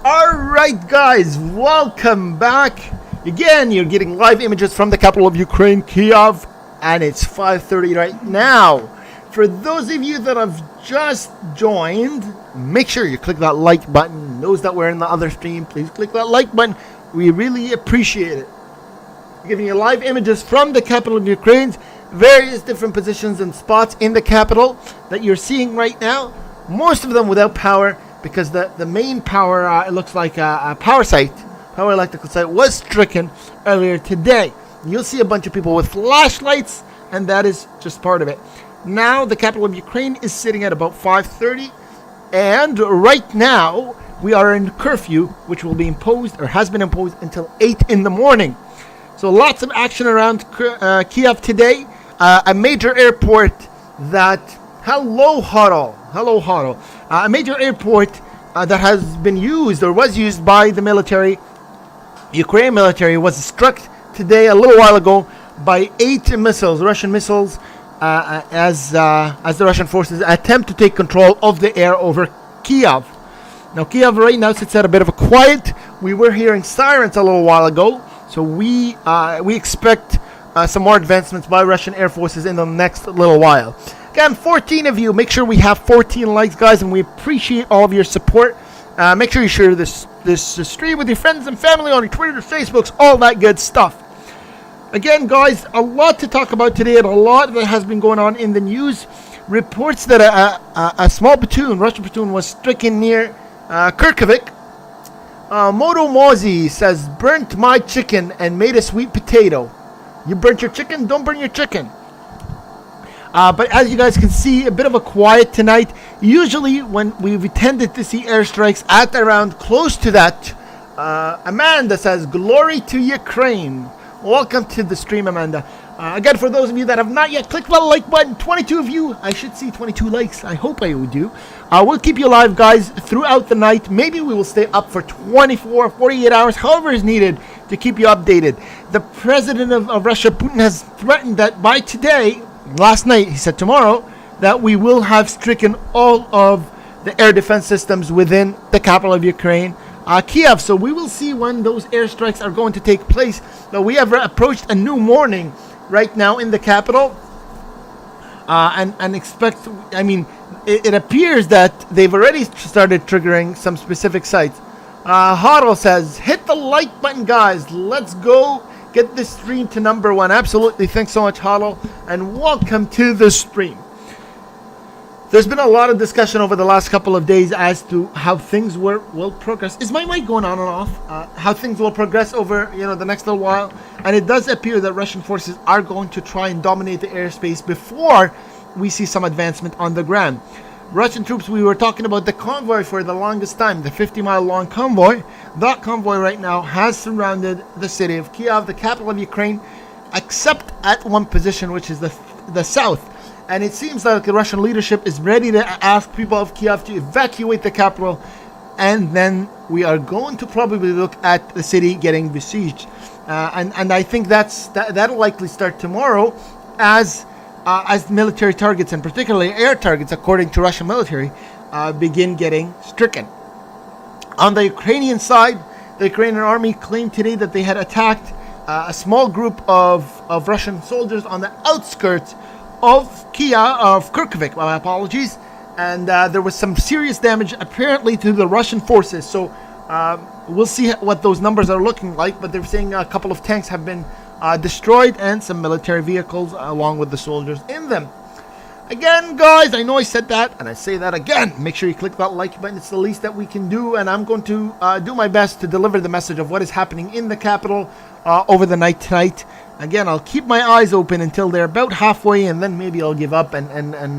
Alright guys, welcome back. Again, you're getting live images from the capital of Ukraine, Kiev, and it's 5:30 right now. For those of you that have just joined, make sure you click that like button. Those that were in the other stream, please click that like button. We really appreciate it. Giving you live images from the capital of Ukraine, various different positions and spots in the capital that you're seeing right now. Most of them without power, because the main power, it looks like a power electrical site was stricken earlier today. You'll see a bunch of people with flashlights, and that is just part of it. Now the capital of Ukraine is sitting at about 5:30, and right now we are in curfew, which will be imposed or has been imposed until 8 in the morning. So lots of action around Kiev today. A major airport that a major airport that has been used or was used by the military, Ukrainian military, was struck today a little while ago by 8 missiles, Russian missiles, as the Russian forces attempt to take control of the air over Kiev. Now Kiev right now sits at a bit of a quiet. We were hearing sirens a little while ago, so we expect some more advancements by Russian air forces in the next little while. Again, 14 of you. Make sure we have 14 likes, guys, and we appreciate all of your support. Make sure you share this stream with your friends and family on your Twitter, Facebooks, all that good stuff. Again, guys, a lot to talk about today, and a lot that has been going on in the news. Reports that a small Russian platoon, was stricken near Kharkiv. Moto Mozi says, burnt my chicken and made a sweet potato. You burnt your chicken? Don't burn your chicken. But as you guys can see, a bit of a quiet tonight. Usually when we've tended to see airstrikes at around close to that. Amanda says, glory to Ukraine. Welcome to the stream, Amanda. Again, for those of you that have not yet clicked the like button, 22 of you, I should see 22 likes. I hope I do. We'll keep you live, guys, throughout the night. Maybe we will stay up for 24, 48 hours, however is needed to keep you updated. The president of Russia, Putin, has threatened that by today, last night, he said tomorrow, that we will have stricken all of the air defense systems within the capital of Ukraine, Kiev. So we will see when those airstrikes are going to take place. Now, we have approached a new morning right now in the capital, and expect, it appears that they've already started triggering some specific sites. Hodl says, hit the like button, guys. Let's go get this stream to number 1. Absolutely. Thanks so much, Hodl, and welcome to the stream. There's been a lot of discussion over the last couple of days as to how things will progress. Is my mic going on and off? How things will progress over the next little while. And it does appear that Russian forces are going to try and dominate the airspace before we see some advancement on the ground. Russian troops, we were talking about the convoy for the longest time, the 50-mile long convoy. That convoy right now has surrounded the city of Kiev, the capital of Ukraine, except at one position, which is the south. And it seems like the Russian leadership is ready to ask people of Kiev to evacuate the capital, and then we are going to probably look at the city getting besieged. And I think that'll likely start tomorrow as military targets, and particularly air targets, according to Russian military, begin getting stricken. On the Ukrainian side, the Ukrainian army claimed today that they had attacked a small group of Russian soldiers on the outskirts of Kharkiv, my apologies, and there was some serious damage apparently to the Russian forces. So we'll see what those numbers are looking like, but they're saying a couple of tanks have been destroyed and some military vehicles along with the soldiers in them. Again, guys, I know I said that, and I say that again. Make sure you click that like button. It's the least that we can do, and I'm going to do my best to deliver the message of what is happening in the capital over the night tonight. Again, I'll keep my eyes open until they're about halfway, and then maybe I'll give up and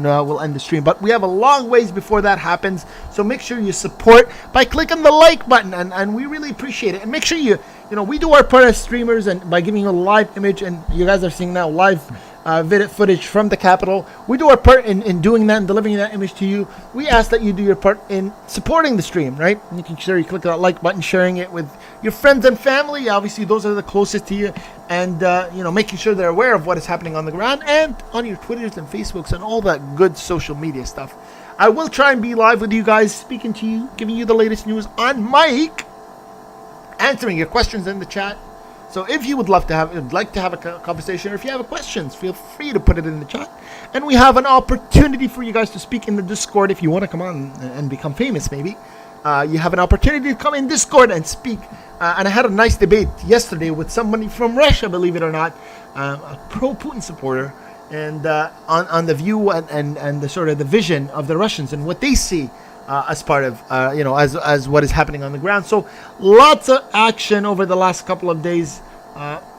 we'll end the stream. But we have a long ways before that happens, so make sure you support by clicking the like button, and we really appreciate it. And make sure we do our part as streamers, and by giving you a live image, and you guys are seeing now live footage from the capital. We do our part in doing that and delivering that image to you. We ask that you do your part in supporting the stream, right? You can share, you click that like button, sharing it with your friends and family. Obviously, those are the closest to you, and making sure they're aware of what is happening on the ground and on your Twitters and Facebooks and all that good social media stuff. I will try and be live with you guys, speaking to you, giving you the latest news on mic, answering your questions in the chat. So if you would like to have a conversation, or if you have questions, feel free to put it in the chat. And we have an opportunity for you guys to speak in the Discord if you want to come on and become famous, maybe. You have an opportunity to come in Discord and speak. And I had a nice debate yesterday with somebody from Russia, believe it or not, a pro-Putin supporter, and on the view and the sort of the vision of the Russians and what they see as part of, as what is happening on the ground. So lots of action over the last couple of days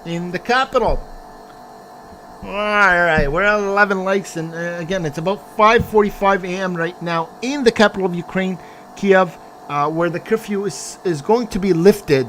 in the capital. All right, we're at 11 likes, and again, it's about 5:45 a.m. right now in the capital of Ukraine, Kiev, where the curfew is going to be lifted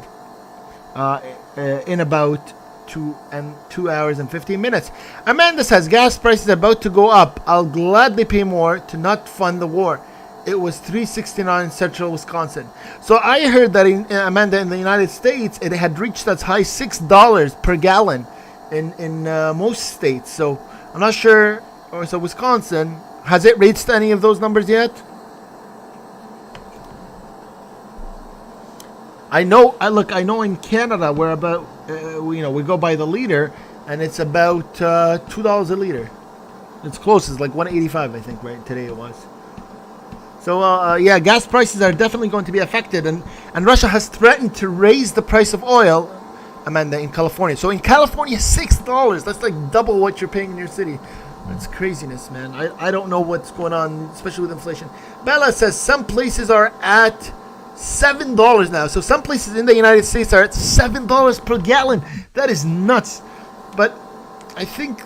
in about 2 hours and 15 minutes. Amanda says, gas prices are about to go up. I'll gladly pay more to not fund the war. It was $3.69 in central Wisconsin. So I heard that Amanda, in the United States, it had reached as high $6 per gallon in most states. So I'm not sure. So Wisconsin, has it reached any of those numbers yet? I know in Canada we're about we go by the liter, and it's about $2 a liter. It's close. It's like $1.85, I think, right? Today it was. So, gas prices are definitely going to be affected. And Russia has threatened to raise the price of oil, Amanda, in California. So in California, $6. That's like double what you're paying in your city. That's craziness, man. I don't know what's going on, especially with inflation. Bella says some places are at $7 now. So some places in the United States are at $7 per gallon. That is nuts. But I think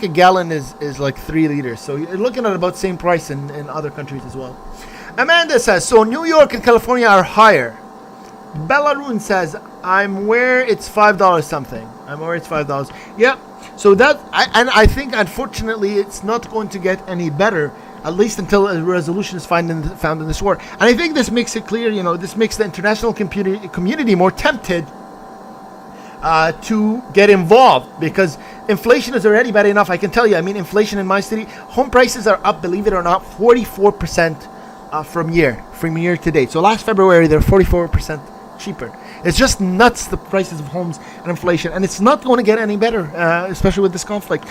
a gallon is like 3 liters. So you're looking at about the same price in other countries as well. Amanda says, so New York and California are higher. Belarus says, I'm where it's $5 something. I'm where it's $5. Yep. So I think, unfortunately, it's not going to get any better, at least until a resolution is found in this war. And I think this makes it clear, this makes the international community more tempted to get involved, because inflation is already bad enough. I can tell you, inflation in my city, home prices are up, believe it or not, 44% from year to date. So last February, they're 44% cheaper. It's just nuts, the prices of homes and inflation. And it's not going to get any better, especially with this conflict.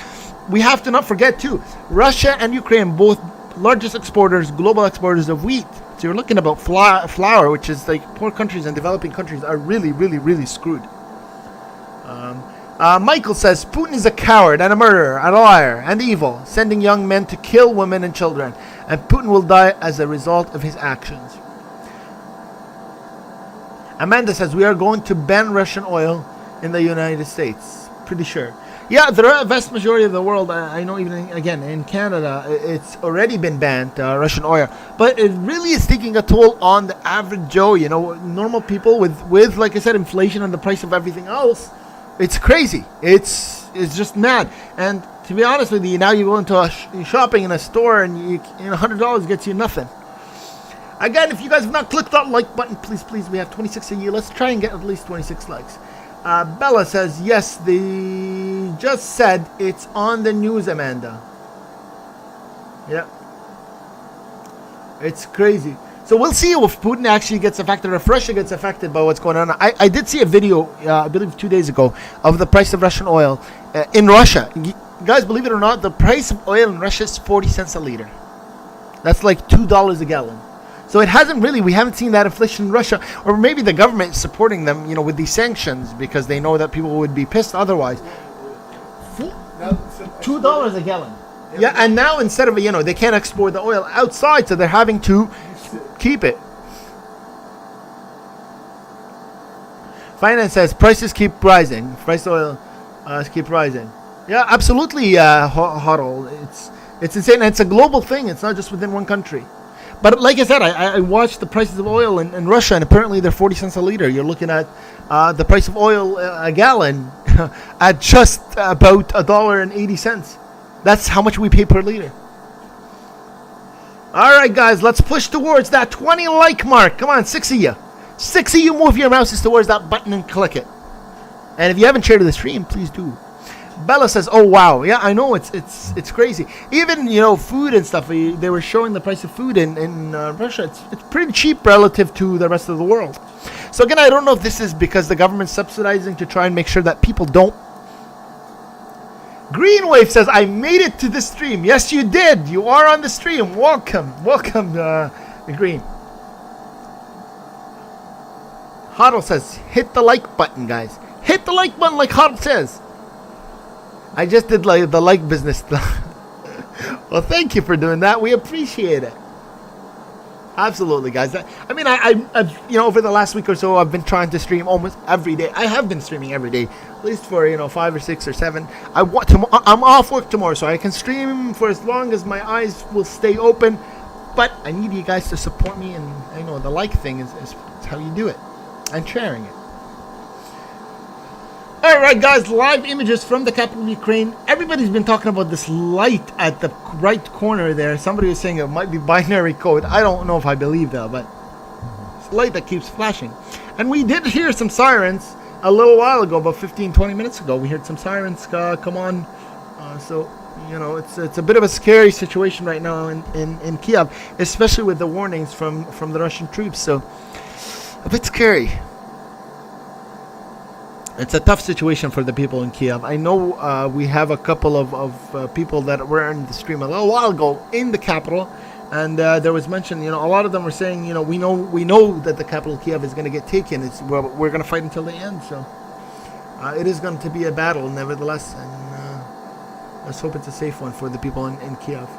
We have to not forget, too, Russia and Ukraine, both largest global exporters of wheat. So you're looking about flour, which is like poor countries and developing countries are really, really, really screwed. Michael says, Putin is a coward and a murderer and a liar and evil, sending young men to kill women and children, and Putin will die as a result of his actions. Amanda says, we are going to ban Russian oil in the United States. Pretty sure. Yeah, there are a vast majority of the world. I know even, again, in Canada, it's already been banned, Russian oil. But it really is taking a toll on the average Joe, normal people with, like I said, inflation and the price of everything else. It's crazy. It's just mad. And to be honest with you, now you go into shopping in a store and $100 gets you nothing. Again, if you guys have not clicked that like button, please, we have 26 of you. Let's try and get at least 26 likes. Bella says, yes, they just said it's on the news, Amanda. Yeah. It's crazy. So we'll see if Putin actually gets affected, or if Russia gets affected by what's going on. I did see a video, I believe 2 days ago, of the price of Russian oil in Russia. Guys, believe it or not, the price of oil in Russia is 40 cents a liter. That's like $2 a gallon. So we haven't seen that inflation in Russia, or maybe the government is supporting them, with these sanctions, because they know that people would be pissed otherwise. $2 a gallon. Yeah, and now instead of, they can't export the oil outside, so they're having to keep it. Finance says prices keep rising. Price of oil keep rising. Yeah, absolutely, Huddle. It's insane. And it's a global thing. It's not just within one country. But like I said, I watched the prices of oil in Russia, and apparently they're 40 cents a liter. You're looking at the price of oil a gallon at just about $1.80. That's how much we pay per liter. All right, guys, let's push towards that 20 like mark. Come on, 6 of you. 6 of you move your mouses towards that button and click it. And if you haven't shared the stream, please do. Bella says, "Oh wow, yeah, I know it's crazy. Even food and stuff. They were showing the price of food in Russia. It's pretty cheap relative to the rest of the world. So again, I don't know if this is because the government's subsidizing to try and make sure that people don't." Green Wave says, "I made it to the stream." Yes, you did. You are on the stream. Welcome, Green. Huddle says, "Hit the like button, guys. Hit the like button, like Huddle says." I just did the like business. Well, thank you for doing that. We appreciate it. Absolutely, guys. I've over the last week or so, I've been trying to stream almost every day. I have been streaming every day, at least for 5 or 6 or 7. I'm off work tomorrow, so I can stream for as long as my eyes will stay open. But I need you guys to support me, and I know the like thing is how you do it, and sharing it. All right, guys, live images from the capital of Ukraine. Everybody's been talking about this light at the right corner there. Somebody was saying it might be binary code. I don't know if I believe that, but it's a light that keeps flashing. And we did hear some sirens a little while ago, about 15, 20 minutes ago. We heard some sirens come on. So, it's a bit of a scary situation right now in Kiev, especially with the warnings from the Russian troops. So, a bit scary. It's a tough situation for the people in Kiev. I know we have a couple of people that were in the stream a little while ago in the capital, and there was mention, a lot of them were saying, we know that the capital Kiev is going to get taken. We're going to fight until the end. So it is going to be a battle, nevertheless, and let's hope it's a safe one for the people in Kiev.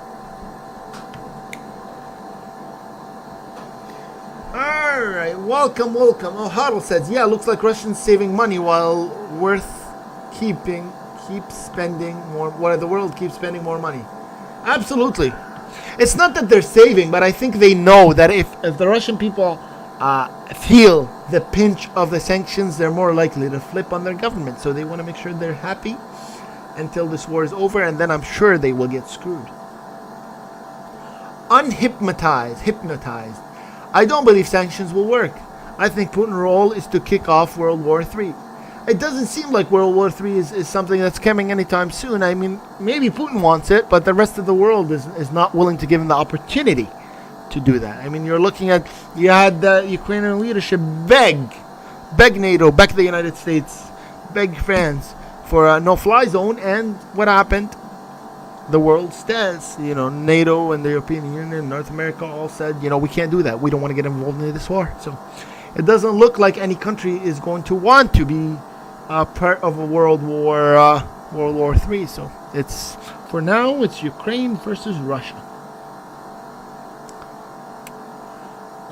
Alright, welcome. Oh, Huddle says, "Yeah, looks like Russians saving money while the world keeps spending more money." Absolutely. It's not that they're saving, but I think they know that if the Russian people feel the pinch of the sanctions, they're more likely to flip on their government. So they want to make sure they're happy until this war is over, and then I'm sure they will get screwed. Hypnotized. I don't believe sanctions will work. I think Putin's role is to kick off World War III. It doesn't seem like World War III is something that's coming anytime soon. I mean, maybe Putin wants it, but the rest of the world is not willing to give him the opportunity to do that. I mean, you had the Ukrainian leadership beg NATO, beg the United States, beg France for a no-fly zone, and what happened? The world says, NATO and the European Union, North America all said, we can't do that. We don't want to get involved in this war. So it doesn't look like any country is going to want to be part of a World War III. So for now, it's Ukraine versus Russia.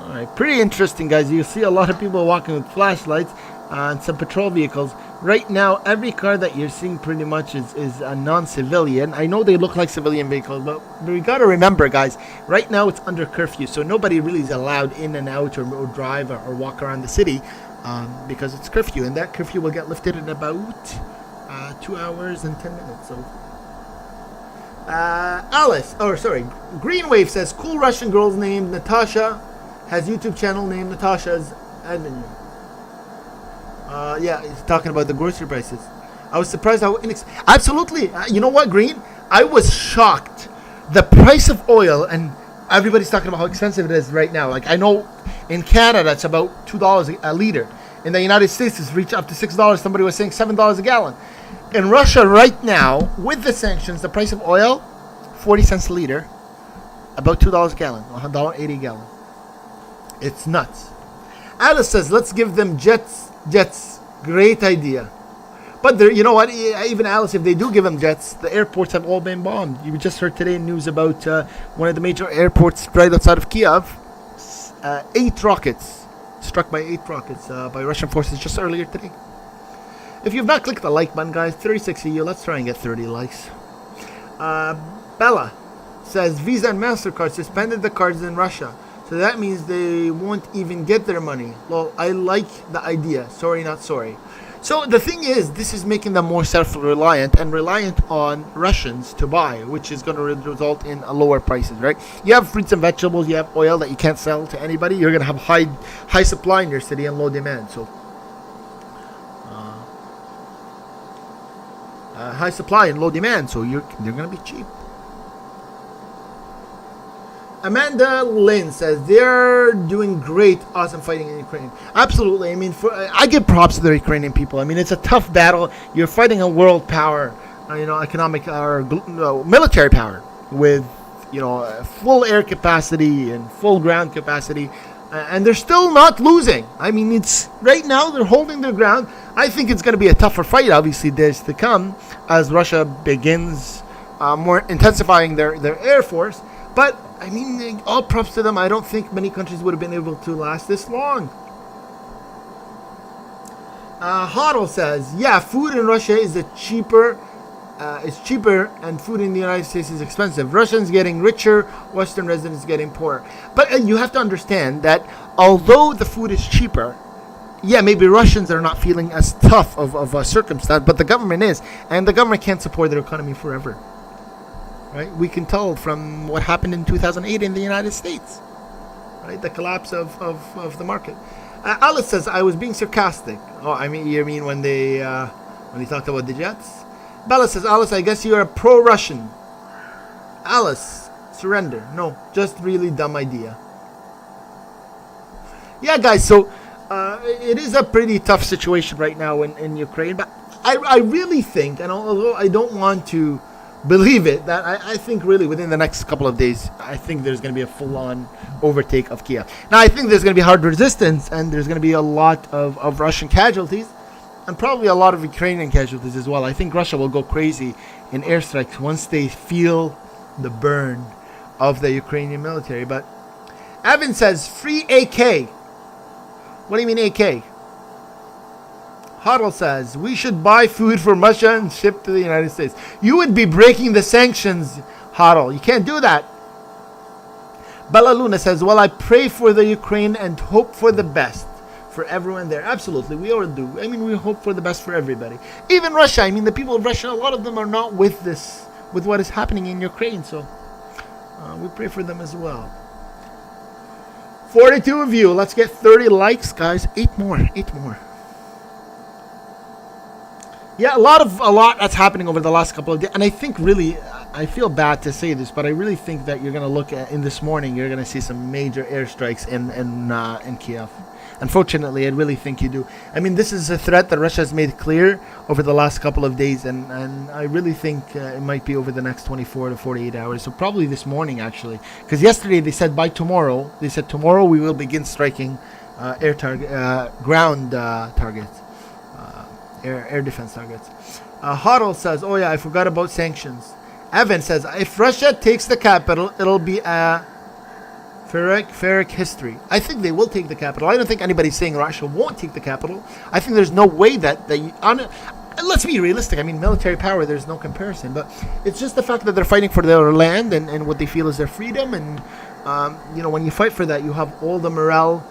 All right, pretty interesting, guys. You see a lot of people walking with flashlights and some patrol vehicles. Right now, every car that you're seeing pretty much is a non-civilian. I know they look like civilian vehicles, but we got to remember, guys, right now it's under curfew, so nobody really is allowed in and out or drive or walk around the city because it's curfew, and that curfew will get lifted in about 2 hours and 10 minutes. So, Green Wave says, "Cool Russian girls named Natasha has YouTube channel named Natasha's admin." Yeah, he's talking about the grocery prices. I was surprised how absolutely. You know what, Green? I was shocked. The price of oil, and everybody's talking about how expensive it is right now. Like, I know in Canada it's about $2 a liter. In the United States it's reached up to $6. Somebody was saying $7 a gallon. In Russia right now, with the sanctions, the price of oil, 40 cents a liter, about $2 a gallon, $1.80 a gallon. It's nuts. Alice says, "Let's give them jets. Great idea." But you know what? Even Alice, if they do give them jets, the airports have all been bombed. You just heard today news about one of the major airports right outside of Kiev. 8 rockets struck by 8 rockets by Russian forces just earlier today. If you've not clicked the like button, guys, 36 of you. Let's try and get 30 likes. Bella says, "Visa and MasterCard suspended the cards in Russia. So that means they won't even get their money. Well, I like the idea. Sorry, not sorry." So the thing is, this is making them more self-reliant and reliant on Russians to buy, which is going to result in lower prices, right? You have fruits and vegetables, you have oil that you can't sell to anybody. You're going to have high supply in your city and low demand. So high supply and low demand, so they're going to be cheap. Amanda Lynn says they're doing great, awesome fighting in Ukraine. Absolutely. I mean, I give props to the Ukrainian people. I mean, it's a tough battle. You're fighting a world power, economic or military power with, full air capacity and full ground capacity, and they're still not losing. I mean, it's right now they're holding their ground. I think it's going to be a tougher fight. Obviously, days to come as Russia begins more intensifying their air force, but. I mean, all props to them. I don't think many countries would have been able to last this long. Hodl says, yeah, food in Russia is cheaper, and food in the United States is expensive. Russians getting richer, Western residents getting poorer. But you have to understand that although the food is cheaper, yeah, maybe Russians are not feeling as tough of a circumstance, but the government is, and the government can't support their economy forever. Right? We can tell from what happened in 2008 in the United States, right? The collapse of the market. Alice says, I was being sarcastic. Oh, I mean, you mean when they talked about the jets? Bella says, Alice, I guess you are pro-Russian. Alice, surrender. No, just really dumb idea. Yeah, guys, so it is a pretty tough situation right now in Ukraine, but I really think, and although I don't want to believe it, that I think really within the next couple of days, I think there's going to be a full-on overtake of Kiev. Now, I think there's going to be hard resistance, and there's going to be a lot of Russian casualties, and probably a lot of Ukrainian casualties as well. I think Russia will go crazy in airstrikes once they feel the burn of the Ukrainian military. But Evan says, free AK. What do you mean AK? Huddle says, we should buy food from Russia and ship to the United States. You would be breaking the sanctions, Huddle. You can't do that. Bella Luna says, well, I pray for the Ukraine and hope for the best for everyone there. Absolutely, we all do. I mean, we hope for the best for everybody. Even Russia. I mean, the people of Russia, a lot of them are not with what is happening in Ukraine. So we pray for them as well. 42 of you. Let's get 30 likes, guys. 8 more. Yeah, a lot that's happening over the last couple of days, and I think really, I feel bad to say this, but I really think that you're going to look at in this morning, you're going to see some major airstrikes in Kiev. Unfortunately, I really think you do. I mean, this is a threat that Russia has made clear over the last couple of days, and I really think it might be over the next 24 to 48 hours. So probably this morning, actually, because yesterday they said tomorrow we will begin striking ground targets. Air defense targets. Huddle says, oh yeah, I forgot about sanctions. Evan says, if Russia takes the capital, it'll be a Pyrrhic history. I think they will take the capital. I don't think anybody's saying Russia won't take the capital. I think there's no way that let's be realistic. I mean, military power, there's no comparison. But it's just the fact that they're fighting for their land and what they feel is their freedom. And, when you fight for that, you have all the morale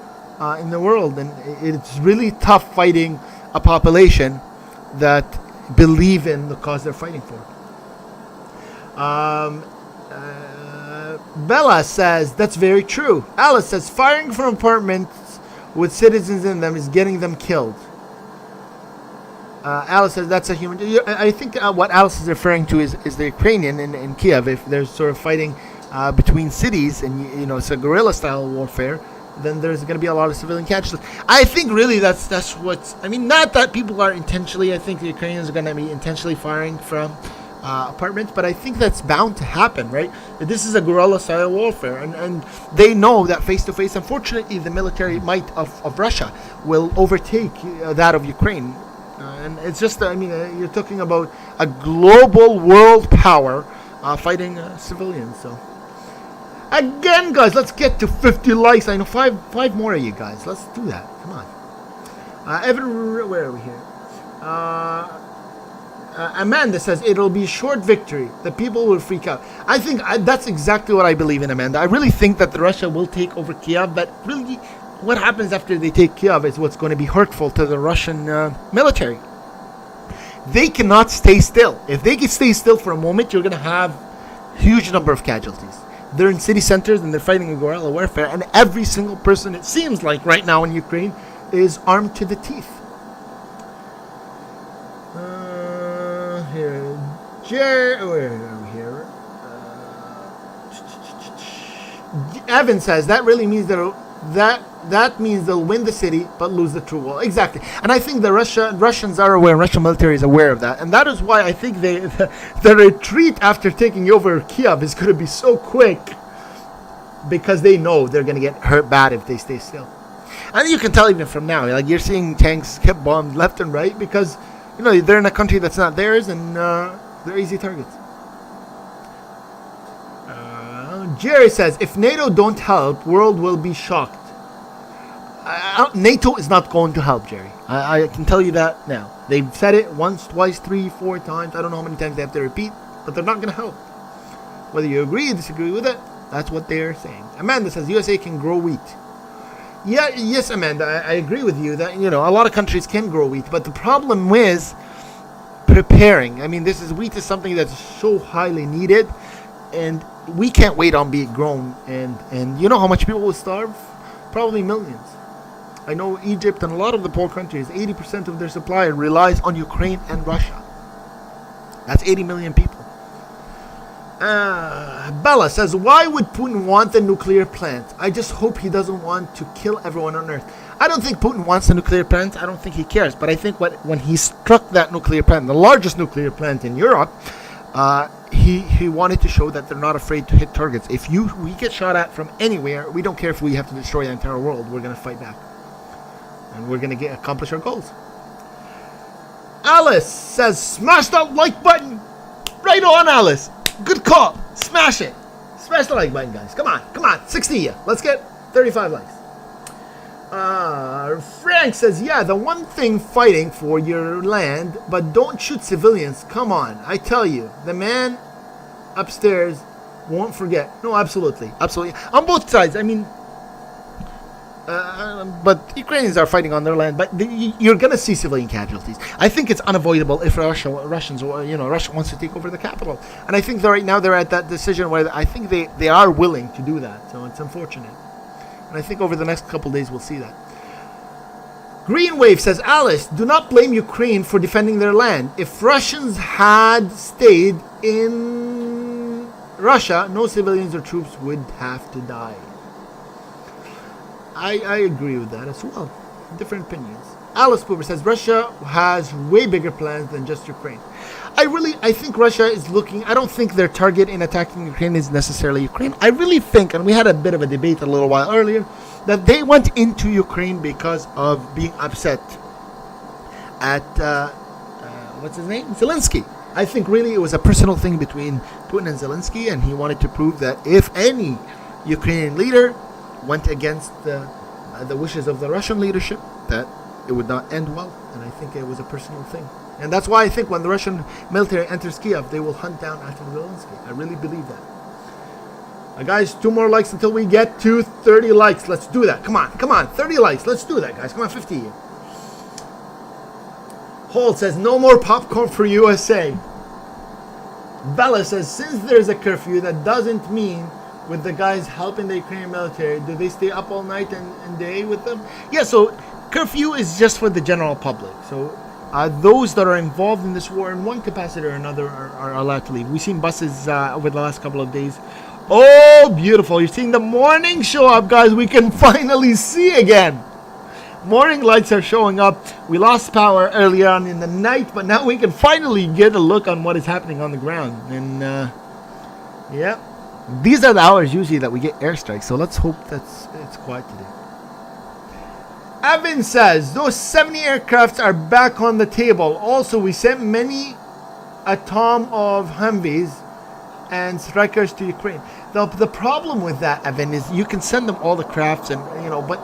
in the world. And it's really tough fighting a population that believe in the cause they're fighting for. Bella says, that's very true. Alice says, firing from apartments with citizens in them is getting them killed. Alice says, that's a human... I think what Alice is referring to is the Ukrainian in Kiev. If there's sort of fighting between cities and, it's a guerrilla-style warfare, then there's going to be a lot of civilian casualties. I think really that's what's... I mean, not that people are intentionally... I think the Ukrainians are going to be intentionally firing from apartments, but I think that's bound to happen, right? This is a guerrilla-style warfare, and they know that face-to-face, unfortunately, the military might of Russia will overtake that of Ukraine. And it's just, you're talking about a global world power fighting civilians, so... Again, guys, let's get to 50 likes. I know five more of you guys. Let's do that. Come on. Evan, where are we here? Amanda says it'll be a short victory. The people will freak out. I think that's exactly what I believe in, Amanda. I really think that Russia will take over Kiev, but really what happens after they take Kiev is what's going to be hurtful to the Russian military. They cannot stay still. If they can stay still for a moment, you're going to have huge number of casualties. They're in city centers and they're fighting a guerrilla warfare, and every single person, it seems like right now in Ukraine, is armed to the teeth. Here, Evan says that really means that means they'll win the city but lose the true wall. Exactly, and I think the Russians are aware. Russian military is aware of that, and that is why I think the retreat after taking over Kiev is going to be so quick, because they know they're going to get hurt bad if they stay still. And you can tell even from now, like you're seeing tanks get bombed left and right because they're in a country that's not theirs, and they're easy targets. Jerry says, if NATO don't help, world will be shocked. NATO is not going to help, Jerry. I can tell you that now. They've said it once, twice, 3, 4 times. I don't know how many times they have to repeat, but they're not going to help. Whether you agree or disagree with it, that's what they're saying. Amanda says, USA can grow wheat. Yes, Amanda, I agree with you that, a lot of countries can grow wheat, but the problem is preparing. I mean, wheat is something that's so highly needed, and we can't wait on being grown, and you know how much people will starve? Probably millions. I know Egypt and a lot of the poor countries, 80% of their supply relies on Ukraine and Russia. That's 80 million people. Bella says, why would Putin want the nuclear plant? I just hope he doesn't want to kill everyone on Earth. I don't think Putin wants the nuclear plant. I don't think he cares. But I think when he struck that nuclear plant, the largest nuclear plant in Europe, he wanted to show that they're not afraid to hit targets. If we get shot at from anywhere, we don't care if we have to destroy the entire world. We're going to fight back. And we're going to accomplish our goals. Alice says, smash that like button. Right on, Alice. Good call. Smash it. Smash the like button, guys. Come on. 60 ya. Let's get 35 likes. Frank says, yeah, the one thing fighting for your land, but don't shoot civilians. Come on. I tell you, the man upstairs won't forget. No, absolutely. On both sides. I mean, but Ukrainians are fighting on their land, but you're going to see civilian casualties. I think it's unavoidable if Russia wants to take over the capital. And I think that right now they're at that decision where I think they are willing to do that. So it's unfortunate. And I think over the next couple of days we'll see that. Green Wave says, Alice, do not blame Ukraine for defending their land. If Russians had stayed in Russia, no civilians or troops would have to die. I agree with that as well. Different opinions. Alice Cooper says, Russia has way bigger plans than just Ukraine. I think Russia is looking, I don't think their target in attacking Ukraine is necessarily Ukraine. I really think, and we had a bit of a debate a little while earlier, that they went into Ukraine because of being upset at, what's his name? Zelensky. I think really it was a personal thing between Putin and Zelensky, and he wanted to prove that if any Ukrainian leader went against the wishes of the Russian leadership, that it would not end well. And I think it was a personal thing. And that's why I think when the Russian military enters Kiev, they will hunt down after Zelensky. I really believe that. Guys, 2 more likes until we get to 30 likes. Let's do that. Come on. 30 likes. Let's do that, guys. Come on, 50. Holt says, no more popcorn for USA. Bella says, since there's a curfew, that doesn't mean with the guys helping the Ukrainian military, do they stay up all night and day with them? Yeah, so curfew is just for the general public. So those that are involved in this war in one capacity or another are allowed to leave. We've seen buses over the last couple of days. Oh, beautiful. You're seeing the morning show up, guys. We can finally see again. Morning lights are showing up. We lost power earlier on in the night, but now we can finally get a look on what is happening on the ground. And, yeah. These are the hours usually that we get airstrikes, so let's hope it's quiet today. Evan says, those 70 aircrafts are back on the table. Also, we sent many a ton of Humvees and Strikers to Ukraine. The problem with that, Evan, is you can send them all the crafts, and but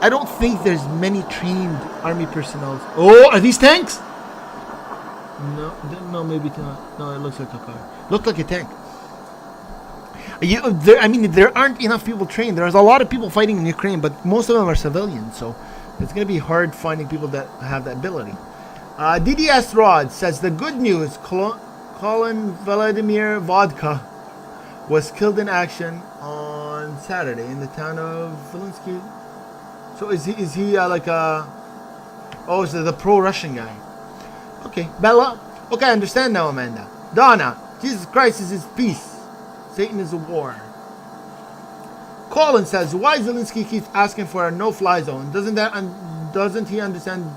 I don't think there's many trained army personnel. Oh, are these tanks? No, maybe not. No, it looks like a car. Looked like a tank. There aren't enough people trained. There's a lot of people fighting in Ukraine, but most of them are civilians, so it's going to be hard finding people that have that ability. DDS Rod says the good news: Colin Vladimir Vodka was killed in action on Saturday in the town of Volinsky. So is he like a? Oh, is the pro-Russian guy? Okay, Bella. Okay, I understand now, Amanda. Donna, Jesus Christ is his peace. Satan is a war. Colin says, why Zelensky keeps asking for a no-fly zone? Doesn't he understand?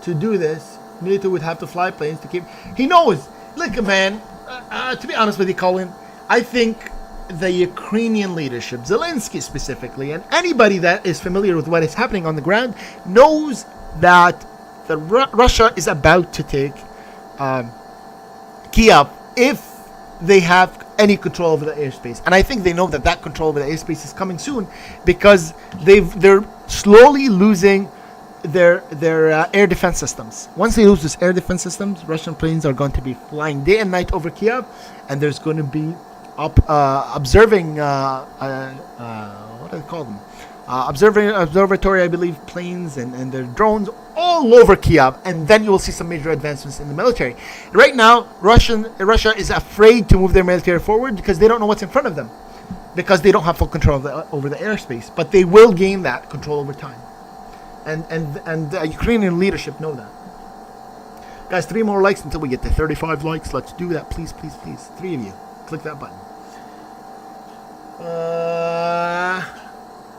To do this, NATO would have to fly planes to keep. He knows. Look, man. To be honest with you, Colin, I think the Ukrainian leadership, Zelensky specifically, and anybody that is familiar with what is happening on the ground, knows that Russia is about to take Kiev if they have any control over the airspace. And I think they know that control over the airspace is coming soon, because they're slowly losing their air defense systems. Once they lose these air defense systems, Russian planes are going to be flying day and night over Kiev, and there's going to be observing what do they call them? Observatory, I believe, planes and their drones all over Kiev, and then you will see some major advancements in the military. Right now, Russia is afraid to move their military forward because they don't know what's in front of them, because they don't have full control over the airspace. But they will gain that control over time, and the Ukrainian leadership know that. Guys, 3 more likes until we get to 35 likes. Let's do that, please, please, please. 3 of you, click that button.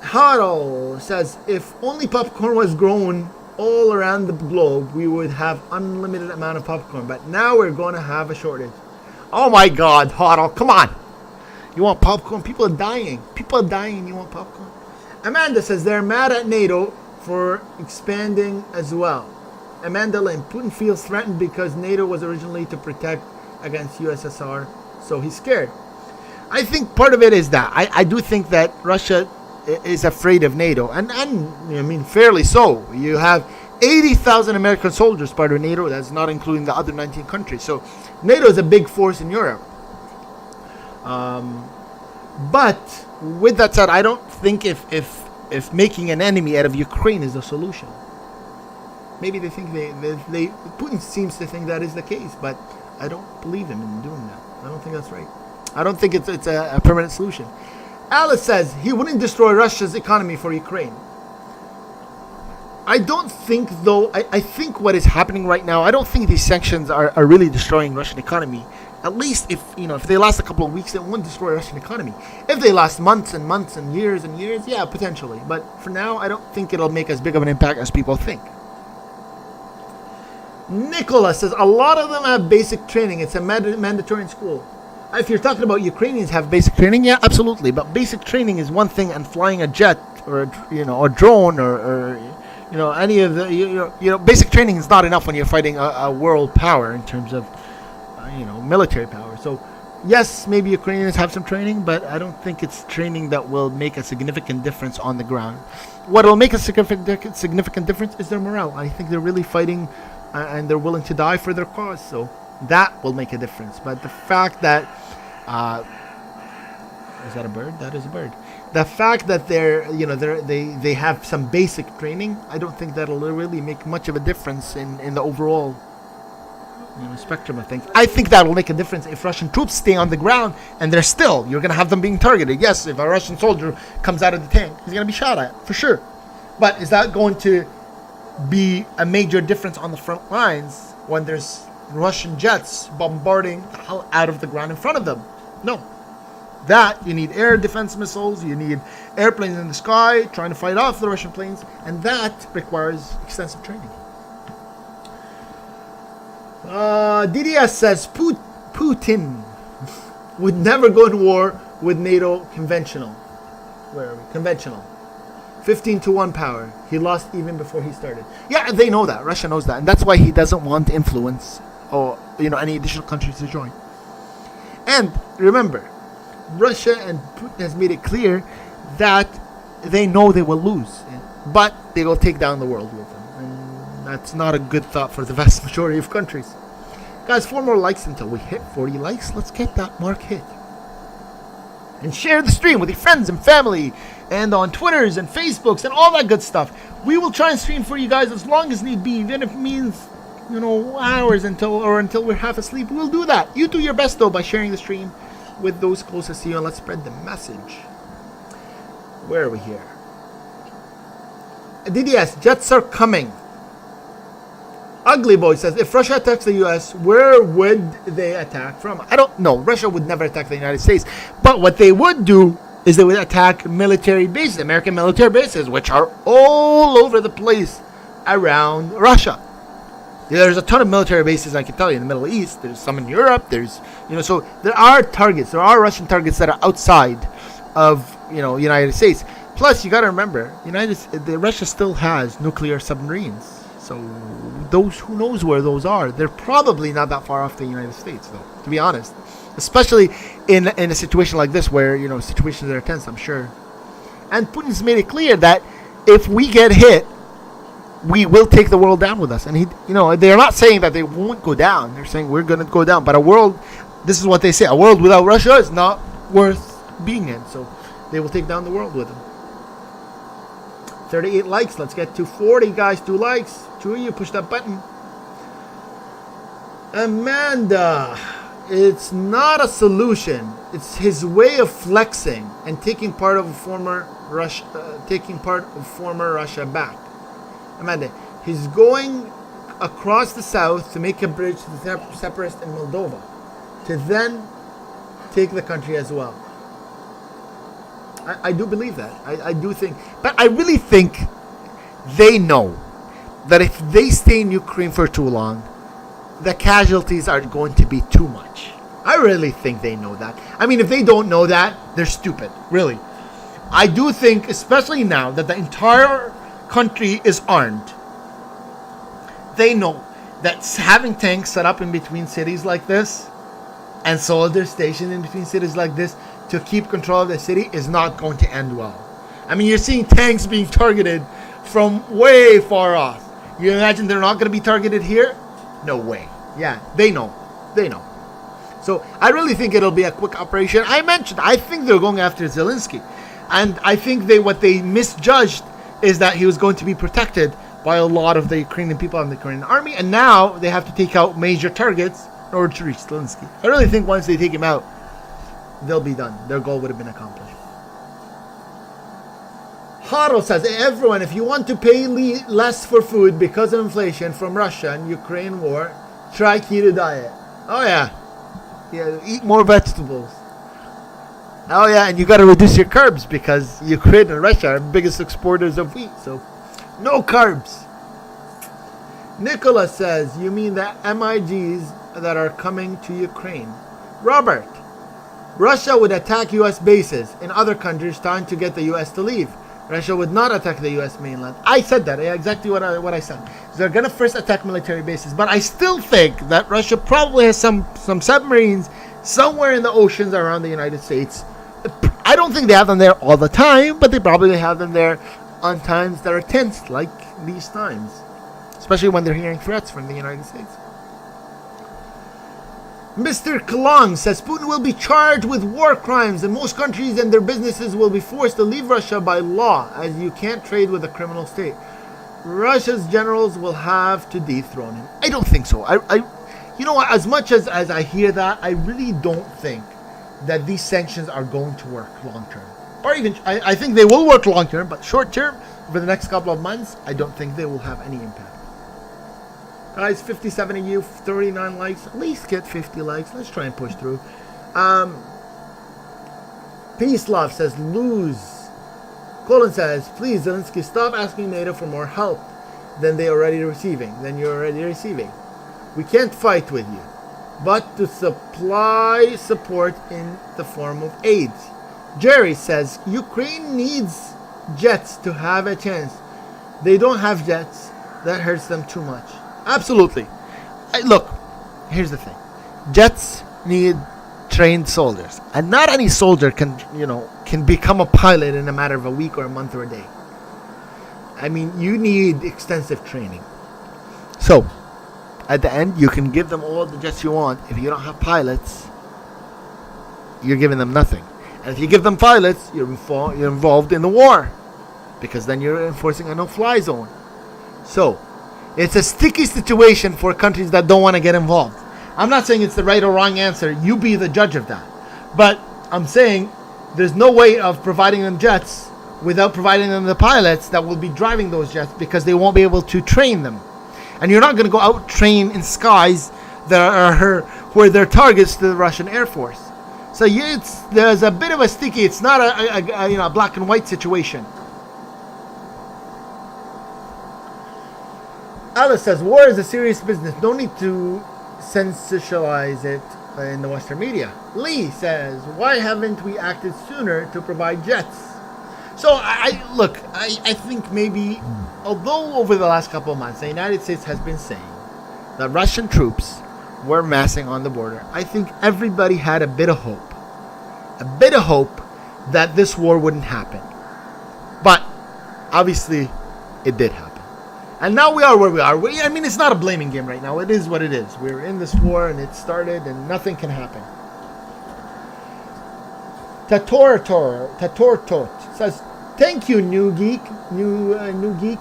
Huddle says, if only popcorn was grown all around the globe, we would have unlimited amount of popcorn. But now we're going to have a shortage. Oh my God, Huddle, come on. You want popcorn? People are dying. People are dying and you want popcorn? Amanda says they're mad at NATO for expanding as well. Amanda Lynn, Putin feels threatened because NATO was originally to protect against USSR, so he's scared. I think part of it is that. I do think that Russia is afraid of NATO, and I mean fairly so. You have 80,000 American soldiers part of NATO. That's not including the other 19 countries. So NATO is a big force in Europe. But with that said, I don't think if making an enemy out of Ukraine is the solution. Maybe they think they Putin seems to think that is the case, but I don't believe him in doing that. I don't think that's right. I don't think it's a permanent solution. Alice says he wouldn't destroy Russia's economy for Ukraine. I don't think, though. I think what is happening right now, I don't think these sanctions are really destroying Russian economy. At least if they last a couple of weeks, it won't destroy Russian economy. If they last months and months and years, yeah, potentially. But for now, I don't think it'll make as big of an impact as people think. Nicholas says a lot of them have basic training. It's a mandatory in school. If you're talking about Ukrainians have basic training, yeah, absolutely. But basic training is one thing, and flying a jet or a drone or any of the basic training is not enough when you're fighting a world power in terms of military power. So yes, maybe Ukrainians have some training, but I don't think it's training that will make a significant difference on the ground. What will make a significant difference is their morale. I think they're really fighting, and they're willing to die for their cause. So that will make a difference. But the fact that is that a bird? That is a bird. The fact that they have some basic training, I don't think that'll really make much of a difference in the overall spectrum of things. I think that will make a difference if Russian troops stay on the ground and you're going to have them being targeted. Yes, if a Russian soldier comes out of the tank, he's going to be shot at, for sure. But is that going to be a major difference on the front lines when there's Russian jets bombarding the hell out of the ground in front of them? No. That, you need air defense missiles, you need airplanes in the sky trying to fight off the Russian planes, and that requires extensive training. DDS says Putin would never go to war with NATO conventional. Where are we? Conventional. 15-1 power. He lost even before he started. Yeah, they know that. Russia knows that. And that's why he doesn't want influence or any additional countries to join. And remember, Russia and Putin has made it clear that they know they will lose. But they will take down the world with them. And that's not a good thought for the vast majority of countries. Guys, 4 more likes until we hit 40 likes. Let's get that mark hit. And share the stream with your friends and family, and on Twitters and Facebooks and all that good stuff. We will try and stream for you guys as long as need be, even if it means, hours until we're half asleep. We'll do that. You do your best though by sharing the stream with those closest to you, and let's spread the message. Where are we here? DDS, jets are coming. Ugly Boy says, if Russia attacks the US, where would they attack from? I don't know. Russia would never attack the United States. But what they would do is they would attack military bases, American military bases, which are all over the place around Russia. There's a ton of military bases, I can tell you, in the Middle East. There's some in Europe. There's, so there are targets. There are Russian targets that are outside of, United States. Plus, you got to remember, Russia still has nuclear submarines. So those, who knows where those are? They're probably not that far off the United States, though, to be honest. Especially in a situation like this where, situations are tense, I'm sure. And Putin's made it clear that if we get hit, we will take the world down with us. And they're not saying that they won't go down. They're saying we're going to go down. But this is what they say, a world without Russia is not worth being in. So they will take down the world with them. 38 likes. Let's get to 40, guys. 2 likes. 2 of you push that button. Amanda, it's not a solution. It's his way of flexing and taking part of former Russia back. Amanda, he's going across the south to make a bridge to the separatists in Moldova, to then take the country as well. I do believe that. I do think. But I really think they know that if they stay in Ukraine for too long, the casualties are going to be too much. I really think they know that. I mean, if they don't know that, they're stupid. Really. I do think, especially now that the entire country is armed, they know that having tanks set up in between cities like this and soldiers stationed in between cities like this to keep control of the city is not going to end well. I mean, you're seeing tanks being targeted from way far off. You imagine they're not going to be targeted here? No way. Yeah, they know. They know. So I really think it'll be a quick operation. I think they're going after Zelensky. And I think what they misjudged is that he was going to be protected by a lot of the Ukrainian people and the Ukrainian army. And now they have to take out major targets in order to reach Zelensky. I really think once they take him out, they'll be done. Their goal would have been accomplished. Haro says, everyone, if you want to pay less for food because of inflation from Russia and Ukraine war, try keto diet. Oh yeah. Yeah, eat more vegetables. Oh yeah, and you got to reduce your carbs because Ukraine and Russia are the biggest exporters of wheat. So, no carbs. Nicholas says, you mean the MiGs that are coming to Ukraine? Robert, Russia would attack U.S. bases in other countries trying to get the U.S. to leave. Russia would not attack the U.S. mainland. I said that. Yeah, exactly what I said. They're going to first attack military bases. But I still think that Russia probably has some submarines somewhere in the oceans around the United States. I don't think they have them there all the time, but they probably have them there on times that are tense, like these times. Especially when they're hearing threats from the United States. Mr. Kalong says Putin will be charged with war crimes and most countries and their businesses will be forced to leave Russia by law as you can't trade with a criminal state. Russia's generals will have to dethrone him. I don't think so. You know what, as much as I hear that, I really don't think that these sanctions are going to work long term. Or even, I think they will work long term, but short term, for the next couple of months, I don't think they will have any impact. Guys, 57 of you, 39 likes. At least get 50 likes. Let's try and push through. Peace Love says, lose. Colin says, please, Zelensky, stop asking NATO for more help than you're already receiving. We can't fight with you, but to supply support in the form of aid. Jerry says, Ukraine needs jets to have a chance. They don't have jets. That hurts them too much. Absolutely. Look, here's the thing. Jets need trained soldiers. And not any soldier can become a pilot in a matter of a week or a month or a day. I mean, you need extensive training. So, at the end, you can give them all the jets you want. If you don't have pilots, you're giving them nothing. And if you give them pilots, you're involved in the war, because then you're enforcing a no-fly zone. So, it's a sticky situation for countries that don't want to get involved. I'm not saying it's the right or wrong answer. You be the judge of that. But I'm saying there's no way of providing them jets without providing them the pilots that will be driving those jets, because they won't be able to train them. And you're not going to go out train in skies that are where they're targets to the Russian Air Force. So there's a bit of a sticky. It's not a black and white situation. Alice says, war is a serious business. No need to sensationalize it in the Western media. Lee says, why haven't we acted sooner to provide jets? So I think maybe, although over the last couple of months the United States has been saying that Russian troops were massing on the border, I think everybody had a bit of hope that this war wouldn't happen. But obviously it did happen. And now we are where we are. I mean, it's not a blaming game right now. It is what it is. We're in this war and it started and nothing can happen. Tatortot says, thank you, new Geek. New Geek.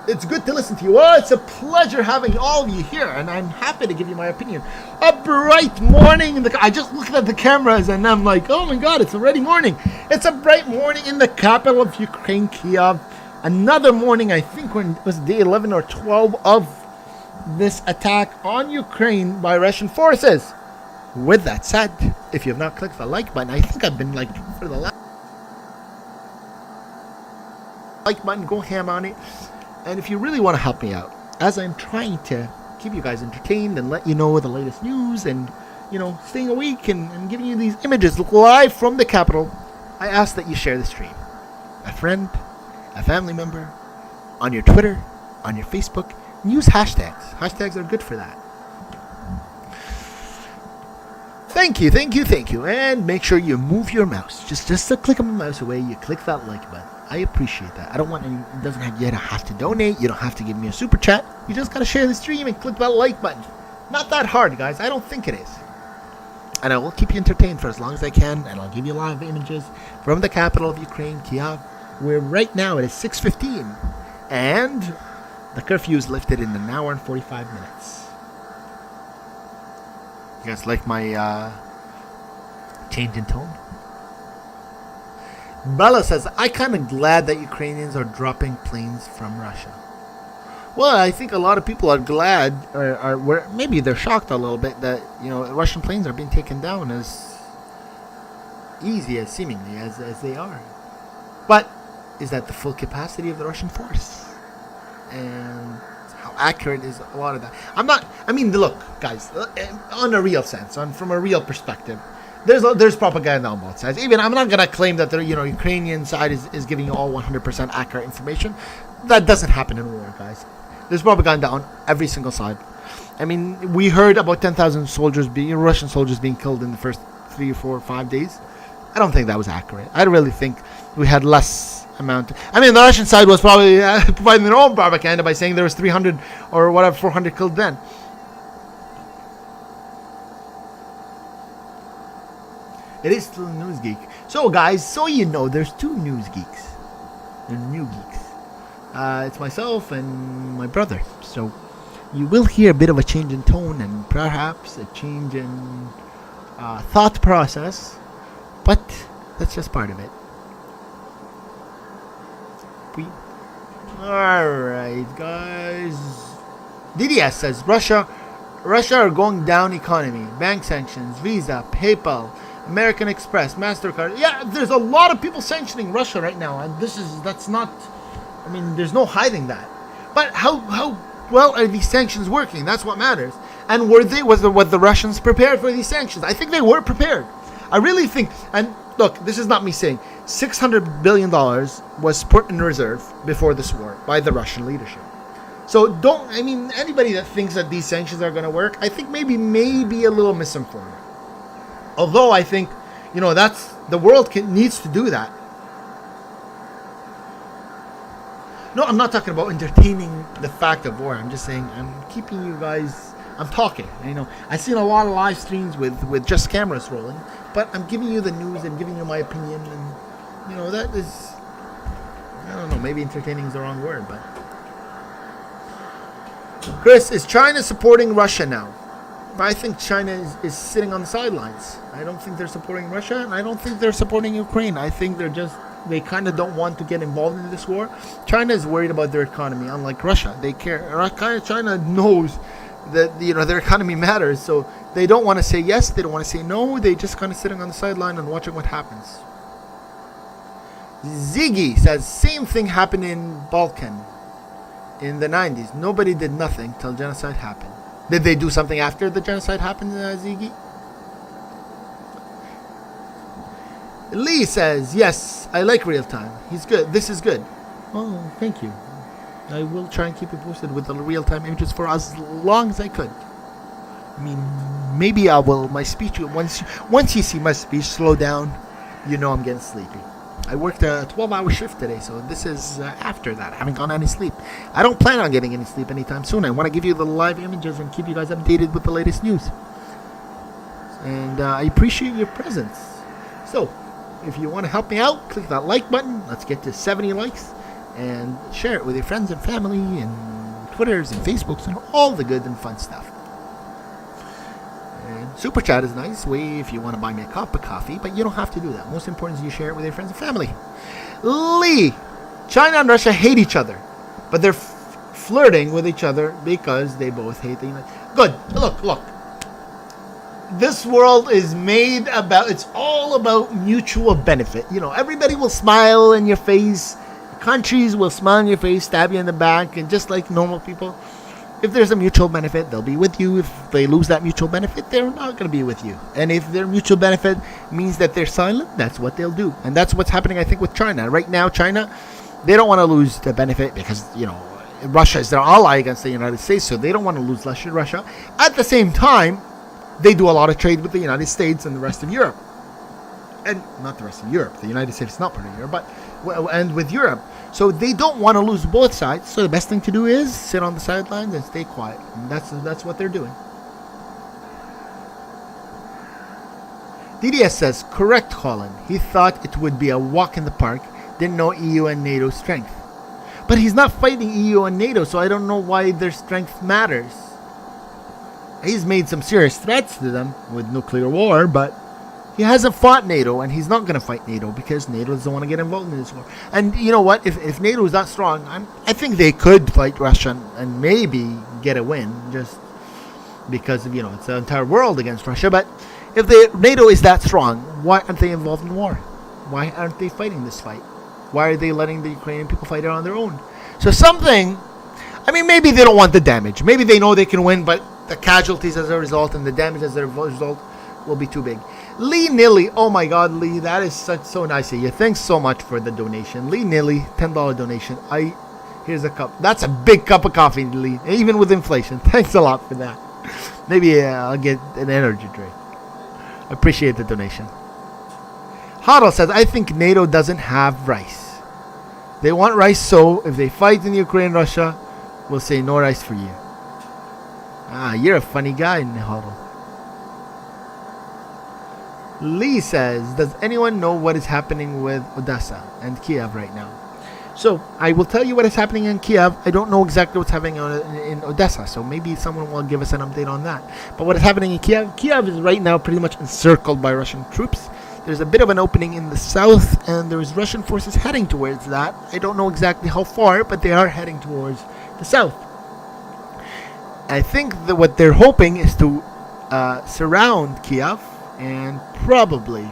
It's good to listen to you. Well, it's a pleasure having all of you here, and I'm happy to give you my opinion. A bright morning. I just looked at the cameras, and I'm like, oh my God, it's already morning. It's a bright morning in the capital of Ukraine, Kiev. Another morning, I think when it was day 11 or 12 of this attack on Ukraine by Russian forces. With that said, if you have not clicked the like button, I think I've been like for the last like button, go ham on it. And if you really want to help me out, as I'm trying to keep you guys entertained and let you know the latest news and, staying awake and giving you these images live from the capital, I ask that you share the stream. A friend, a family member, on your Twitter, on your Facebook, and use hashtags. Hashtags are good for that. Thank you. And make sure you move your mouse. Just a click of my mouse away, you click that like button. I appreciate that. I don't want any, you don't have to donate, you don't have to give me a super chat. You just gotta share the stream and click that like button. Not that hard, guys. I don't think it is. And I will keep you entertained for as long as I can, and I'll give you live images from the capital of Ukraine, Kiev, where right now it is 6:15, and the curfew is lifted in an hour and 45 minutes. You guys like my change in tone? Bella says, I'm kind of glad that Ukrainians are dropping planes from Russia. Well, I think a lot of people are glad, or maybe they're shocked a little bit that, Russian planes are being taken down as easy as seemingly as they are. But is that the full capacity of the Russian force? And how accurate is a lot of that? Look, guys, on a real sense, from a real perspective, there's propaganda on both sides. Even I'm not gonna claim that the Ukrainian side is giving you all 100% accurate information. That doesn't happen in war, guys. There's propaganda on every single side. I mean, we heard about 10,000 Russian soldiers being killed in the first 3 or 4 or 5 days. I don't think that was accurate. I really think we had less amount. The Russian side was probably providing their own propaganda by saying there was 300 or whatever, 400 killed then. It is still a News Geek. So, guys, there's 2 News Geeks. They're new geeks. It's myself and my brother. So, you will hear a bit of a change in tone and perhaps a change in thought process. But that's just part of it. Alright, guys. DDS says, Russia are going down economy. Bank sanctions, Visa, PayPal, American Express, MasterCard. Yeah, there's a lot of people sanctioning Russia right now. And there's no hiding that. But how well are these sanctions working? That's what matters. And were the Russians prepared for these sanctions? I think they were prepared. I really think, and look, this is not me saying, $600 billion was put in reserve before this war by the Russian leadership. So anybody that thinks that these sanctions are going to work, I think maybe a little misinformed. Although I think, that's, the world needs to do that. No, I'm not talking about entertaining the fact of war. I'm just saying I'm keeping you guys I'm talking. I've seen a lot of live streams with just cameras rolling, but I'm giving you the news and giving you my opinion, and that is, I don't know, maybe entertaining is the wrong word, but. Chris, is China supporting Russia now? I think China is sitting on the sidelines. I don't think they're supporting Russia, and I don't think they're supporting Ukraine. I think they kind of don't want to get involved in this war. China is worried about their economy, unlike Russia. They care. China knows that their economy matters, so they don't want to say yes, they don't want to say no. They just kind of sitting on the sideline and watching what happens. Ziggy says same thing happened in Balkan in the 90s. Nobody did nothing till genocide happened. Did they do something after the genocide happened, Ziggy? Lee says, yes, I like real time. He's good. This is good. Oh, thank you. I will try and keep you posted with the real time images for as long as I could. I mean, maybe I will. My speech, once you see my speech slow down, I'm getting sleepy. I worked a 12-hour shift today, so this is after that. I haven't gotten any sleep. I don't plan on getting any sleep anytime soon. I want to give you the live images and keep you guys updated with the latest news. And I appreciate your presence. So, if you want to help me out, click that like button. Let's get to 70 likes. And share it with your friends and family and Twitters and Facebooks and all the good and fun stuff. Super chat is nice way if you want to buy me a cup of coffee, but you don't have to do that. Most important is you share it with your friends and family. Lee, China and Russia hate each other, but they're flirting with each other because they both hate the United States. Good. Look. This world is made it's all about mutual benefit. Everybody will smile in your face. Countries will smile in your face, stab you in the back, and just like normal people, if there's a mutual benefit, they'll be with you. If they lose that mutual benefit, they're not going to be with you. And if their mutual benefit means that they're silent, that's what they'll do. And that's what's happening, I think, with China. Right now, China, they don't want to lose the benefit because, Russia is their ally against the United States, so they don't want to lose Russia. At the same time, they do a lot of trade with the United States and the rest of Europe. And not the rest of Europe. The United States is not part of Europe, and with Europe. So they don't want to lose both sides. So the best thing to do is sit on the sidelines and stay quiet. And that's what they're doing. DDS says, correct, Colin. He thought it would be a walk in the park. Didn't know EU and NATO strength. But he's not fighting EU and NATO, so I don't know why their strength matters. He's made some serious threats to them with nuclear war, but he hasn't fought NATO, and he's not going to fight NATO because NATO doesn't want to get involved in this war. And you know what? If NATO is that strong, I think they could fight Russia and maybe get a win just because of, it's the entire world against Russia. But if NATO is that strong, why aren't they involved in war? Why aren't they fighting this fight? Why are they letting the Ukrainian people fight it on their own? So maybe they don't want the damage. Maybe they know they can win, but the casualties as a result and the damage as a result will be too big. Lee Nilly, oh my God, Lee, that is so nice of you. Thanks so much for the donation. Lee Nilly, $10 donation. Here's a cup. That's a big cup of coffee, Lee, even with inflation. Thanks a lot for that. Maybe I'll get an energy drink. Appreciate the donation. Huddle says, I think NATO doesn't have rice. They want rice, so if they fight in Ukraine, Russia will say no rice for you. You're a funny guy, Huddle. Lee says, does anyone know what is happening with Odessa and Kiev right now? So, I will tell you what is happening in Kiev. I don't know exactly what's happening in Odessa, so maybe someone will give us an update on that. But what is happening in Kiev is right now pretty much encircled by Russian troops. There's a bit of an opening in the south, and there's Russian forces heading towards that. I don't know exactly how far, but they are heading towards the south. I think that what they're hoping is to surround Kiev and probably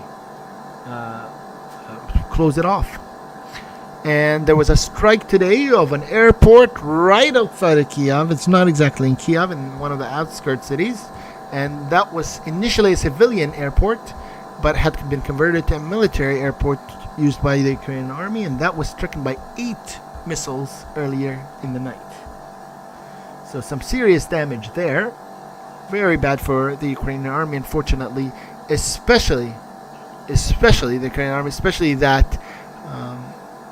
close it off. And there was a strike today of an airport right outside of Kiev. It's not exactly in Kiev, in one of the outskirts cities. And that was initially a civilian airport, but had been converted to a military airport used by the Ukrainian army. And that was stricken by 8 missiles earlier in the night. So some serious damage there. Very bad for the Ukrainian army, unfortunately. Especially the Ukrainian army, especially that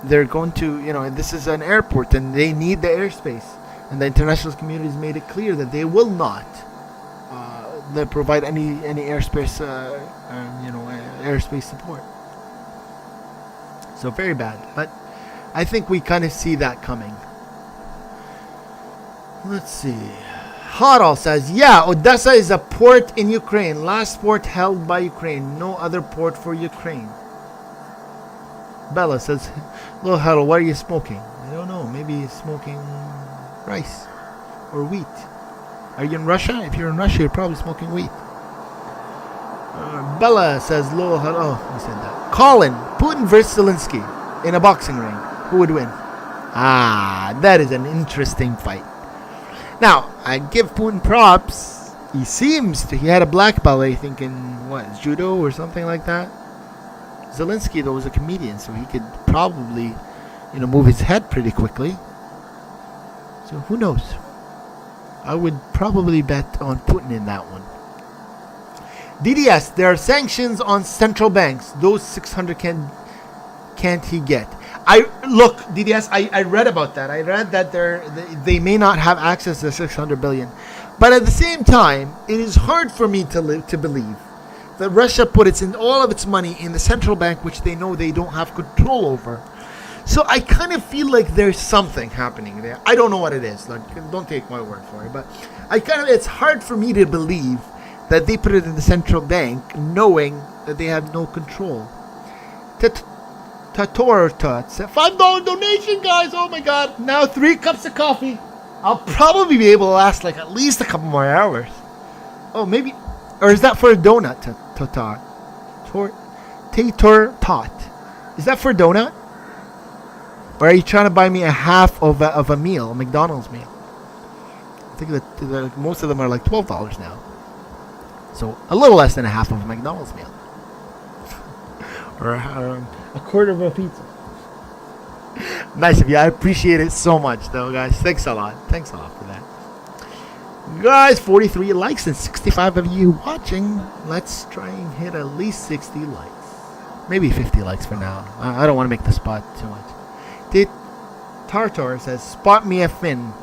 they're going to, this is an airport and they need the airspace. And the international community has made it clear that they will not they provide any airspace, airspace support. So very bad. But I think we kind of see that coming. Let's see. Harald says, yeah, Odessa is a port in Ukraine. Last port held by Ukraine. No other port for Ukraine. Bella says, little Harold, what are you smoking? I don't know. Maybe he's smoking rice or wheat. Are you in Russia? If you're in Russia, you're probably smoking wheat. Bella says, little Harold. Oh, we said that. Colin, Putin versus Zelensky in a boxing ring. Who would win? Ah, that is an interesting fight. Now, I give Putin props. He had a black belt, I think, in judo or something like that. Zelensky, though, was a comedian, so he could probably, move his head pretty quickly. So who knows? I would probably bet on Putin in that one. DDS, there are sanctions on central banks. Those 600 can't he get? DDS, I read about that. I read that they may not have access to 600 billion. But at the same time, it is hard for me to believe that Russia put all of its money in the central bank, which they know they don't have control over. So I kind of feel like there's something happening there. I don't know what it is. Don't take my word for it. But it's hard for me to believe that they put it in the central bank, knowing that they have no control. Tots, $5 donation, guys. Oh my God! Now 3 cups of coffee. I'll probably be able to last at least a couple more hours. Oh, maybe, or is that for a donut? Tator tot. Is that for a donut? Or are you trying to buy me a half of a meal, a McDonald's meal? I think that most of them are like $12 now. So a little less than a half of a McDonald's meal. Or a quarter of a pizza. Nice of you. I appreciate it so much, though, guys. Thanks a lot. Thanks a lot for that. Guys, 43 likes and 65 of you watching. Let's try and hit at least 60 likes. Maybe 50 likes for now. I don't want to make the spot too much. Tartar says, spot me a Finn.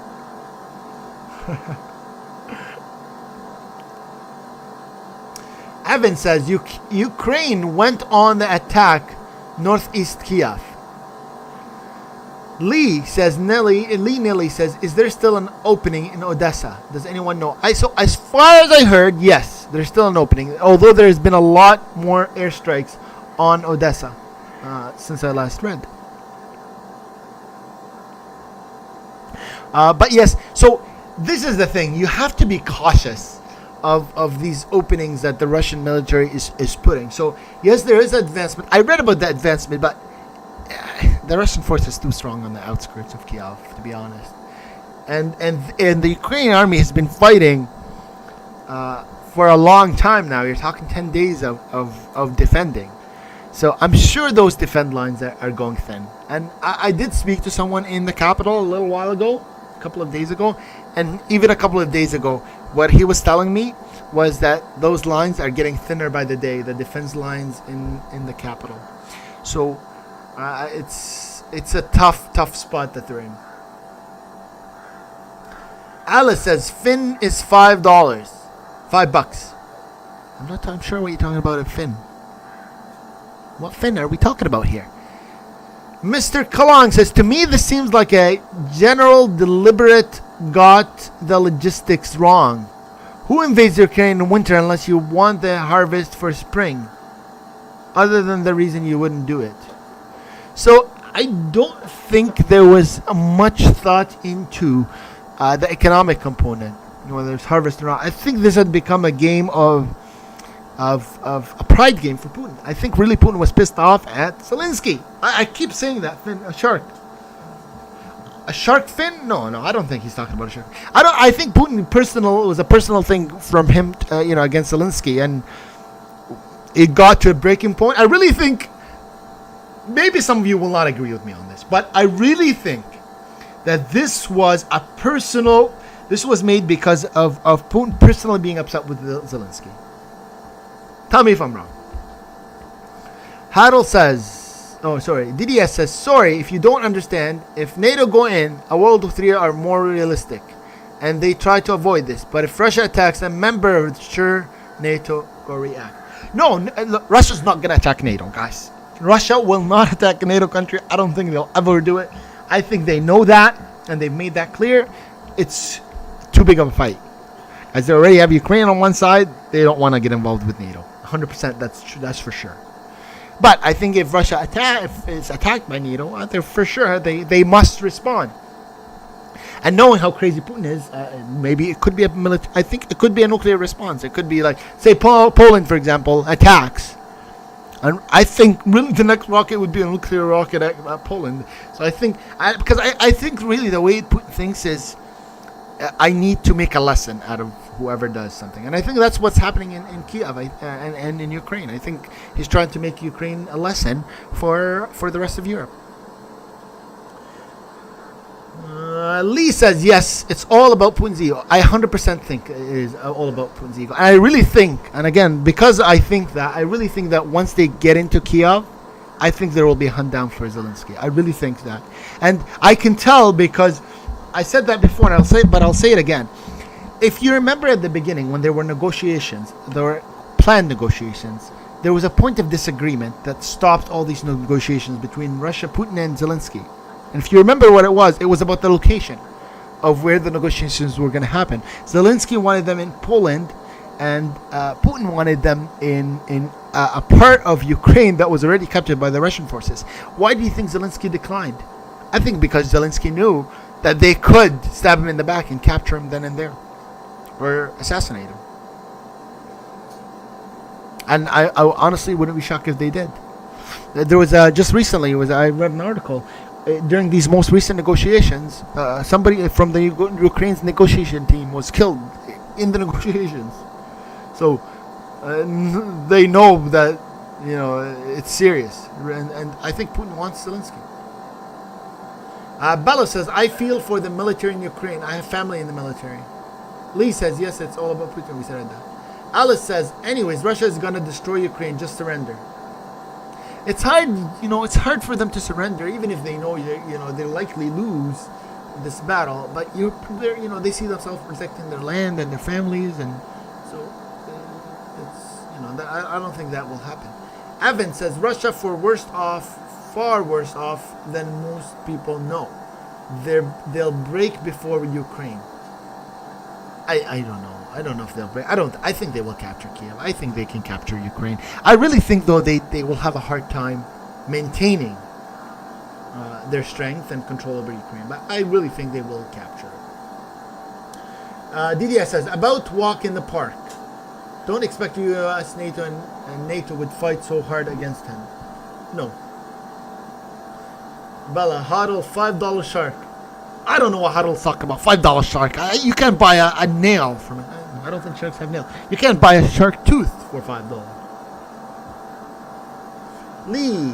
Evan says, Ukraine went on the attack northeast Kiev. Lee Nilly says, is there still an opening in Odessa? Does anyone know? So as far as I heard, yes, there's still an opening. Although there's been a lot more airstrikes on Odessa since I last read. But yes, so this is the thing. You have to be cautious of these openings that the Russian military is putting. So yes, there is advancement. I read about the advancement, but the Russian force is too strong on the outskirts of Kiev, to be honest. And the Ukrainian army has been fighting for a long time now. You're talking 10 days of defending. So I'm sure those defend lines are going thin. And I did speak to someone in the capital a little while ago, a couple of days ago, and even a couple of days ago, what he was telling me was that those lines are getting thinner by the day, the defense lines in the capital. So it's a tough spot that they're in. Alice says Finn is $5. $5. I'm sure what you're talking about at Finn. What Finn are we talking about here? Mr. Kalong says, to me this seems like a general deliberate got the logistics wrong. Who invades Ukraine in winter unless you want the harvest for spring? Other than the reason you wouldn't do it. So I don't think there was much thought into the economic component, whether it's harvest or not. I think this had become a game of a pride game for Putin. I think really Putin was pissed off at Zelensky. I keep saying that. Finn, a shark. A shark fin? No, I don't think he's talking about a shark. I think Putin it was a personal thing from him, against Zelensky, and it got to a breaking point. I really think, maybe some of you will not agree with me on this, but I really think that this was made because of Putin personally being upset with Zelensky. Tell me if I'm wrong. Harold says, DDS says, sorry if you don't understand. If NATO go in, a World War III are more realistic. and they try to avoid this. But if Russia attacks a member, sure, NATO will react. No, look, Russia's not going to attack NATO, guys. Russia will not attack a NATO country. I don't think they'll ever do it. I think they know that, and they've made that clear. It's too big of a fight. As they already have Ukraine on one side, they don't want to get involved with NATO. 100%, that's for sure. But I think if Russia is attacked by NATO, they're for sure they must respond. And knowing how crazy Putin is, maybe it could be I think it could be a nuclear response. It could be like, say, Poland, for example, attacks. And I think really the next rocket would be a nuclear rocket at Poland. So I think, because I think really the way Putin thinks is, I need to make a lesson out of whoever does something. And I think that's what's happening in Kiev and in Ukraine. I think he's trying to make Ukraine a lesson for the rest of Europe. Lee says, yes, it's all about Putin's ego. I 100% think it is all about Putin's ego. And I really think, and again, because I really think that once they get into Kiev, I think there will be a hunt down for Zelensky. I really think that. And I can tell because I said that before, and I'll say it again. If you remember at the beginning when there were negotiations, there were planned negotiations, there was a point of disagreement that stopped all these negotiations between Russia, Putin, and Zelensky. And if you remember what it was about the location of where the negotiations were going to happen. Zelensky wanted them in Poland, and Putin wanted them in a part of Ukraine that was already captured by the Russian forces. Why do you think Zelensky declined? I think because Zelensky knew that they could stab him in the back and capture him then and there, or assassinate him. And I honestly wouldn't be shocked if they did. There was just recently, I read an article. During these most recent negotiations, somebody from the Ukraine's negotiation team was killed in the negotiations. So they know that it's serious, and I think Putin wants Zelensky. Bella says, I feel for the military in Ukraine. I have family in the military. Lee says, yes, it's all about Putin. We said that. Alice says, anyways, Russia is going to destroy Ukraine. Just surrender. It's hard, it's hard for them to surrender, even if they know they'll likely lose this battle. But they see themselves protecting their land and their families, and so it's I don't think that will happen. Evan says Russia far worse off than most people know. They'll break before Ukraine. I don't know. I don't know if they'll break. I think they will capture Kiev. I think they can capture Ukraine. I really think, though, they will have a hard time maintaining their strength and control over Ukraine. But I really think they will capture it. Didier says, about walk in the park. Don't expect US, NATO, and NATO would fight so hard against him. No. Bella, Huddle, $5 shark. I don't know what Huddle's talking about. $5 shark. You can't buy a nail from it. I don't think sharks have nails. You can't buy a shark tooth for $5. Lee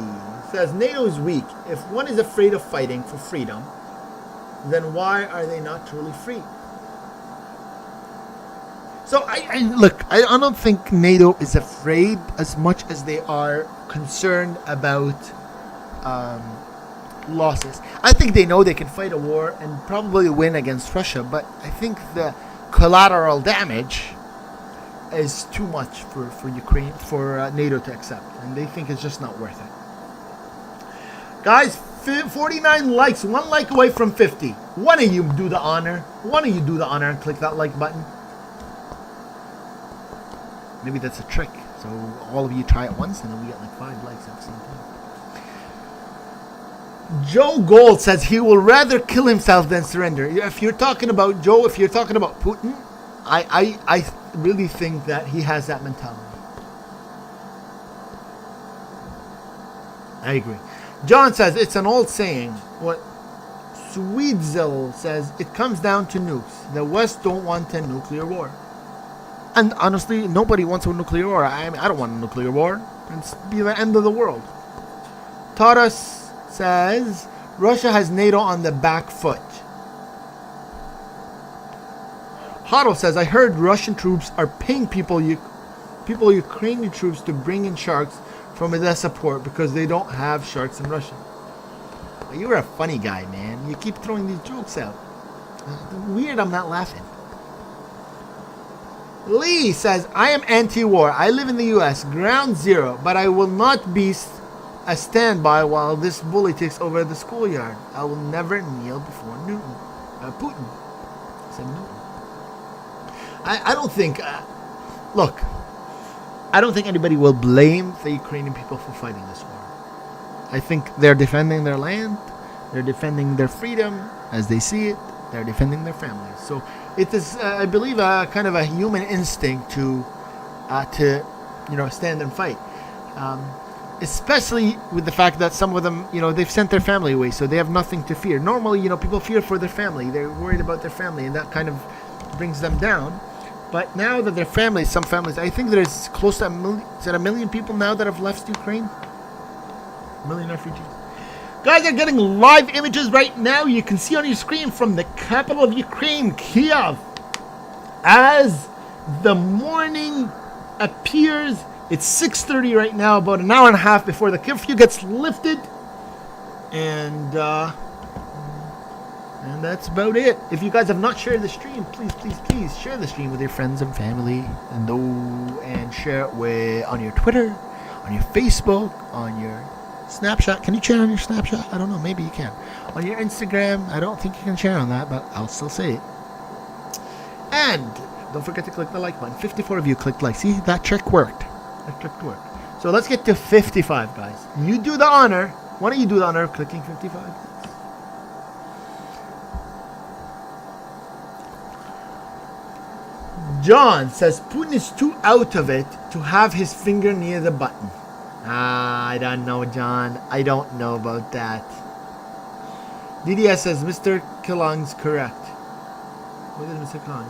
says NATO is weak. If one is afraid of fighting for freedom, then why are they not truly free? So I don't think NATO is afraid as much as they are concerned about losses. I think they know they can fight a war and probably win against Russia, but I think the collateral damage is too much for Ukraine, for NATO to accept, and they think it's just not worth it. Guys, 49 likes, one like away from 50. One of you do the honor. One of you do the honor and click that like button. Maybe that's a trick. So all of you try it once and then we get like 5 likes at the same time. Joe Gold says he will rather kill himself than surrender. If you're talking about Joe, if you're talking about Putin, I really think that he has that mentality. I agree. John says it's an old saying. What Sweetzel says, it comes down to nukes. The West don't want a nuclear war. And honestly, nobody wants a nuclear war. I don't want a nuclear war. It's be the end of the world. Taurus says Russia has NATO on the back foot. Huddle says, I heard Russian troops are paying Ukrainian troops to bring in sharks from Odessa port because they don't have sharks in Russia. You're a funny guy, man. You keep throwing these jokes out. Weird, I'm not laughing. Lee says, I am anti-war. I live in the U.S. Ground zero, but I will not be a standby while this bully takes over the schoolyard. I will never kneel before Putin. Said Newton. I don't think... look, I don't think anybody will blame the Ukrainian people for fighting this war. I think they're defending their land. They're defending their freedom as they see it. They're defending their families. So it is, I believe, a kind of a human instinct to stand and fight. Especially with the fact that some of them, they've sent their family away, so they have nothing to fear. Normally, people fear for their family. They're worried about their family, and that kind of brings them down. But now that their families, some families, I think there's close to a million people now that have left Ukraine? A million refugees. Guys are getting live images right now. You can see on your screen from the capital of Ukraine, Kiev. As the morning appears, it's 6:30 right now, about an hour and a half before the curfew gets lifted. And that's about it. If you guys have not shared the stream, please share the stream with your friends and family, and share it on your Twitter, on your Facebook, on your Snapchat. Can you share on your Snapchat? I don't know. Maybe you can. On your Instagram, I don't think you can share on that, but I'll still say it. And don't forget to click the like button. 54 of you clicked like. See, that trick worked. So let's get to 55, guys. You do the honor. Why don't you do the honor of clicking 55? John says Putin is too out of it to have his finger near the button. I don't know, John. I don't know about that. DDS says Mr. Kalang's correct. What is Mr. Kalang?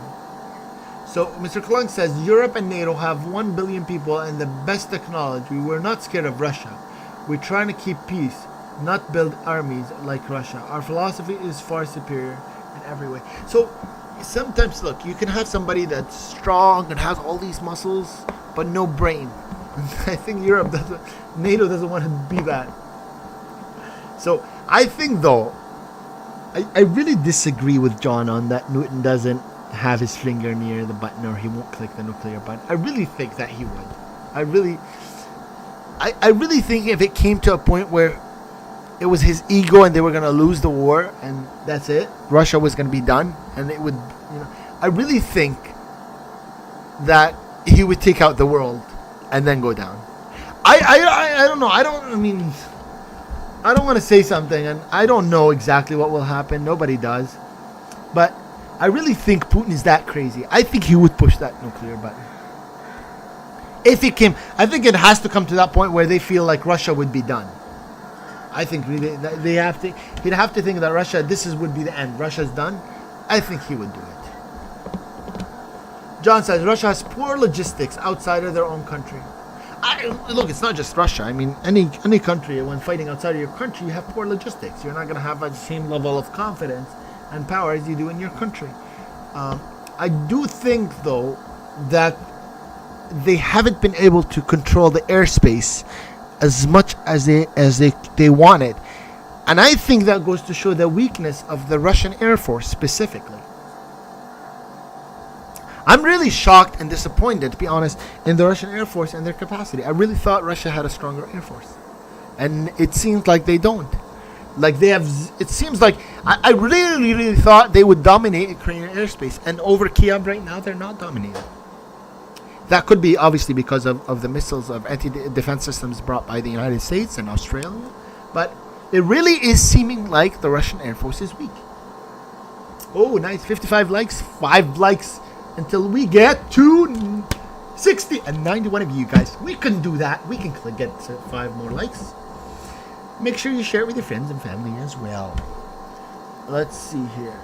So Mr. Kalang says Europe and NATO have 1 billion people and the best technology. We're not scared of Russia. We're trying to keep peace, not build armies like Russia. Our philosophy is far superior in every way. So sometimes, look, you can have somebody that's strong and has all these muscles, but no brain. I think NATO doesn't want to be that. So I think, though, I really disagree with John on that Newton doesn't have his finger near the button or he won't click the nuclear button. I really think that he would. I really think if it came to a point where it was his ego and they were going to lose the war and that's it, Russia was going to be done, and it would, I really think that he would take out the world and then go down. I don't know. I don't want to say something, and I don't know exactly what will happen. Nobody does. But I really think Putin is that crazy. I think he would push that nuclear button. If it came, I think it has to come to that point where they feel like Russia would be done. I think really he'd have to think that Russia, would be the end. Russia's done. I think he would do it. John says Russia has poor logistics outside of their own country. Look, it's not just Russia. I mean, any country, when fighting outside of your country, you have poor logistics. You're not going to have the same level of confidence and power as you do in your country. I do think, though, that they haven't been able to control the airspace as much as they wanted. And I think that goes to show the weakness of the Russian Air Force specifically. I'm really shocked and disappointed, to be honest, in the Russian Air Force and their capacity. I really thought Russia had a stronger Air Force. And it seems like they don't. Like they have, it seems like, I really, really thought they would dominate Ukrainian airspace. And over Kiev right now, they're not dominating. That could be obviously because of the missiles of anti-defense systems brought by the United States and Australia. But it really is seeming like the Russian Air Force is weak. Oh, nice. 55 likes. 5 likes until we get to 60 and 91 of you guys. We can do that. We can get 5 more likes. Make sure you share it with your friends and family as well. Let's see here.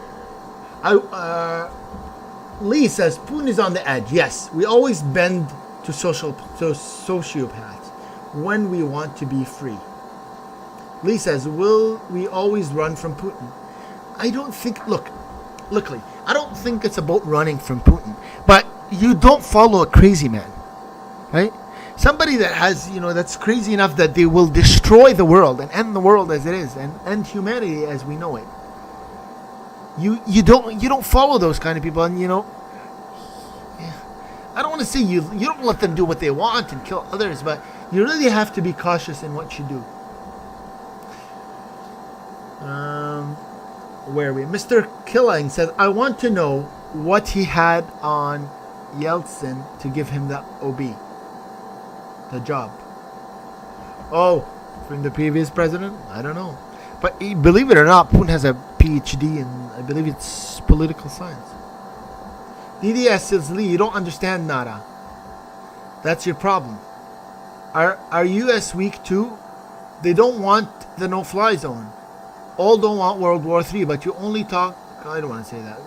Lee says Putin is on the edge. Yes, we always bend to sociopaths when we want to be free. Lee says, will we always run from Putin? I don't think, look, Lee, I don't think it's about running from Putin, but you don't follow a crazy man, right? Somebody that has, that's crazy enough that they will destroy the world and end the world as it is and end humanity as we know it. You don't follow those kind of people, and I don't want to say you don't let them do what they want and kill others, but you really have to be cautious in what you do. Where are we? Mr. Killing says, I want to know what he had on Yeltsin to give him the the job. Oh, from the previous president? I don't know. But believe it or not, Putin has a PhD in, I believe it's political science. DDS says, Lee, you don't understand nada. That's your problem. Are US weak too? They don't want the no-fly zone. All don't want World War III, but you only talk... I don't want to say that.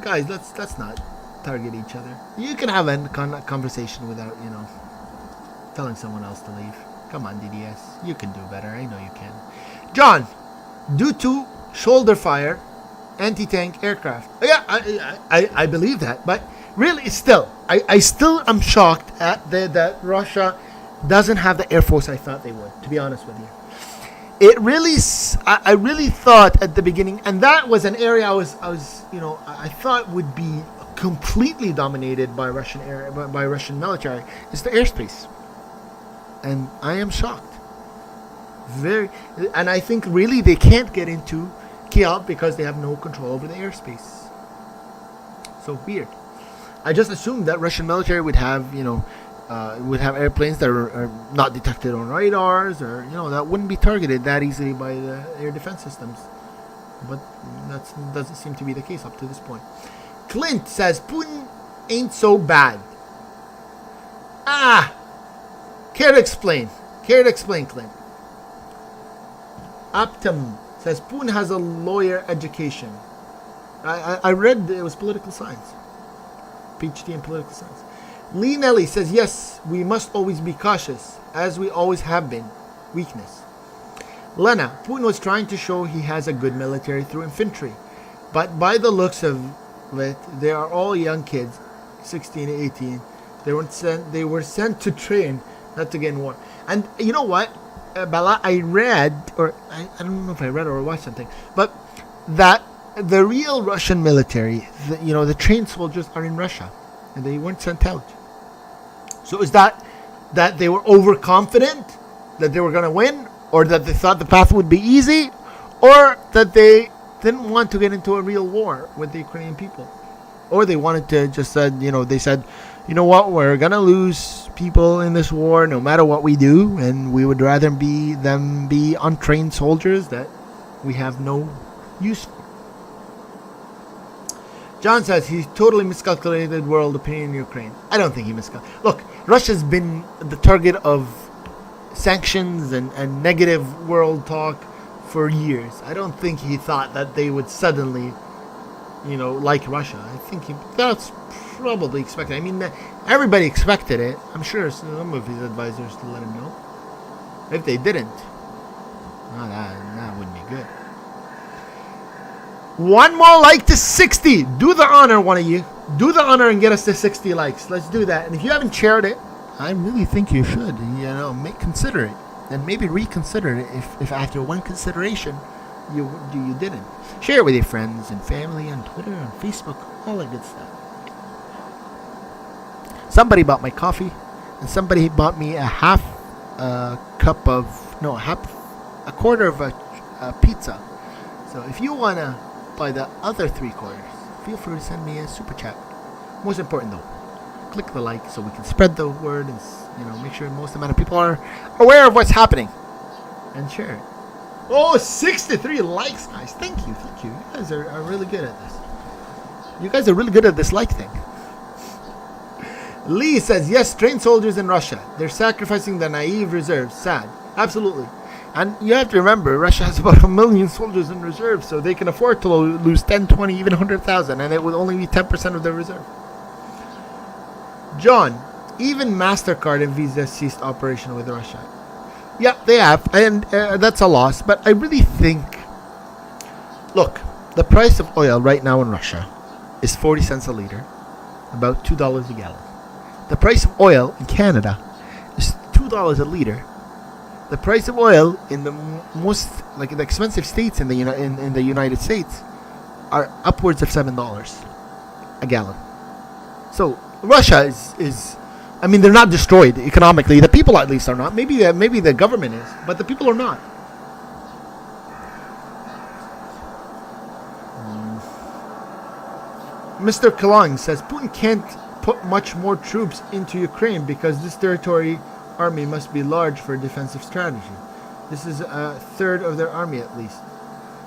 Guys, let's not target each other. You can have a conversation without, telling someone else to leave. Come on, DDS. You can do better. I know you can. John, due to shoulder fire, anti-tank aircraft. Yeah, I believe that. But really, still, I still am shocked at that Russia doesn't have the air force I thought they would, to be honest with you. It really, I really thought at the beginning, and that was an area I thought would be completely dominated by Russian military. It's the airspace, and I am shocked. And I think really they can't get into Kiev because they have no control over the airspace. So weird. I just assumed that Russian military would have, would have airplanes that are not detected on radars, or that wouldn't be targeted that easily by the air defense systems. But that doesn't seem to be the case up to this point. Clint says Putin ain't so bad. Care to explain, Clint? Optim says Putin has a lawyer education. I read it was political science, PhD in political science. Lee Nelly says, yes, we must always be cautious, as we always have been. Weakness. Lena, Putin was trying to show he has a good military through infantry. But by the looks of it, they are all young kids, 16, 18. They were sent to train, not to get in war. And you know what? Bala, I read, or I don't know if I read or watched something, but that the real Russian military, the trained soldiers are in Russia, and they weren't sent out. So is that they were overconfident that they were going to win, or that they thought the path would be easy, or that they didn't want to get into a real war with the Ukrainian people, or they wanted to just they said, you know what, we're going to lose people in this war no matter what we do, and we would rather be untrained soldiers that we have no use for. John says he's totally miscalculated world opinion in Ukraine. I don't think he miscalculated. Look, Russia's been the target of sanctions and negative world talk for years. I don't think he thought that they would suddenly, like Russia. I think that's probably expected. I mean, everybody expected it. I'm sure some of his advisors to let him know. If they didn't, that wouldn't be good. One more like to 60. Do the honor, one of you. Do the honor and get us to 60 likes. Let's do that. And if you haven't shared it, I really think you should. Consider it, and maybe reconsider it if after one consideration you didn't. Share it with your friends and family on Twitter, on Facebook, all that good stuff. Somebody bought my coffee, and somebody bought me a quarter of a pizza. So if you wanna buy the other 3/4, feel free to send me a super chat. Most important though, click the like so we can spread the word and make sure most amount of people are aware of what's happening, and share it. Oh, 63 likes, guys. Thank you. You guys are really good at this. You guys are really good at this like thing. Lee says, yes, trained soldiers in Russia. They're sacrificing the naive reserves. Sad. Absolutely. And you have to remember, Russia has about 1 million soldiers in reserve, so they can afford to lose 10, 20, even 100,000, and it would only be 10% of their reserve. John, even MasterCard and Visa ceased operation with Russia. Yeah, they have, and that's a loss, but I really think... Look, the price of oil right now in Russia is 40 cents a liter, about $2 a gallon. The price of oil in Canada is $2 a liter, the price of oil in the most like the expensive states in the in the United States are upwards of $7 a gallon. So Russia is I mean, they're not destroyed economically. The people at least are not. Maybe the government is, but the people are not. Mr. Kalang says Putin can't put much more troops into Ukraine because this territory army must be large for a defensive strategy. This is a third of their army at least.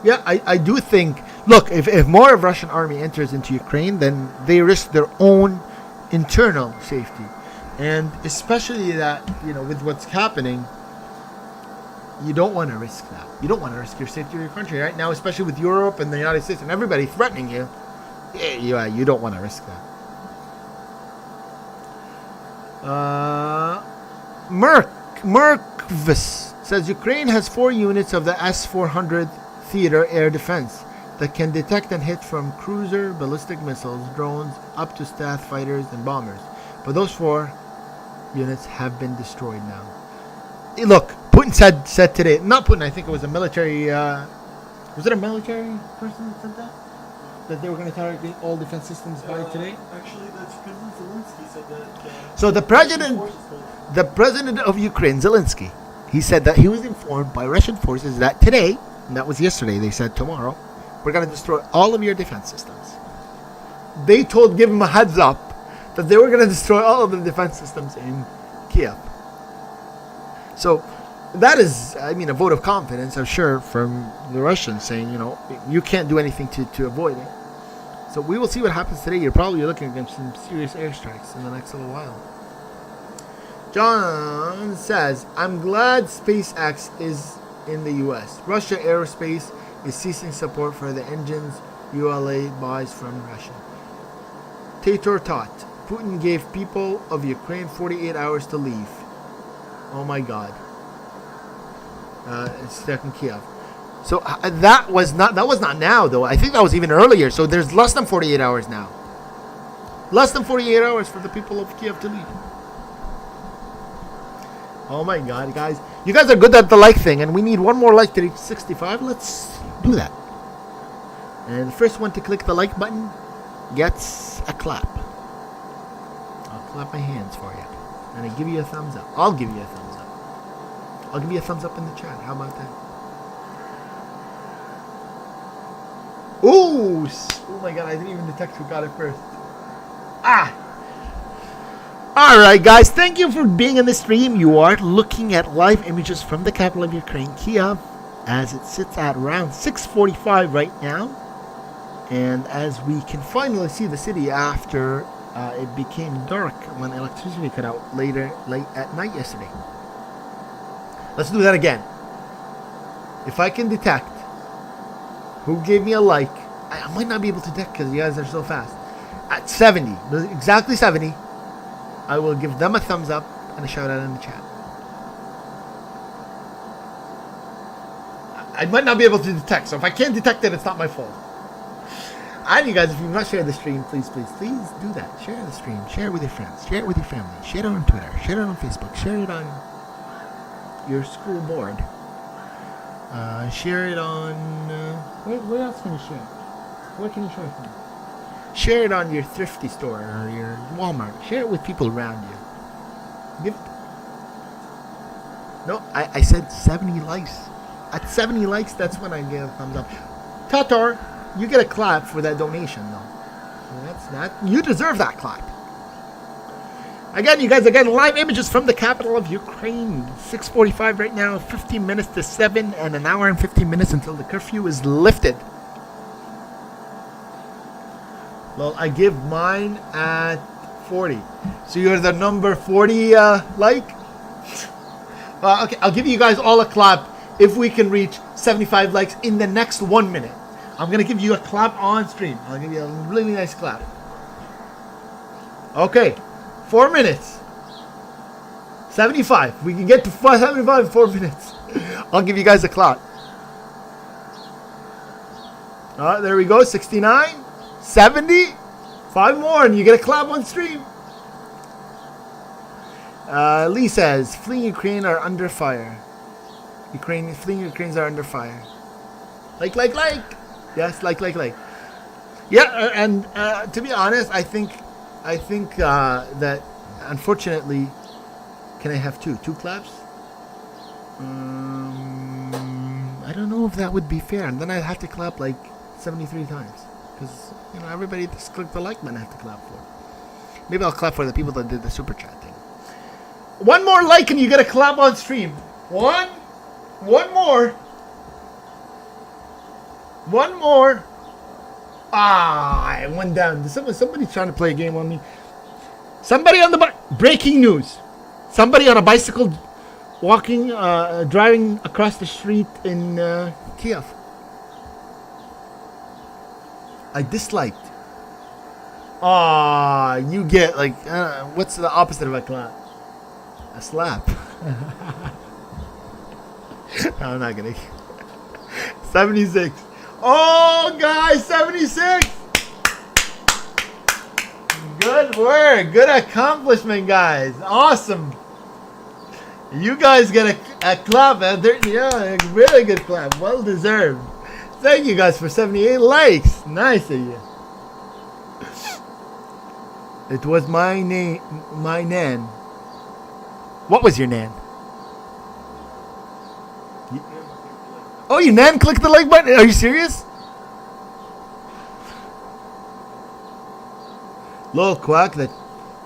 Yeah, I do think, look, if more of Russian army enters into Ukraine, then they risk their own internal safety. And especially that, with what's happening, you don't want to risk that. You don't want to risk your safety of your country right now, especially with Europe and the United States and everybody threatening you. Yeah, you don't want to risk that. Merkvis says Ukraine has 4 units of the S-400 theater air defense that can detect and hit from cruiser, ballistic missiles, drones, up to stealth fighters and bombers. But those 4 units have been destroyed now. Look, Putin said today, not Putin, I think it was a military, was it a military person that said that? That they were going to target all defense systems by today? Actually, that's President Zelensky said that. So the president of Ukraine, Zelensky, he said that he was informed by Russian forces that today, and that was yesterday, they said tomorrow, we're going to destroy all of your defense systems. They give him a heads up that they were going to destroy all of the defense systems in Kiev. So that is, I mean, a vote of confidence, I'm sure, from the Russians saying, you can't do anything to avoid it. So we will see what happens today. You're probably looking at some serious airstrikes in the next little while. John says, I'm glad SpaceX is in the U.S. Russia Aerospace is ceasing support for the engines ULA buys from Russia. Tator Tot, Putin gave people of Ukraine 48 hours to leave. Oh my God. It's stuck in Kiev. So that was not now though. I think that was even earlier. So there's less than 48 hours now. Less than 48 hours for the people of Kiev to leave. Oh my God, guys. You guys are good at the like thing, and we need one more like to reach 65. Let's do that. And the first one to click the like button gets a clap. I'll clap my hands for you. And I give you a thumbs up. I'll give you a thumbs up. I'll give you a thumbs up in the chat. How about that? Ooh! Oh my God, I didn't even detect who got it first. Alright guys, thank you for being in the stream. You are looking at live images from the capital of Ukraine, Kiev, as it sits at around 6:45 right now. And as we can finally see the city after it became dark when electricity cut out late at night yesterday. Let's do that again. If I can detect who gave me a like, I might not be able to detect because you guys are so fast. At 70, exactly 70, I will give them a thumbs up and a shout out in the chat. I might not be able to detect, so if I can't detect it, it's not my fault. And you guys, if you've not shared the stream, please do that. Share the stream. Share it with your friends. Share it with your family. Share it on Twitter. Share it on Facebook. Share it on your school board. Share it on... where else can you share it? Where can you share it from? Share it on your thrifty store or your Walmart. Share it with people around you. No, I said 70 likes. At 70 likes, that's when I give a thumbs up. Tatar, you get a clap for that donation, though. You deserve that clap. Again, you guys, live images from the capital of Ukraine. 6:45 right now, 15 minutes to 7, and an hour and 15 minutes until the curfew is lifted. Well, I give mine at 40. So you're the number 40 like? Okay, I'll give you guys all a clap if we can reach 75 likes in the next 1 minute. I'm going to give you a clap on stream. I'll give you a really nice clap. Okay, 4 minutes. 75. We can get to 75 in 4 minutes. I'll give you guys a clap. There we go. 69. 70. 5 more and you get a clap on stream. Lee says, fleeing Ukraine are under fire. Fleeing Ukrainians are under fire. Like. Yes, like. Yeah, and to be honest, I think that unfortunately, can I have two claps? I don't know if that would be fair, and then I'd have to clap like 73 times because everybody just clicked the like button. I have to clap for. Maybe I'll clap for the people that did the super chat thing. One more like and you get a clap on stream. One more. I went down. Somebody's trying to play a game on me. Somebody on the breaking news. Somebody on a bicycle driving across the street in Kiev. I disliked. You get like, what's the opposite of a clap? A slap. No, I'm not gonna. 76. Oh, guys, 76. Good work. Good accomplishment, guys. Awesome. You guys get a clap. Yeah, a really good clap. Well deserved. Thank you guys for 78 likes. Nice of you. It was my nan. What was your nan? Oh, your nan clicked the like button? Are you serious? Lol, quack, the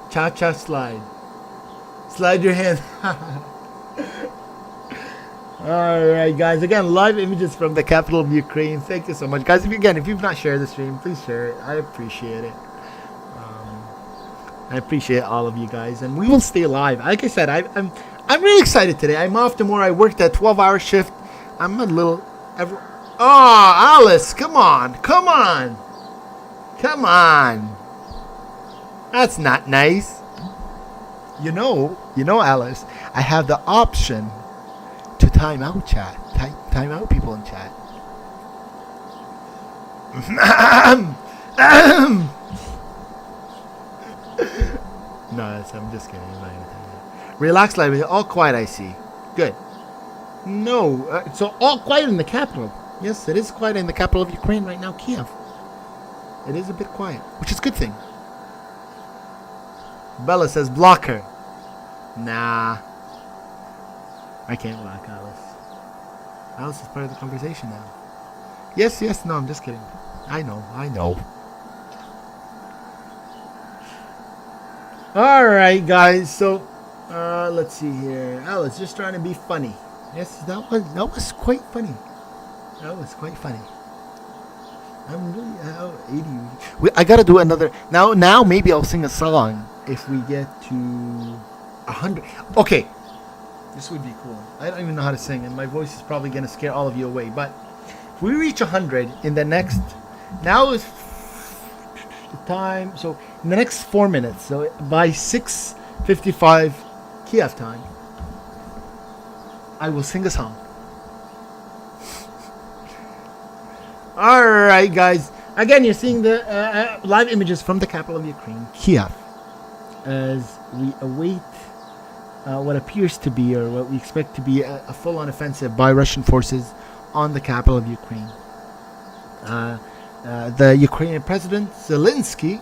cha-cha slide. Slide your hand. Alright, guys. Again, live images from the capital of Ukraine. Thank you so much. Guys, if you've not shared the stream, please share it. I appreciate it. I appreciate all of you guys. And we will stay live. Like I said, I'm really excited today. I'm off tomorrow. I worked a 12-hour shift. I'm a little... Alice, come on. That's not nice. You know, Alice, I have the option to time out chat. Time out people in chat. No, I'm just kidding. I'm not gonna tell you. Relax, live. All quiet, I see. Good. No, so all quiet in the capital. Yes, it is quiet in the capital of Ukraine right now, Kiev. It is a bit quiet, which is a good thing. Bella says block her. Nah. I can't block Alice. Alice is part of the conversation now. Yes, no, I'm just kidding. I know. Alright, guys, so let's see here. Alice just trying to be funny. Yes, that was quite funny. I'm really 80. I gotta do another. Now maybe I'll sing a song if we get to 100. Okay, this would be cool. I don't even know how to sing, and my voice is probably gonna scare all of you away. But if we reach 100 in the next, now is the time. So in the next 4 minutes, so by 6:55 Kiev time, I will sing a song. Alright, guys. Again, you're seeing the live images from the capital of Ukraine, Kiev, as we await what appears to be, or what we expect to be, a full-on offensive by Russian forces on the capital of Ukraine. The Ukrainian President Zelensky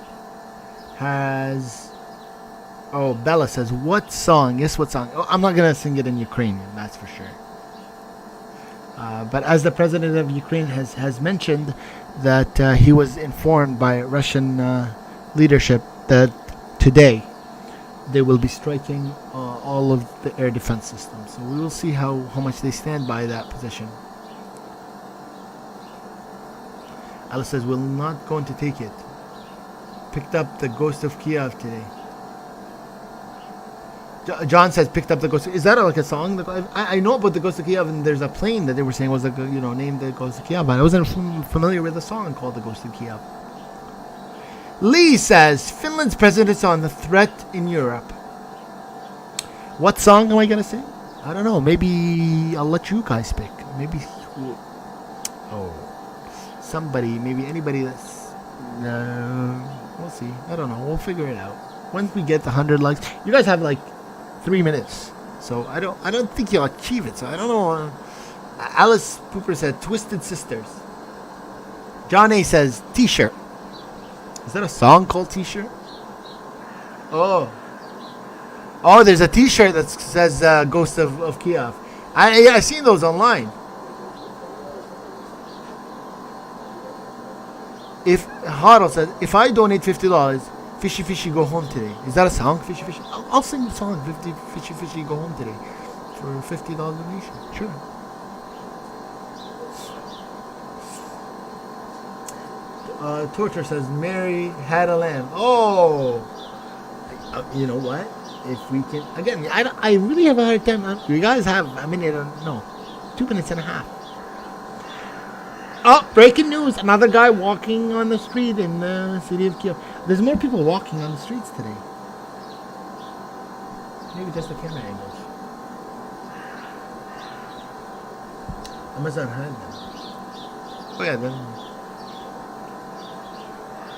has... Oh, Bella says, what song? Yes, what song? Oh, I'm not going to sing it in Ukrainian, that's for sure. But as the president of Ukraine has mentioned, that he was informed by Russian leadership that today they will be striking all of the air defense systems. So we will see how much they stand by that position. Alice says, we're not going to take it. Picked up the Ghost of Kiev today. John says picked up the Ghost. Is that like a song? I know about the Ghost of Kiev, and there's a plane that they were saying was named the Ghost of Kiev, but I wasn't familiar with a song called the Ghost of Kiev. Lee says Finland's president is on the threat in Europe. What song am I gonna sing? I don't know. Maybe I'll let you guys pick. Maybe somebody. Maybe anybody that's. We'll see. I don't know. We'll figure it out. Once we get the 100 likes, you guys have like 3 minutes, so I don't think you'll achieve it. So I don't know. Alice Pooper said Twisted Sisters. John A says T-shirt. Is that a song called T-shirt? Oh, there's a T-shirt that says Ghost of Kiev. I seen those online. If Huddle says, if I donate $50, Fishy Fishy go home today. Is that a song, Fishy Fishy? I'll sing the song, Fishy Fishy go home today, for $50 donation. Sure. Torture says Mary had a lamb. Oh, you know what? If we can again, I really have a hard time. You guys have a minute? No, 2 minutes and a half. Oh, breaking news! Another guy walking on the street in the city of Kiev. There's more people walking on the streets today. Maybe just the camera angles. I must have heard that. Oh yeah, then.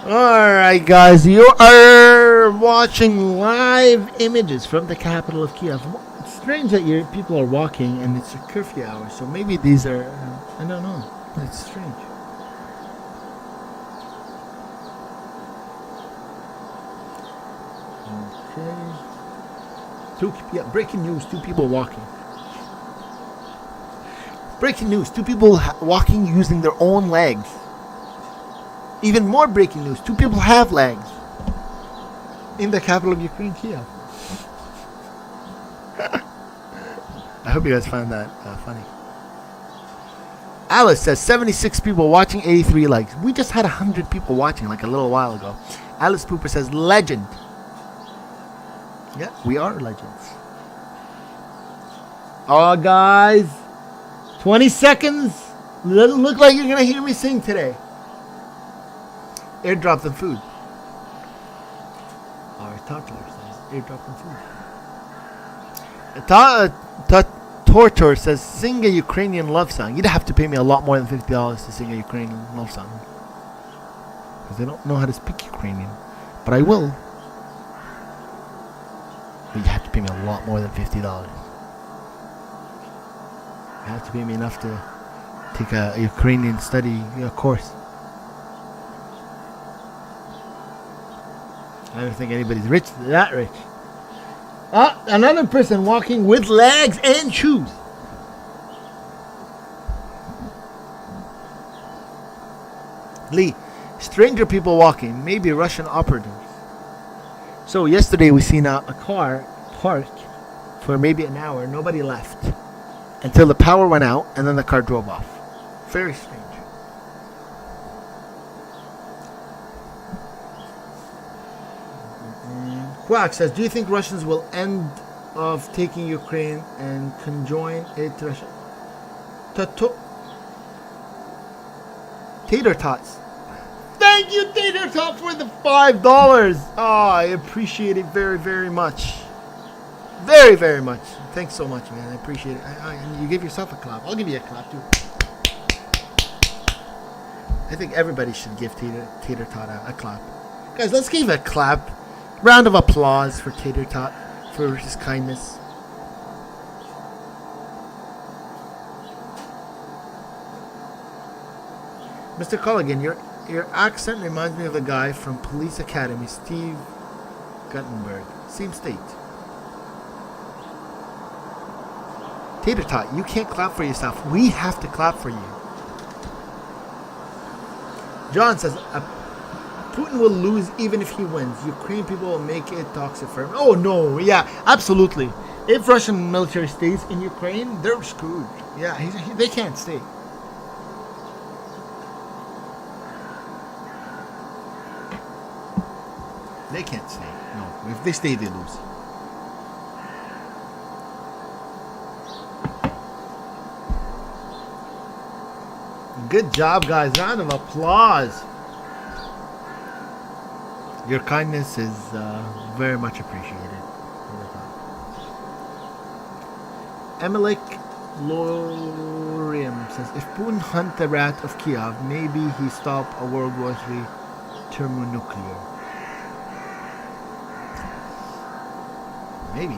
Alright guys, you are watching live images from the capital of Kiev. It's strange that people are walking and it's a curfew hour, so maybe these are, I don't know, it's strange. Okay. Breaking news, 2 people walking. Breaking news, 2 people walking using their own legs. Even more breaking news, 2 people have legs in the capital of Ukraine, Kiev. I hope you guys found that funny. Alice says 76 people watching, 83 likes. We just had 100 people watching like a little while ago. Alice Pooper says legend. Yeah, we are legends. Oh, guys, 20 seconds. Doesn't look like you're gonna hear me sing today. Airdrop them food. Our toddler says airdrop them food. Tortor says sing a Ukrainian love song. You'd have to pay me a lot more than $50 to sing a Ukrainian love song. Because I don't know how to speak Ukrainian. But I will. But you have to pay me a lot more than $50. You have to pay me enough to take a Ukrainian study course. I don't think anybody's that rich. Another person walking with legs and shoes. Lee, stranger people walking, maybe Russian operatives. So yesterday we seen a car parked for maybe an hour. Nobody left until the power went out, and then the car drove off. Very strange. Quack says, do you think Russians will end of taking Ukraine and conjoin it to Russia? Tater Tots. Thank you, Tater Tot, for the $5. Oh, I appreciate it very, very much. Very, very much. Thanks so much, man. I appreciate it. And you give yourself a clap. I'll give you a clap, too. I think everybody should give Tater Tot a clap. Guys, let's give a clap. Round of applause for Tater Tot for his kindness. Mr. Culligan, your accent reminds me of a guy from Police Academy, Steve Guttenberg. Same state. Tater Tot, you can't clap for yourself. We have to clap for you. John says, Putin will lose even if he wins. Ukraine people will make it toxic for him. Oh, no. Yeah, absolutely. If Russian military stays in Ukraine, they're screwed. Yeah, they can't stay. They can't stay. No. If they stay, they lose. Good job, guys. Round of applause. Your kindness is very much appreciated. Emelik Lorium says, if Putin hunt the rat of Kiev, maybe he stop a World War III thermonuclear. Maybe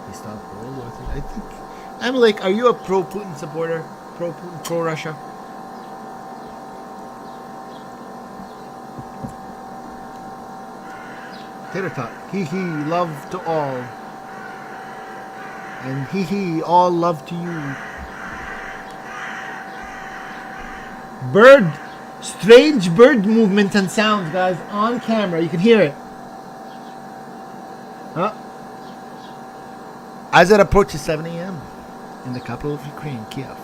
he stopped World War III. I think. Emelik, are you a pro-Putin supporter? pro Russia. Tater tot. Hee hee, love to all. And hee hee, all love to you. Bird, strange bird movement and sounds, guys, on camera. You can hear it. Huh? As it approaches 7 a.m. in the capital of Ukraine, Kiev.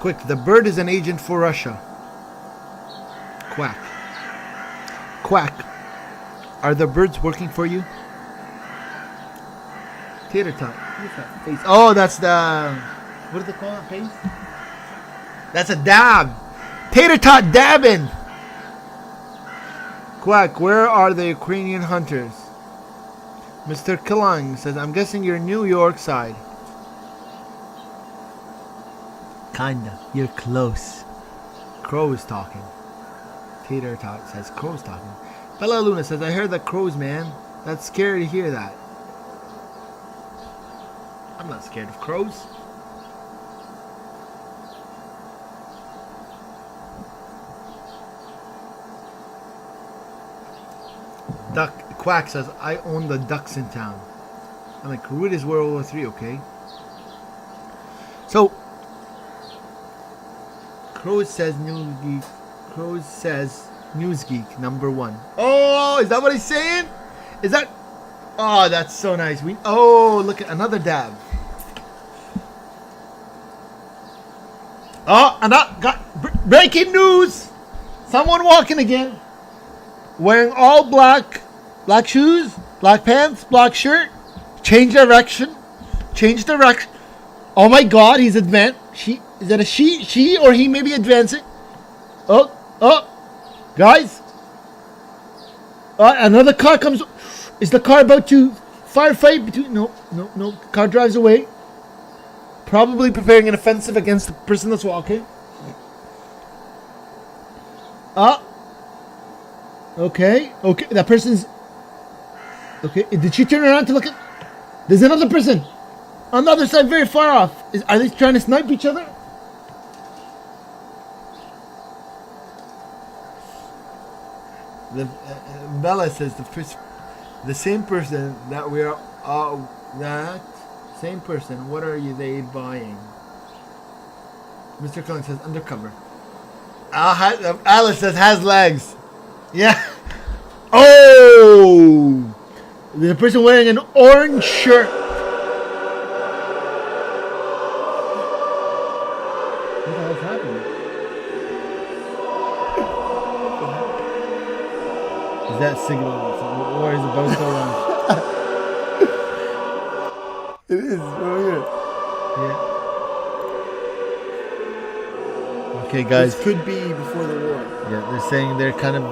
Quick, the bird is an agent for Russia. Quack. Quack. Are the birds working for you? Tater tot. What's that face? Oh, that's the... What do they call that face? That's a dab. Tater tot dabbing. Quack, where are the Ukrainian hunters? Mr. Kalang says, I'm guessing you're New York side. Kinda. You're close. Crow's talking. Tater tot says, crow's talking. Bella Luna says, I heard the crows, man. That's scary to hear that. I'm not scared of crows. Duck Quack says, I own the ducks in town. I'm like, Root is World War III, okay? So, Crows says News Geek. Crows says News Geek #1. Oh, is that what he's saying? Is that? Oh, that's so nice. Look at another dab. Oh, breaking news! Someone walking again, wearing all black shoes, black pants, black shirt. Change direction. Oh my God, he's advanced. Is that a she or he may be advancing? Oh, guys. Another car comes. Is the car about to firefight between? No. Car drives away. Probably preparing an offensive against the person that's walking. Okay. That person's. Okay. Did she turn around to look at? There's another person on the other side, very far off. Are they trying to snipe each other? Bella says the same person that we are. That same person. What are they buying? Mr. Cullen says undercover. Alice says has legs. Yeah. Oh, the person wearing an orange shirt. What the hell's happening? Is that signal? Or is it about to go wrong? It is. Oh, yeah. Okay, guys. This could be before the war. Yeah, they're saying they're kind of,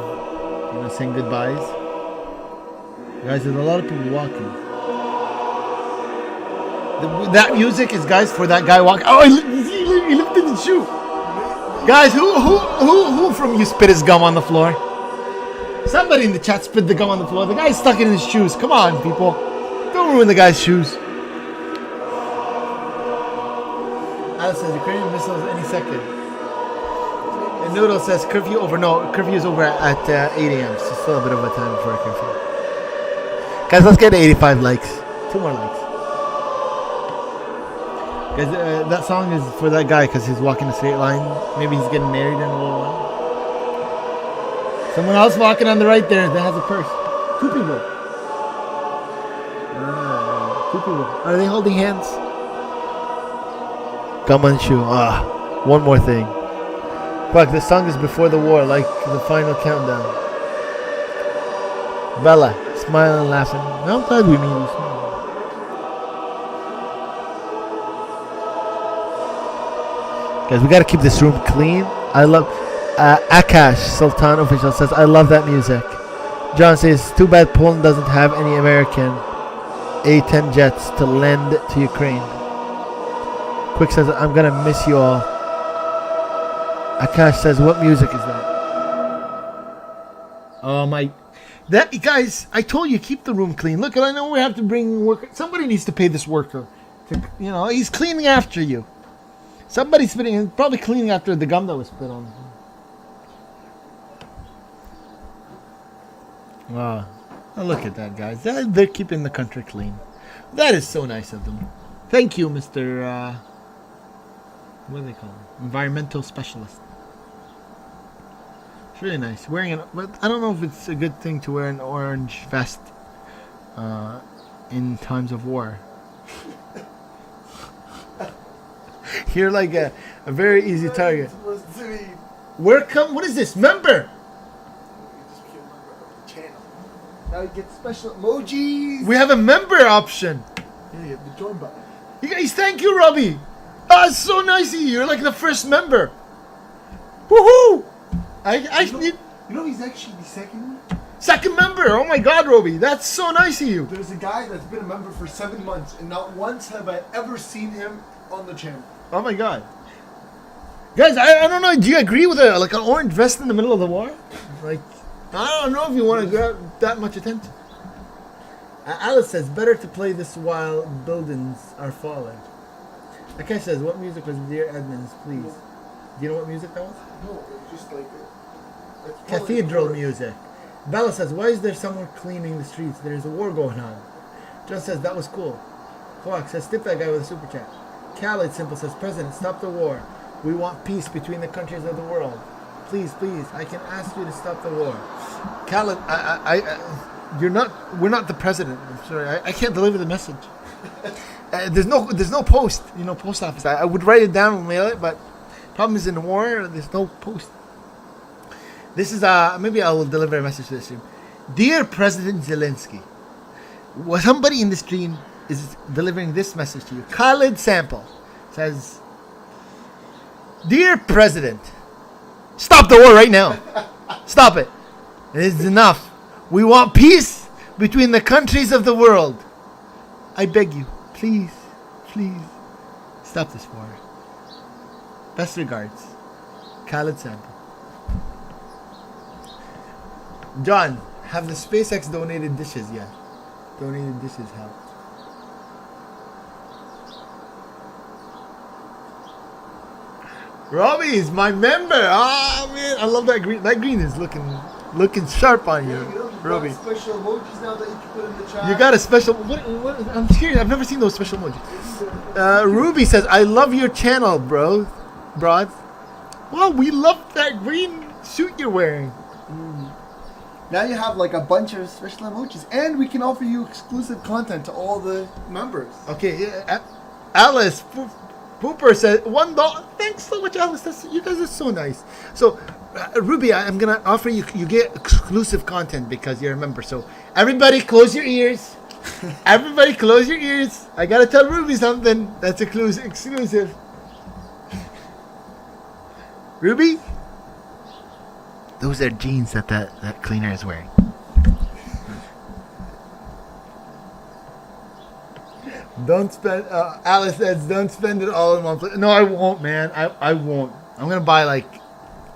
saying goodbyes. Guys, there's a lot of people walking. That music is, guys, for that guy walking. Oh, he lifted his shoe. Guys, who from you spit his gum on the floor? Somebody in the chat spit the gum on the floor. The guy's stuck it in his shoes. Come on, people. Don't ruin the guy's shoes. Alice says Ukrainian missiles any second. And Noodle says curfew over. No, curfew is over at 8 a.m. So still a bit of a time for a curfew. Guys, let's get 85 likes. 2 more likes. Guys, that song is for that guy because he's walking a straight line. Maybe he's getting married in a little while. Someone else walking on the right there that has a purse. 2 people. 2 people. Are they holding hands? Gum on shoe. One more thing. Fuck, this song is before the war, like the final countdown. Bella, smiling and laughing. I'm glad we meet you. Guys, we gotta keep this room clean. I love... Akash Sultan official says, I love that music. John says, too bad Poland doesn't have any American A-10 jets to lend to Ukraine. Quick says, I'm gonna miss you all. Akash says, what music is that? Oh my... That guys, I told you keep the room clean. Look, I know we have to bring worker. Somebody needs to pay this worker. He's cleaning after you. Somebody's spitting, probably cleaning after the gum that was spit on. Wow. Oh, look at that, guys. They're keeping the country clean. That is so nice of them. Thank you, Mr. What do they call him? Environmental specialist. It's really nice. But I don't know if it's a good thing to wear an orange vest in times of war. You're like a very easy target. What is this? Member! Now you get special emojis. We have a member option. Yeah, you have the join button. You guys, thank you, Robbie. Oh, it's so nice of you. You're like the first member. Woohoo! You know he's actually the second one? Second member. Oh my God, Robbie. That's so nice of you. There's a guy that's been a member for 7 months, and not once have I ever seen him on the channel. Oh my God. Guys, I don't know. Do you agree with like an orange vest in the middle of the war? Like, I don't know if you want to grab that much attention. Alice says, better to play this while buildings are falling. Akesh says, what music was Dear Edmonds, please? Do you know what music that was? No, it's just like Cathedral music. Bella says, why is there someone cleaning the streets? There's a war going on. John says, that was cool. Quack says, tip that guy with a super chat. Khaled Simple says, President, stop the war. We want peace between the countries of the world. Please, please, I can ask you to stop the war. Khaled, we're not the president. I'm sorry, I can't deliver the message. There's no post, post office. I would write it down and mail it, but problem is in the war, there's no post. This is maybe I will deliver a message to the stream. Dear President Zelensky, somebody in the stream is delivering this message to you. Khaled Sample says, Dear President, stop the war right now. Stop it. It is enough. We want peace between the countries of the world. I beg you, please, please, stop this war. Best regards, Khaled Sample. John, have the SpaceX donated dishes yet? Donated dishes help. Robbie is my member. Ah, man, I love that green. That green is looking sharp on you, Robbie. Special emojis now that you can put in the chat. You got a special. What, I'm curious. I've never seen those special emojis. Ruby says, "I love your channel, bro, broad." Wow, we love that green suit you're wearing. Now you have like a bunch of special emojis, and we can offer you exclusive content to all the members. Okay, Alice Pooper said $1. Thanks so much, Alice. You guys are so nice. So, Ruby, I'm gonna offer you. You get exclusive content because you're a member. So, everybody, close your ears. Everybody, close your ears. I gotta tell Ruby something that's exclusive. Ruby, those are jeans that cleaner is wearing. Don't spend. Alice says, "Don't spend it all in one place." No, I won't, man. I won't. I'm gonna buy like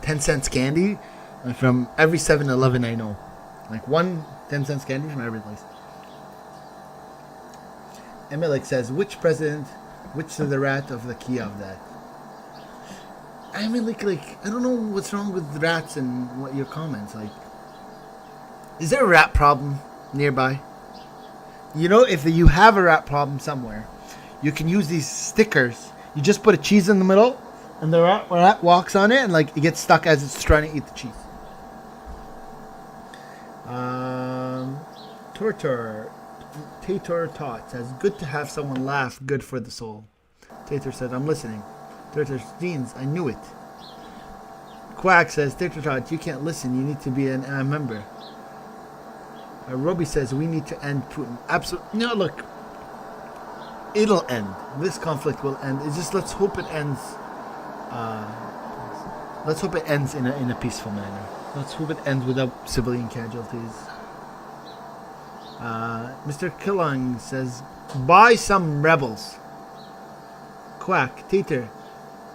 10 cents candy from every 7-Eleven I know. Like 10 cents candy from every place. Emilik says, "Which president? Which of the rat of the Kiev that?" I mean, like I don't know what's wrong with rats and what your comments like. Is there a rat problem nearby? You know, if you have a rat problem somewhere, you can use these stickers. You just put a cheese in the middle, and the rat walks on it, and like it gets stuck as it's trying to eat the cheese. Tator Tot says, "Good to have someone laugh. Good for the soul." Tator says, "I'm listening." Tator Jeans, I knew it. Quack says, "Tator Tot, you can't listen. You need to be a member." Robbie says, "We need to end Putin." Absolutely. No, look. It'll end. This conflict will end. It's just let's hope it ends. Let's hope it ends in a peaceful manner. Let's hope it ends without civilian casualties. Mr. Killang says, "Buy some rebels." Quack. Tater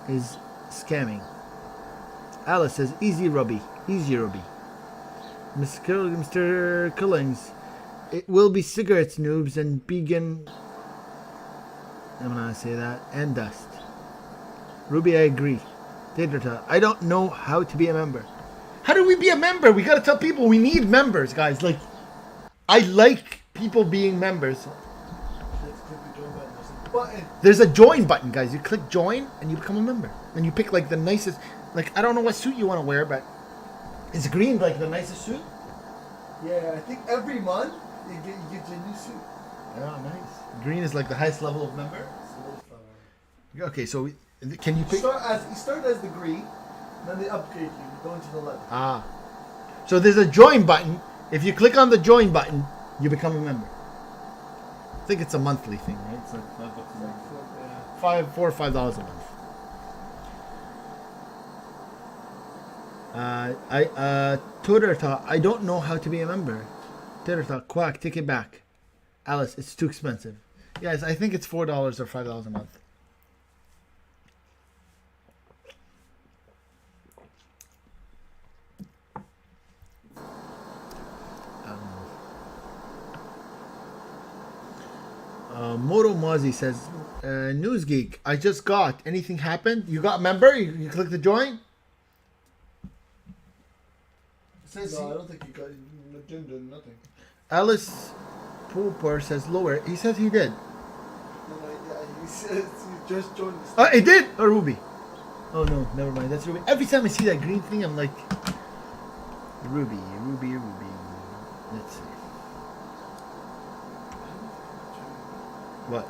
is scamming. Alice says, "Easy, Robbie. Easy, Robbie." Mr. Killings. It will be cigarettes, noobs, and vegan. I'm gonna say that. And dust. Ruby, I agree. Data, I don't know how to be a member. How do we be a member? We gotta tell people we need members, guys. Like, I like people being members. There's a join button, guys. You click join and you become a member. And you pick like the nicest. Like, I don't know what suit you want to wear, but is green like the nicest suit? Yeah, I think every month you get your new suit. Oh, nice. Green is like the highest level of member. Okay, so can you pick? You start as the green, then they upgrade you. You go into the level. Ah. So there's a join button. If you click on the join button, you become a member. I think it's a monthly thing, right? It's like $5 a month. $4 or $5 a month. Tudorta, I don't know how to be a member. Tudorta, quack, take it back. Alice, it's too expensive. Yes, I think it's $4 or $5 a month. Moto Mozzie says, News Geek, I just got. Anything happened? You got member? You click the join? No, I don't think you got nothing. Alice Pooper says lower. He says he did. No, yeah, he says he just joined the Oh, it did? Or Ruby? Oh no, never mind. That's Ruby. Every time I see that green thing, I'm like, Ruby. Let's see. What?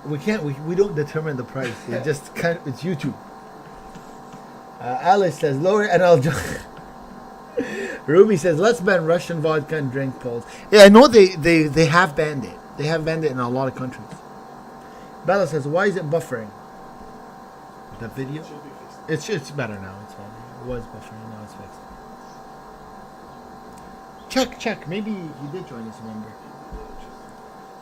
We can't. We don't determine the price. It just kind of, it's YouTube. Alice says lower, and I'll join. Ruby says let's ban Russian vodka and drink polls. Yeah, I know they have banned it. They have banned it in a lot of countries. Bella says why is it buffering? The video? It's better now. It's fine. It was buffering. Now it's fixed. Check. Maybe you did join as a member.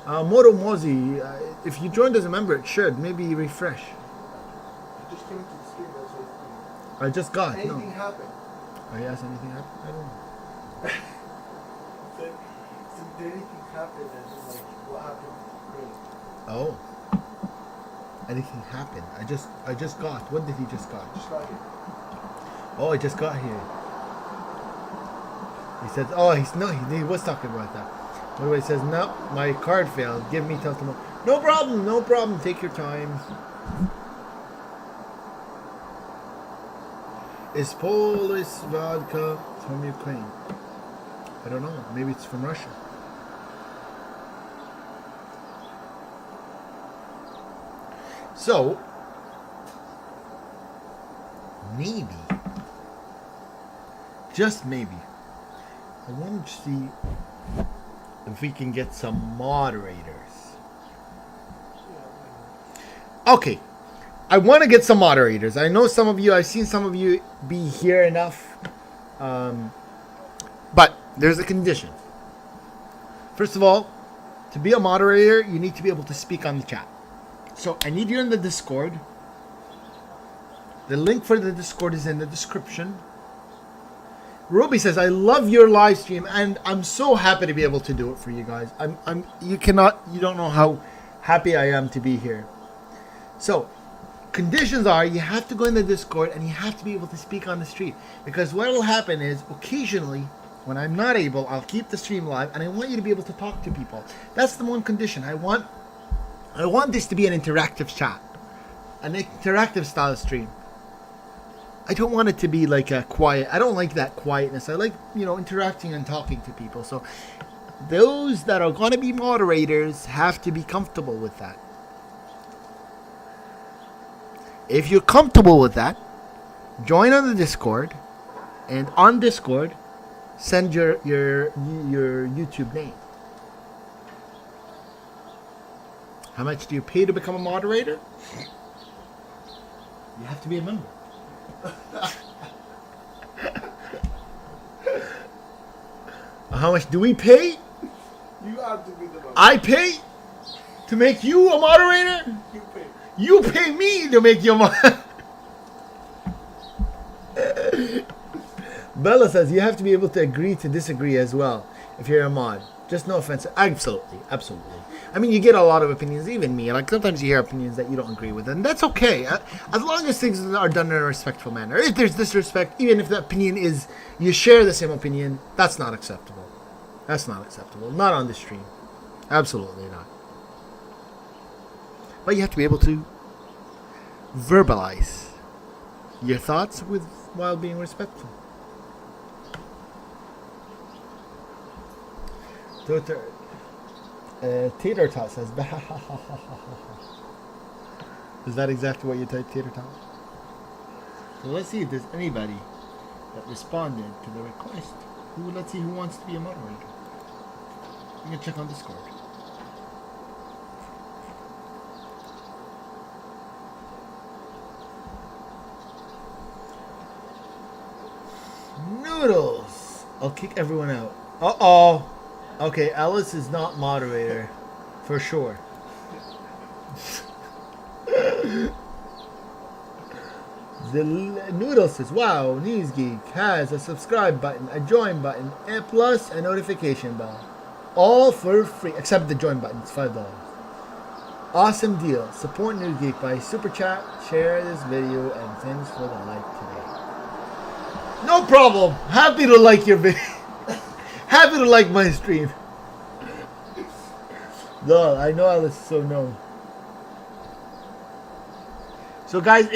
Moto Mozi, if you joined as a member, it should. Maybe refresh. You just came into the stream, that's what I just got. anything happened? Oh yes, anything happened? I don't know. Did anything happen and then, like, what happened? Really? Oh. Anything happened? I just got. What did he just got? Just got here. Oh, I just got here. He said, he was talking about that. Anyway, he says, no, my card failed. Give me till tomorrow. No problem. Take your time. Is Polish vodka from Ukraine? I don't know. Maybe it's from Russia. So, maybe, just maybe, I want to see if we can get some moderators. Okay, I want to get some moderators. I know some of you, I've seen some of you be here enough, but there's a condition. First of all, to be a moderator, you need to be able to speak on the chat. So I need you in the Discord. The link for the Discord is in the description. Ruby says, I love your live stream and I'm so happy to be able to do it for you guys. You don't know how happy I am to be here. So, conditions are you have to go in the Discord and you have to be able to speak on the stream. Because what will happen is occasionally, when I'm not able, I'll keep the stream live and I want you to be able to talk to people. That's the one condition. I want this to be an interactive chat. An interactive style stream. I don't want it to be like a quiet. I don't like that quietness. I like, interacting and talking to people. So those that are going to be moderators have to be comfortable with that. If you're comfortable with that, join on the Discord, and on Discord, send your YouTube name. How much do you pay to become a moderator? You have to be a member. How much do we pay? You have to be the member. I pay to make you a moderator? You pay. You pay me to make you a moderator. Bella says you have to be able to agree to disagree as well if you're a mod. Just no offense. Absolutely. I mean, you get a lot of opinions, even me. Like, sometimes you hear opinions that you don't agree with, and that's okay. As long as things are done in a respectful manner. If there's disrespect, even if the opinion is you share the same opinion, that's not acceptable. Not on the stream. Absolutely not. But you have to be able to verbalize your thoughts while being respectful. Tater Tot says, is that exactly what you typed, Tater Tot? So let's see if there's anybody that responded to the request. Let's see who wants to be a moderator. You can check on Discord. Noodles! I'll kick everyone out. Uh-oh! Okay, Alice is not moderator. For sure. The Noodle says, wow, News Geek has a subscribe button, a join button, and plus a notification bell. All for free, except the join button, it's $5. Awesome deal. Support News Geek by Super Chat, share this video, and thanks for the like today. No problem. Happy to like your video. Happy to like my stream. No, I know Alice, so no. So guys,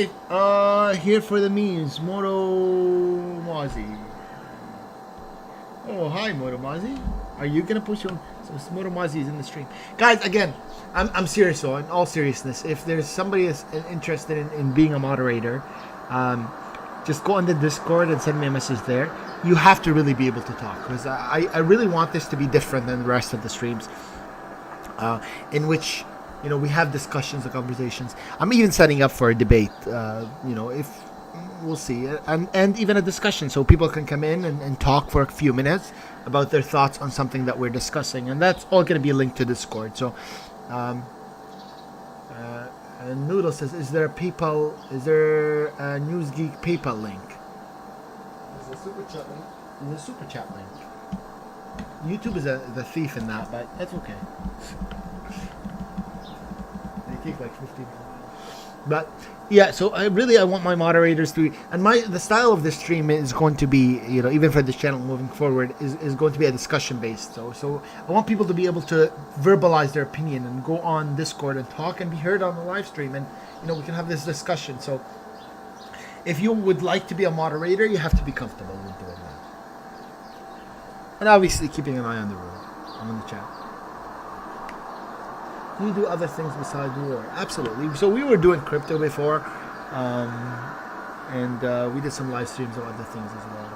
here for the memes, Moto Mozzie. Oh, hi Moto Mozzie. Are you gonna push on? So Moto Mozzie is in the stream. Guys, again, I'm serious though, in all seriousness. If there's somebody that's interested in being a moderator, just go on the Discord and send me a message there. You have to really be able to talk, because I really want this to be different than the rest of the streams, in which, you know, we have discussions and conversations. I'm even setting up for a debate, you know, if we'll see, and even a discussion, so people can come in and talk for a few minutes about their thoughts on something that we're discussing, and that's all going to be linked to Discord. So and Noodle says, is there a News Geek PayPal link? There's a super chat link. There's a super chat link. YouTube is the thief in that, but that's okay. They take like 15 minutes. But yeah, so I want my moderators to, and the style of this stream is going to be, you know, even for this channel moving forward, is going to be a discussion based. So I want people to be able to verbalize their opinion and go on Discord and talk and be heard on the live stream, and you know, we can have this discussion. So if you would like to be a moderator, you have to be comfortable with doing that, and obviously keeping an eye on the room, on the chat. Do you do other things besides war? Absolutely. So we were doing crypto before, and we did some live streams of other things as well.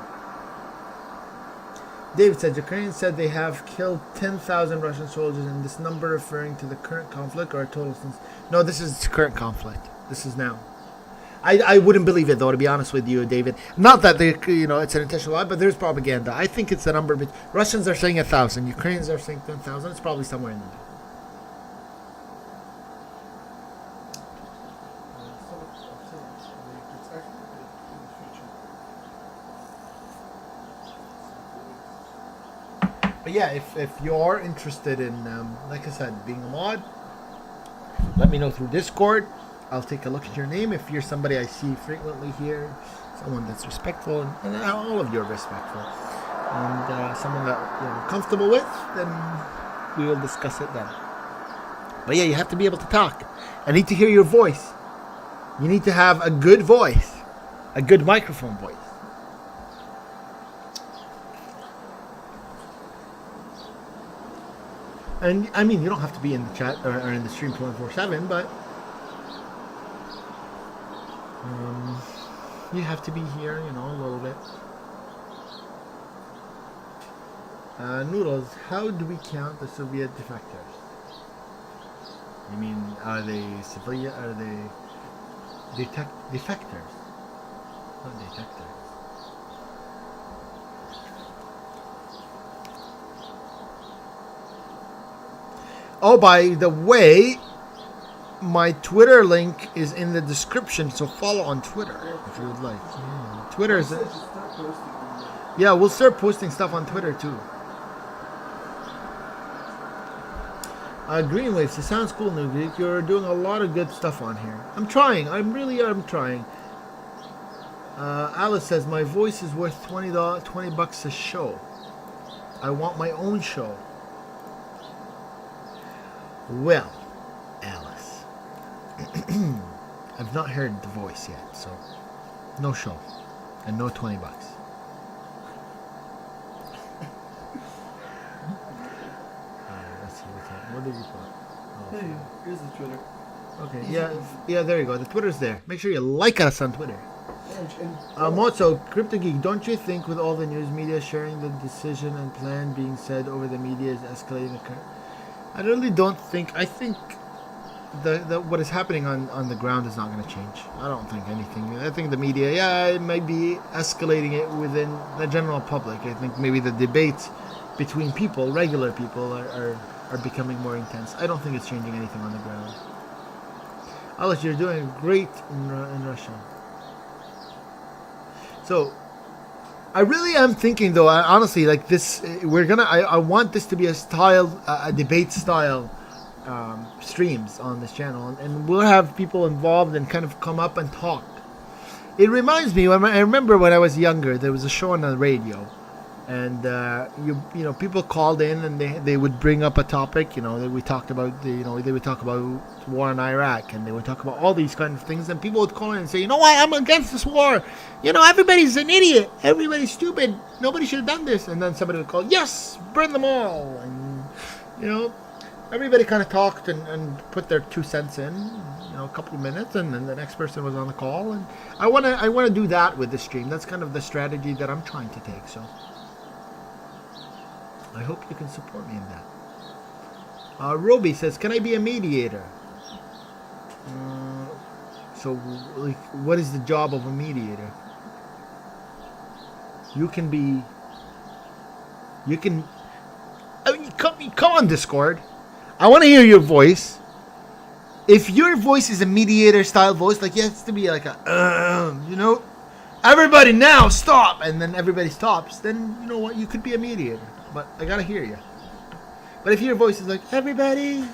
David said, Ukraine said they have killed 10,000 Russian soldiers, and this number referring to the current conflict or a total since... No, this is current conflict. This is now. I wouldn't believe it, though, to be honest with you, David. Not that they, you know, it's an intentional lie, but there's propaganda. I think it's a number. But Russians are saying 1,000. Ukrainians are saying 10,000. It's probably somewhere in there. But yeah, if you're interested in, like I said, being a mod, let me know through Discord. I'll take a look at your name. If you're somebody I see frequently here, someone that's respectful, and all of you are respectful, and someone that you're comfortable with, then we will discuss it then. But yeah, you have to be able to talk. I need to hear your voice. You need to have a good voice, a good microphone voice. And I mean, you don't have to be in the chat or in the stream 24/7, but you have to be here, you know, a little bit. Noodles, how do we count the Soviet defectors? I mean, are they civilian? Are they defectors? Not detectors. Oh, by the way, my Twitter link is in the description, so follow on Twitter if you would like. Yeah. Twitter is... Yeah, we'll start posting stuff on Twitter too. Green Waves, it sounds cool, New Geek. You're doing a lot of good stuff on here. I'm trying. I really am trying. Alice says, my voice is worth $20 a show. I want my own show. Well, Alice, I've not heard the voice yet, so no show and no $20. Let's see what did you put? Oh, Hey, here's the Twitter. okay, yeah, there you go. The Twitter's there. Make sure you like us on Twitter. Mozzo, Crypto Geek, don't you think with all the news media sharing the decision and plan being said over the media is escalating the current? I really don't think. I think the what is happening on the ground is not going to change. I don't think anything. I think the media, it might be escalating it within the general public. I think maybe the debates between people, regular people, are becoming more intense. I don't think it's changing anything on the ground. Alice, you're doing great in Russia. So, I really am thinking, though, honestly, like this, I want this to be a debate style streams on this channel, and we'll have people involved and kind of come up and talk. It reminds me, I remember when I was younger, there was a show on the radio, and you know, people called in and they would bring up a topic, you know, that we talked about, they would talk about war in Iraq, and they would talk about all these kind of things, and people would call in and say, you know what, I'm against this war, you know, everybody's an idiot, everybody's stupid, nobody should have done this, and then somebody would call, yes, burn them all, and, you know, everybody kind of talked and put their 2 cents in, you know, a couple of minutes, and then the next person was on the call, and I want to do that with the stream. That's kind of the strategy that I'm trying to take, so I hope you can support me in that. Roby says, can I be a mediator? So, like, what is the job of a mediator? I mean, come on, Discord. I want to hear your voice. If your voice is a mediator style voice, like, it has to be like a, you know, everybody now stop, and then everybody stops, then, you know what, you could be a mediator. But I gotta hear you. But if your voice is like, everybody,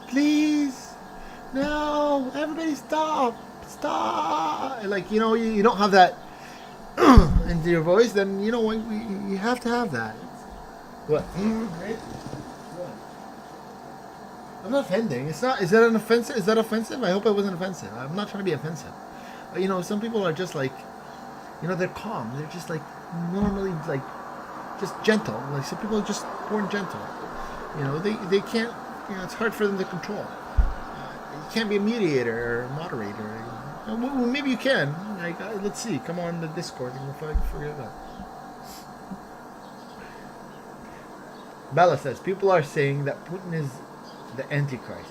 please, no, everybody stop, like, you know, you don't have that into your voice, then, you know what, you have to have that. What? I'm not offending. It's not. Is that an offensive? Is that offensive? I hope it wasn't offensive. I'm not trying to be offensive. You know, some people are just like, you know, they're calm. They're just like normally like just gentle. Like some people are just born gentle. You know, they can't. You know, it's hard for them to control. You can't be a mediator or a moderator. Well, maybe you can. Like, let's see. Come on the Discord and we'll figure it out. Bella says people are saying that Putin is the Antichrist.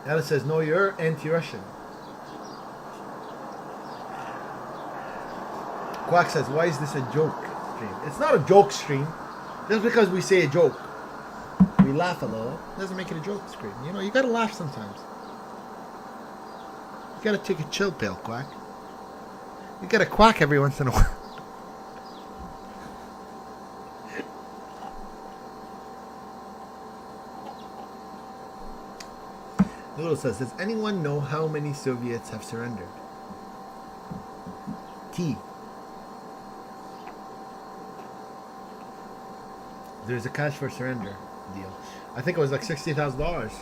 Alice says, no, you're anti-Russian. Quack says, why is this a joke stream? It's not a joke stream. Just because we say a joke, we laugh a little, doesn't make it a joke stream. You know, you gotta laugh sometimes. You gotta take a chill pill, Quack. You gotta quack every once in a while. Noodle says, does anyone know how many Soviets have surrendered? T. There's a cash for surrender deal. I think it was like $60,000.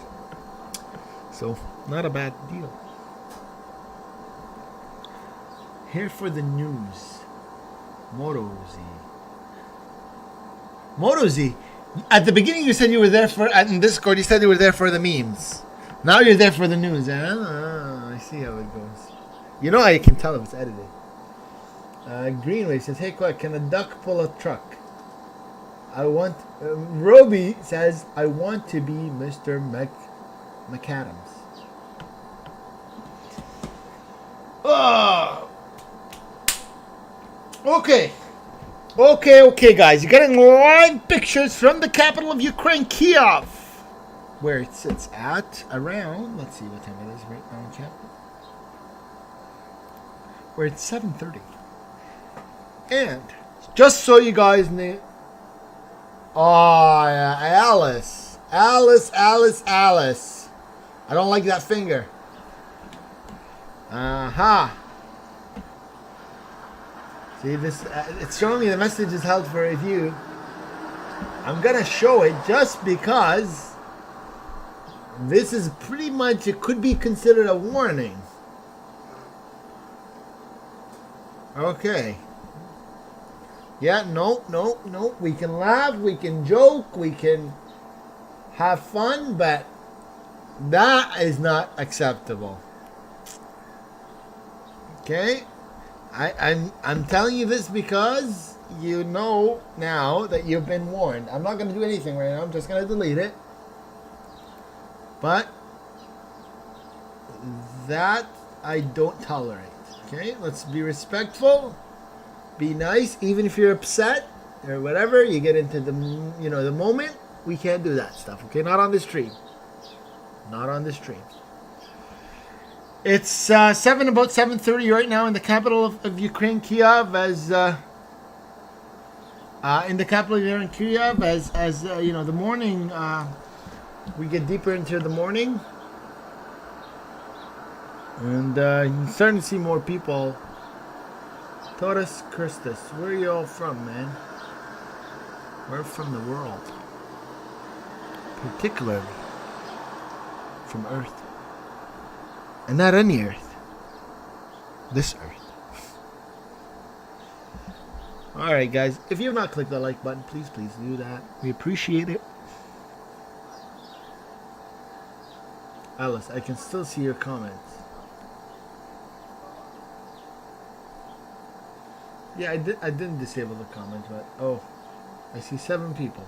So, not a bad deal. Here for the news. Motozi. At the beginning you said you were there for, in Discord you said you were there for the memes. Now you're there for the news, I see how it goes. You know I can tell if it's edited. Greenway says, hey, quick, can a duck pull a truck? I want... Roby says, I want to be Mr. McAdams. Oh. Okay, guys. You're getting live pictures from the capital of Ukraine, Kiev. Where it sits at around, let's see what time it is right now in chat. Where it's 7:30. And just so you guys know, oh yeah, Alice. I don't like that finger. See this? It's showing me the message is held for review. I'm gonna show it just because this is pretty much, it could be considered a warning. Okay. Yeah, no. We can laugh, we can joke, we can have fun, but that is not acceptable. Okay? I'm telling you this because you know now that you've been warned. I'm not going to do anything right now. I'm just going to delete it. But that I don't tolerate. Okay? Let's be respectful. Be nice. Even if you're upset or whatever, you get into the moment. We can't do that stuff. Okay? Not on the stream. Not on the stream. It's about 7:30 right now in the capital of Ukraine, Kiev. As in the capital here in Kiev, as the morning, we get deeper into the morning, and you're starting to see more people. Taurus Christus, where are you all from, man? We're from the world, particularly from Earth. And not any Earth. This Earth. Alright guys, if you have not clicked the like button, please do that. We appreciate it. Alice, I can still see your comments. Yeah, I didn't disable the comments, but oh, I see 7 people.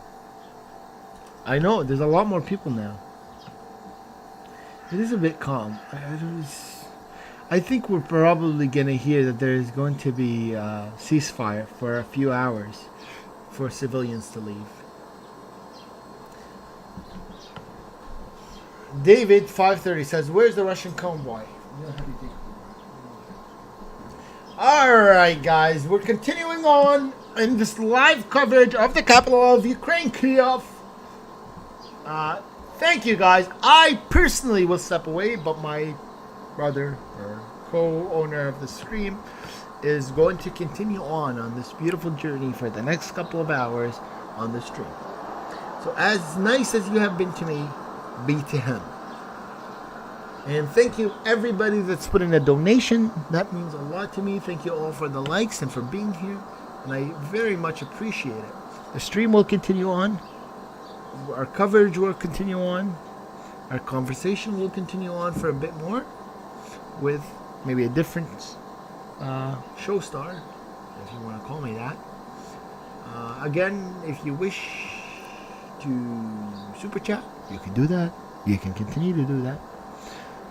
I know, there's a lot more people now. It is a bit calm. I think we're probably going to hear that there is going to be a ceasefire for a few hours for civilians to leave. David 530 says, "Where's the Russian convoy?" Alright guys, we're continuing on in this live coverage of the capital of Ukraine, Kiev. Thank you guys. I personally will step away, but my brother or co-owner of the stream is going to continue on this beautiful journey for the next couple of hours on the stream. So as nice as you have been to me, be to him. And thank you everybody that's put in a donation. That means a lot to me. Thank you all for the likes and for being here. And I very much appreciate it. The stream will continue on. Our coverage will continue on. Our conversation will continue on for a bit more with maybe a different show star, if you want to call me that. Again, if you wish to super chat, you can do that. You can continue to do that.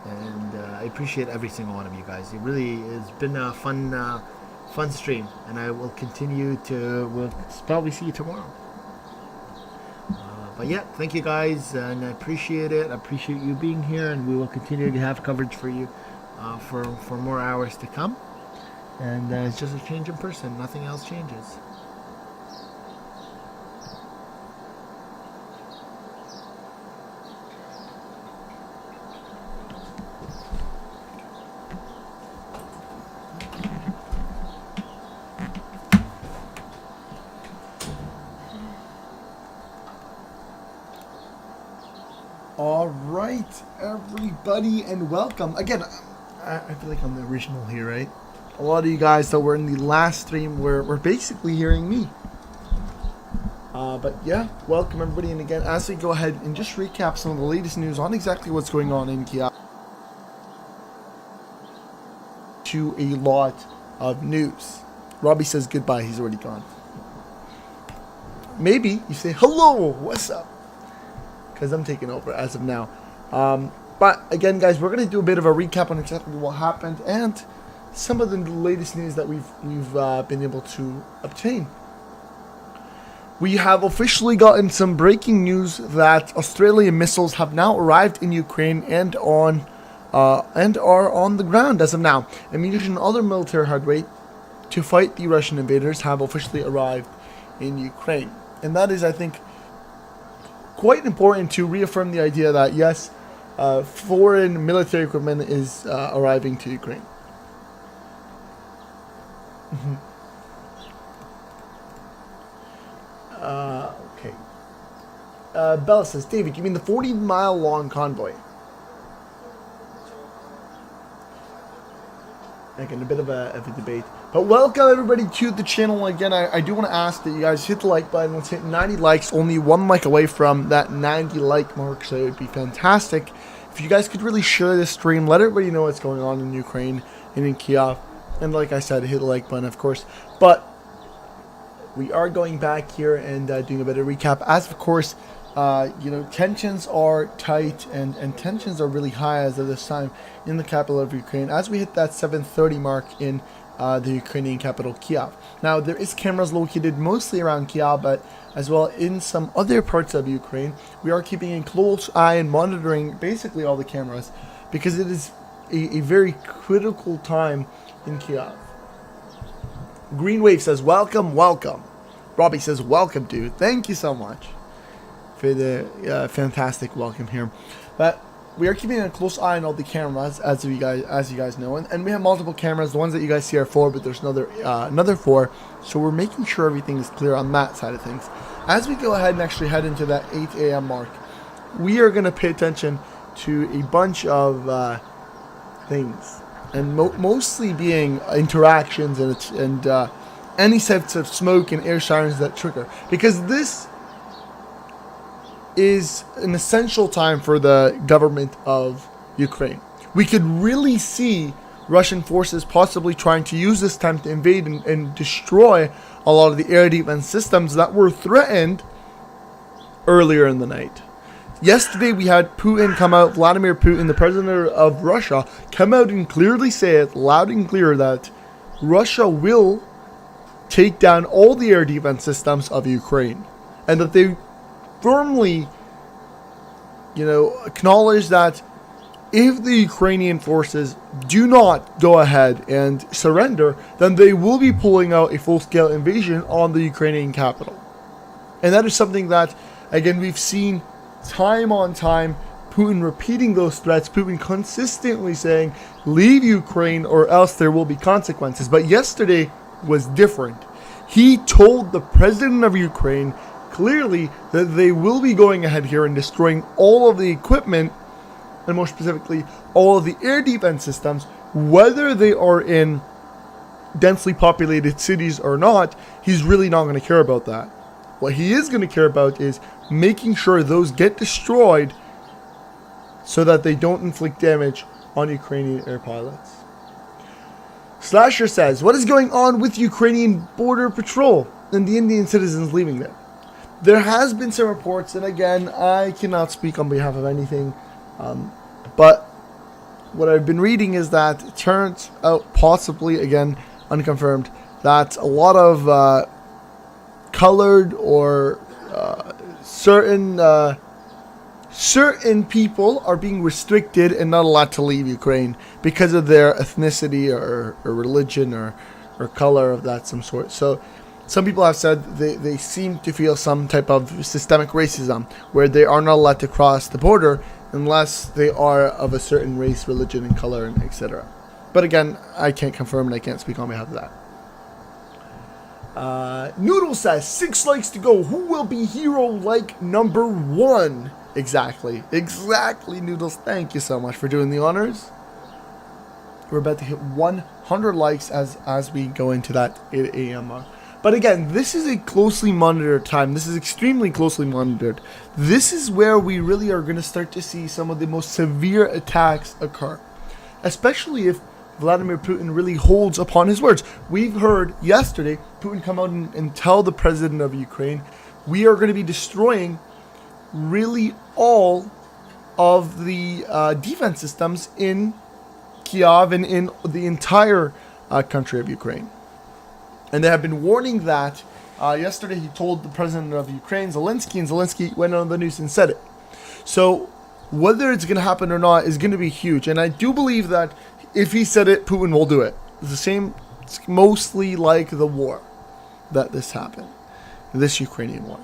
And I appreciate every single one of you guys. It really has been a fun stream, and I will continue to. We'll probably see you tomorrow. But yeah, thank you guys, and I appreciate it. I appreciate you being here, and we will continue to have coverage for you for more hours to come. And it's just a change in person. Nothing else changes. All right, everybody, and welcome. Again, I feel like I'm the original here, right? A lot of you guys that were in the last stream were basically hearing me. But yeah, welcome everybody. And again, as we go ahead and just recap some of the latest news on exactly what's going on in Kiev. To a lot of news. Robbie says goodbye. He's already gone. Maybe you say hello. What's up? Because I'm taking over as of now. But again, guys, we're going to do a bit of a recap on exactly what happened and some of the latest news that we've been able to obtain. We have officially gotten some breaking news that Australian missiles have now arrived in Ukraine and are on the ground as of now. Ammunition and other military hardware to fight the Russian invaders have officially arrived in Ukraine. And that is, I think, quite important to reaffirm the idea that, yes, foreign military equipment is arriving to Ukraine. Okay. Bella says, David, you mean the 40-mile long convoy? Again, a bit of a debate. But welcome everybody to the channel. Again, I do want to ask that you guys hit the like button. Let's hit 90 likes. Only one like away from that 90 like mark, so it would be fantastic if you guys could really share this stream. Let everybody know what's going on in Ukraine and in Kiev. And like I said, hit the like button, of course. But we are going back here and doing a bit of recap. As of course, you know, tensions are tight and tensions are really high as of this time in the capital of Ukraine as we hit that 7:30 mark in the Ukrainian capital, Kiev. Now, there is cameras located mostly around Kiev, but as well in some other parts of Ukraine. We are keeping a close eye and monitoring basically all the cameras because it is a very critical time in Kiev. Green Wave says, welcome, welcome. Robbie says, welcome, dude. Thank you so much for the fantastic welcome here. But we are keeping a close eye on all the cameras, as you guys know, and we have multiple cameras. The ones that you guys see are 4, but there's another 4. So we're making sure everything is clear on that side of things. As we go ahead and actually head into that 8 a.m. mark, we are going to pay attention to a bunch of things, and mostly being interactions and any types of smoke and air sirens that trigger, because this is an essential time for the government of Ukraine. We could really see Russian forces possibly trying to use this time to invade and destroy a lot of the air defense systems that were threatened earlier in the night. Yesterday we had Putin come out, Vladimir Putin, the president of Russia, come out and clearly say it loud and clear that Russia will take down all the air defense systems of Ukraine, and that they firmly, you know, acknowledge that if the Ukrainian forces do not go ahead and surrender, then they will be pulling out a full-scale invasion on the Ukrainian capital. And that is something that, again, we've seen time on time, Putin repeating those threats, Putin consistently saying, leave Ukraine or else there will be consequences. But yesterday was different. He told the president of Ukraine clearly that they will be going ahead here and destroying all of the equipment, and more specifically all of the air defense systems, whether they are in densely populated cities or not. He's really not going to care about that. What he is going to care about is making sure those get destroyed so that they don't inflict damage on Ukrainian air pilots. Slasher says, what is going on with Ukrainian border patrol and the Indian citizens leaving there? There has been some reports, and again, I cannot speak on behalf of anything, but what I've been reading is that it turns out, possibly, again, unconfirmed, that a lot of colored or certain people are being restricted and not allowed to leave Ukraine because of their ethnicity or religion or color of that some sort. So some people have said they seem to feel some type of systemic racism where they are not allowed to cross the border unless they are of a certain race, religion, and color, and etc. But again, I can't confirm and I can't speak on behalf of that. Noodle says, 6 likes to go. Who will be hero like number 1? Exactly, Noodles. Thank you so much for doing the honors. We're about to hit 100 likes as we go into that 8 a.m. mark. But again, this is a closely monitored time. This is extremely closely monitored. This is where we really are going to start to see some of the most severe attacks occur, especially if Vladimir Putin really holds upon his words. We've heard yesterday Putin come out and tell the president of Ukraine, we are going to be destroying really all of the defense systems in Kiev and in the entire country of Ukraine. And they have been warning that. Yesterday he told the president of Ukraine, Zelensky, and Zelensky went on the news and said it. So whether it's going to happen or not is going to be huge. And I do believe that if he said it, Putin will do it. The same It's mostly like the war that this happened, this Ukrainian war.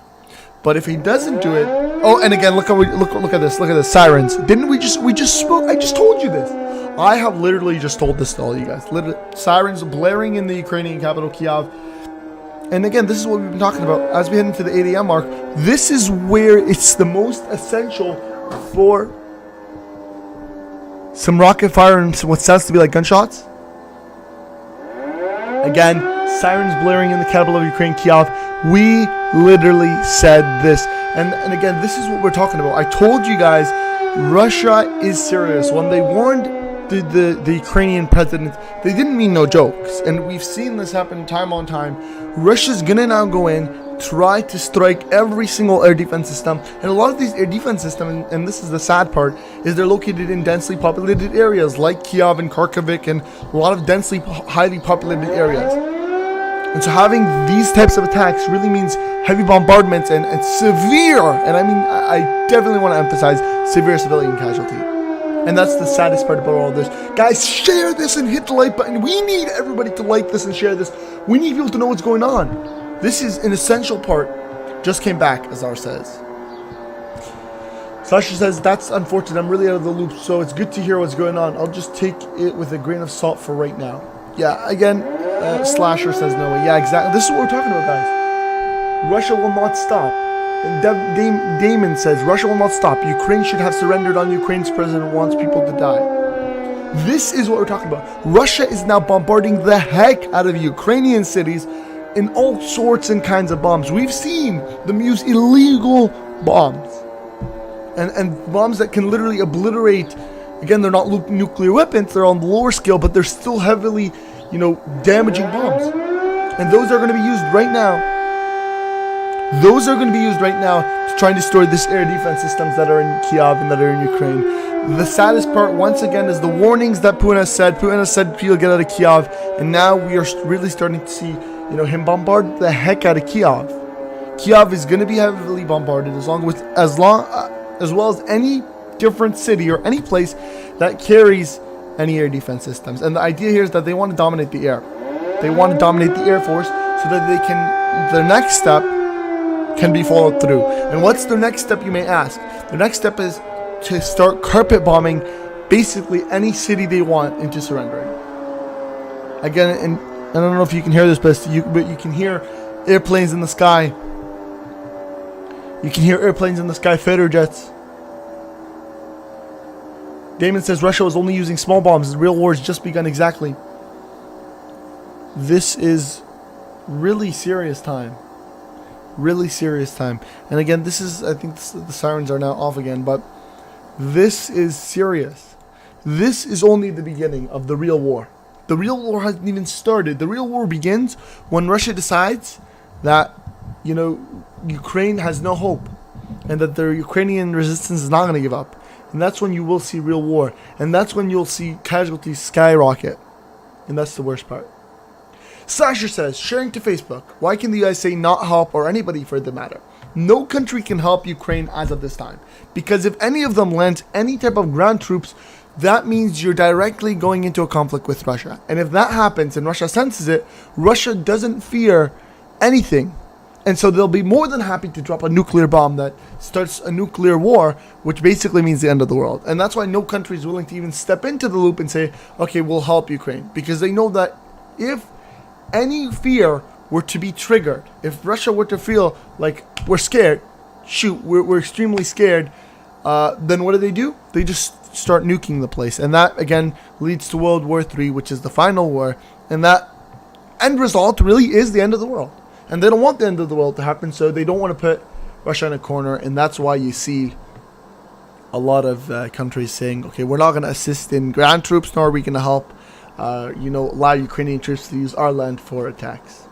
But if he doesn't do it, oh, and again, look at this, sirens. Didn't we just spoke? I just told you this. I have literally just told this to all you guys. Literally, sirens blaring in the Ukrainian capital, Kiev. And again, this is what we've been talking about as we head into the 8 a.m. mark. This is where it's the most essential for some rocket fire and what sounds to be like gunshots. Again, sirens blaring in the capital of Ukraine, Kiev. We literally said this. And again, this is what we're talking about. I told you guys, Russia is serious. When they warned the Ukrainian president, they didn't mean no jokes. And we've seen this happen time on time. Russia's gonna now go in, try to strike every single air defense system. And a lot of these air defense systems, and this is the sad part, is they're located in densely populated areas like Kyiv and Kharkiv and a lot of densely, highly populated areas. And so having these types of attacks really means heavy bombardments and severe, and I mean, I definitely want to emphasize severe civilian casualty. And that's the saddest part about all this. Guys, share this and hit the like button. We need everybody to like this and share this. We need people to know what's going on. This is an essential part. Just came back, Azar says. Sasha says, that's unfortunate. I'm really out of the loop, so it's good to hear what's going on. I'll just take it with a grain of salt for right now. Yeah, again, Slasher says no way. Yeah, exactly. This is what we're talking about, guys. Russia will not stop. And Damon says, Russia will not stop. Ukraine should have surrendered on Ukraine's president wants people to die. This is what we're talking about. Russia is now bombarding the heck out of Ukrainian cities in all sorts and kinds of bombs. We've seen them use illegal bombs. And bombs that can literally obliterate. Again, they're not nuclear weapons. They're on the lower scale, but they're still heavily, damaging bombs. And those are going to be used right now. Those are going to be used right now to try and destroy this air defense systems that are in Kiev and that are in Ukraine. The saddest part, once again, is the warnings that Putin has said. Putin has said people get out of Kiev, and now we are really starting to see, him bombard the heck out of Kiev. Kiev is going to be heavily bombarded as well as any different city or any place that carries any air defense systems. And the idea here is that they want to dominate the air. They want to dominate the Air Force so that they can, their next step can be followed through. And what's the next step, you may ask? The next step is to start carpet bombing basically any city they want into surrendering. Again, and I don't know if you can hear this, but you can hear airplanes in the sky. You can hear airplanes in the sky, fighter jets. Damon says Russia was only using small bombs. The real war has just begun. Exactly. This is really serious time. Really serious time. And again, this is, I think the sirens are now off again, but this is serious. This is only the beginning of the real war. The real war hasn't even started. The real war begins when Russia decides that, Ukraine has no hope and that the Ukrainian resistance is not going to give up. And that's when you will see real war. And that's when you'll see casualties skyrocket. And that's the worst part. Sasha says, sharing to Facebook, why can the USA not help, or anybody for the matter? No country can help Ukraine as of this time. Because if any of them lends any type of ground troops, that means you're directly going into a conflict with Russia. And if that happens and Russia senses it, Russia doesn't fear anything. And so they'll be more than happy to drop a nuclear bomb that starts a nuclear war, which basically means the end of the world. And that's why no country is willing to even step into the loop and say, okay, we'll help Ukraine. Because they know that if any fear were to be triggered, if Russia were to feel like we're scared, we're extremely scared, then what do? They just start nuking the place. And that, again, leads to World War III, which is the final war. And that end result really is the end of the world. And they don't want the end of the world to happen, so they don't want to put Russia in a corner. And that's why you see a lot of countries saying, okay, we're not going to assist in ground troops, nor are we going to help, allow Ukrainian troops to use our land for attacks.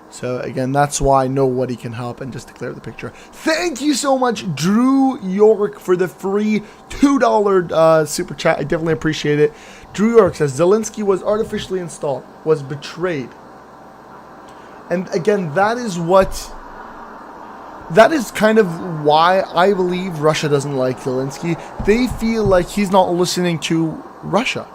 So, again, that's why nobody can help. And just to clear the picture, thank you so much, Drew York, for the free $2 super chat. I definitely appreciate it. Drew York says, Zelensky was artificially installed, was betrayed. And again, that is kind of why I believe Russia doesn't like Zelensky. They feel like he's not listening to Russia.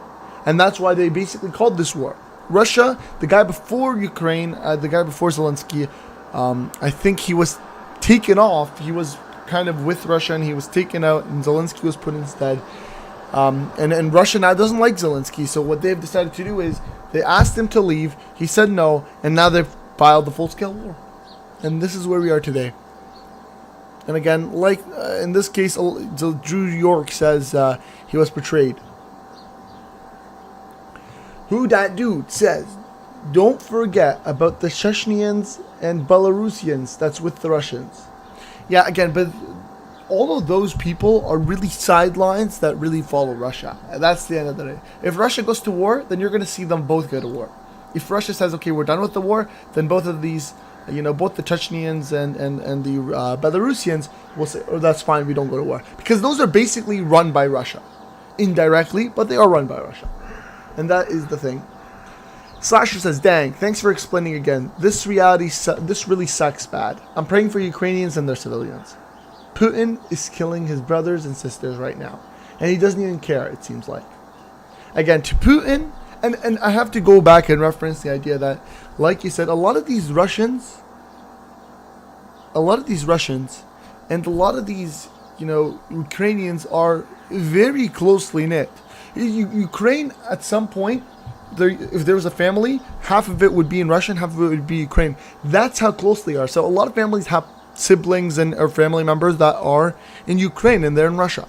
And that's why they basically called this war. Russia, the guy before Ukraine, the guy before Zelensky, I think he was taken off. He was kind of with Russia and he was taken out and Zelensky was put instead. And Russia now doesn't like Zelensky. So what they've decided to do is they asked him to leave. He said no. And now they've filed the full-scale war. And this is where we are today. And again, like in this case, Drew York says he was betrayed. Who that dude says, don't forget about the Chechens and Belarusians that's with the Russians. Yeah, again, but all of those people are really sidelines that really follow Russia. That's the end of the day. If Russia goes to war, then you're going to see them both go to war. If Russia says, okay, we're done with the war, then both of these, both the Chechens and the Belarusians will say, oh, that's fine, we don't go to war. Because those are basically run by Russia. Indirectly, but they are run by Russia. And that is the thing. Slasher says, dang, thanks for explaining again. This really sucks bad. I'm praying for Ukrainians and their civilians. Putin is killing his brothers and sisters right now. And he doesn't even care, it seems like. Again, to Putin, and I have to go back and reference the idea that, like you said, a lot of these Russians and a lot of these, Ukrainians are very closely knit. Ukraine, at some point, if there was a family, half of it would be in Russia and half of it would be Ukraine. That's how close they are. So a lot of families have siblings or family members that are in Ukraine and they're in Russia.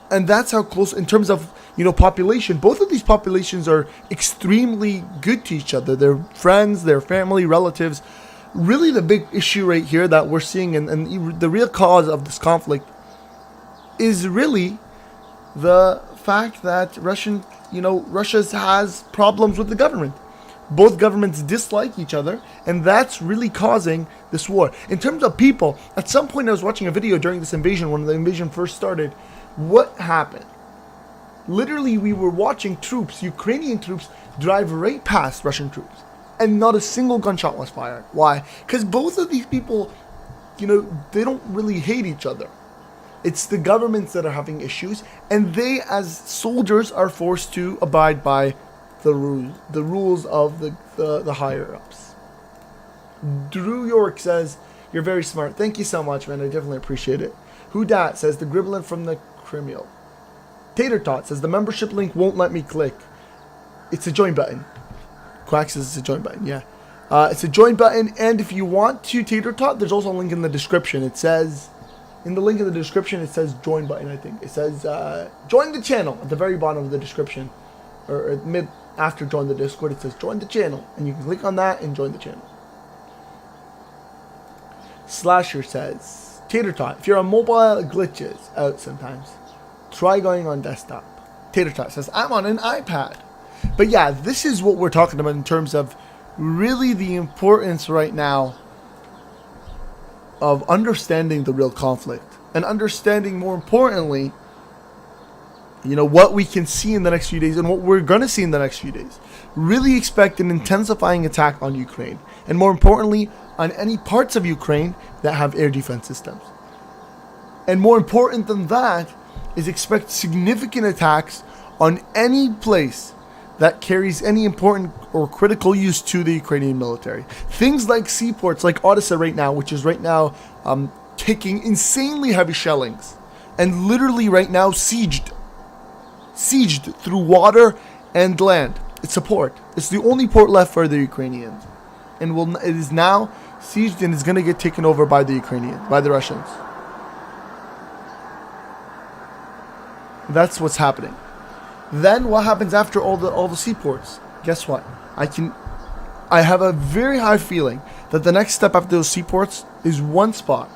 And that's how close, in terms of, population, both of these populations are extremely good to each other. They're friends, they're family, relatives. Really the big issue right here that we're seeing and the real cause of this conflict is really the fact that Russia has problems with the government. Both governments dislike each other, and that's really causing this war. In terms of people, at some point I was watching a video during this invasion, when the invasion first started. What happened? Literally, we were watching Ukrainian troops, drive right past Russian troops, and not a single gunshot was fired. Why? Because both of these people, they don't really hate each other. It's the governments that are having issues, and they, as soldiers, are forced to abide by the rules of the higher-ups. Drew York says, you're very smart. Thank you so much, man. I definitely appreciate it. Who Dat says, the Gremlin from the Crimeo. Tater Tot says, the membership link won't let me click. It's a join button. Quack says it's a join button, yeah. It's a join button, and if you want to Tater Tot, there's also a link in the description. It says... In the link in the description, it says join button, I think. It says join the channel at the very bottom of the description. Or after join the Discord, it says join the channel. And you can click on that and join the channel. Slasher says, Tater Tot, if you're on mobile, glitches out sometimes. Try going on desktop. Tater Tot says, I'm on an iPad. But yeah, this is what we're talking about in terms of really the importance right now of understanding the real conflict and understanding, more importantly, what we can see in the next few days and what we're going to see in the next few days. Really expect an intensifying attack on Ukraine, and more importantly, on any parts of Ukraine that have air defense systems. And more important than that is expect significant attacks on any place that carries any important or critical use to the Ukrainian military. Things like seaports, like Odessa right now, which is right now taking insanely heavy shellings, and literally right now sieged through water and land. It's a port. It's the only port left for the Ukrainians, and it is now sieged and is going to get taken over by the Russians. That's what's happening. Then what happens after all the seaports? Guess what? I have a very high feeling that the next step after those seaports is one spot,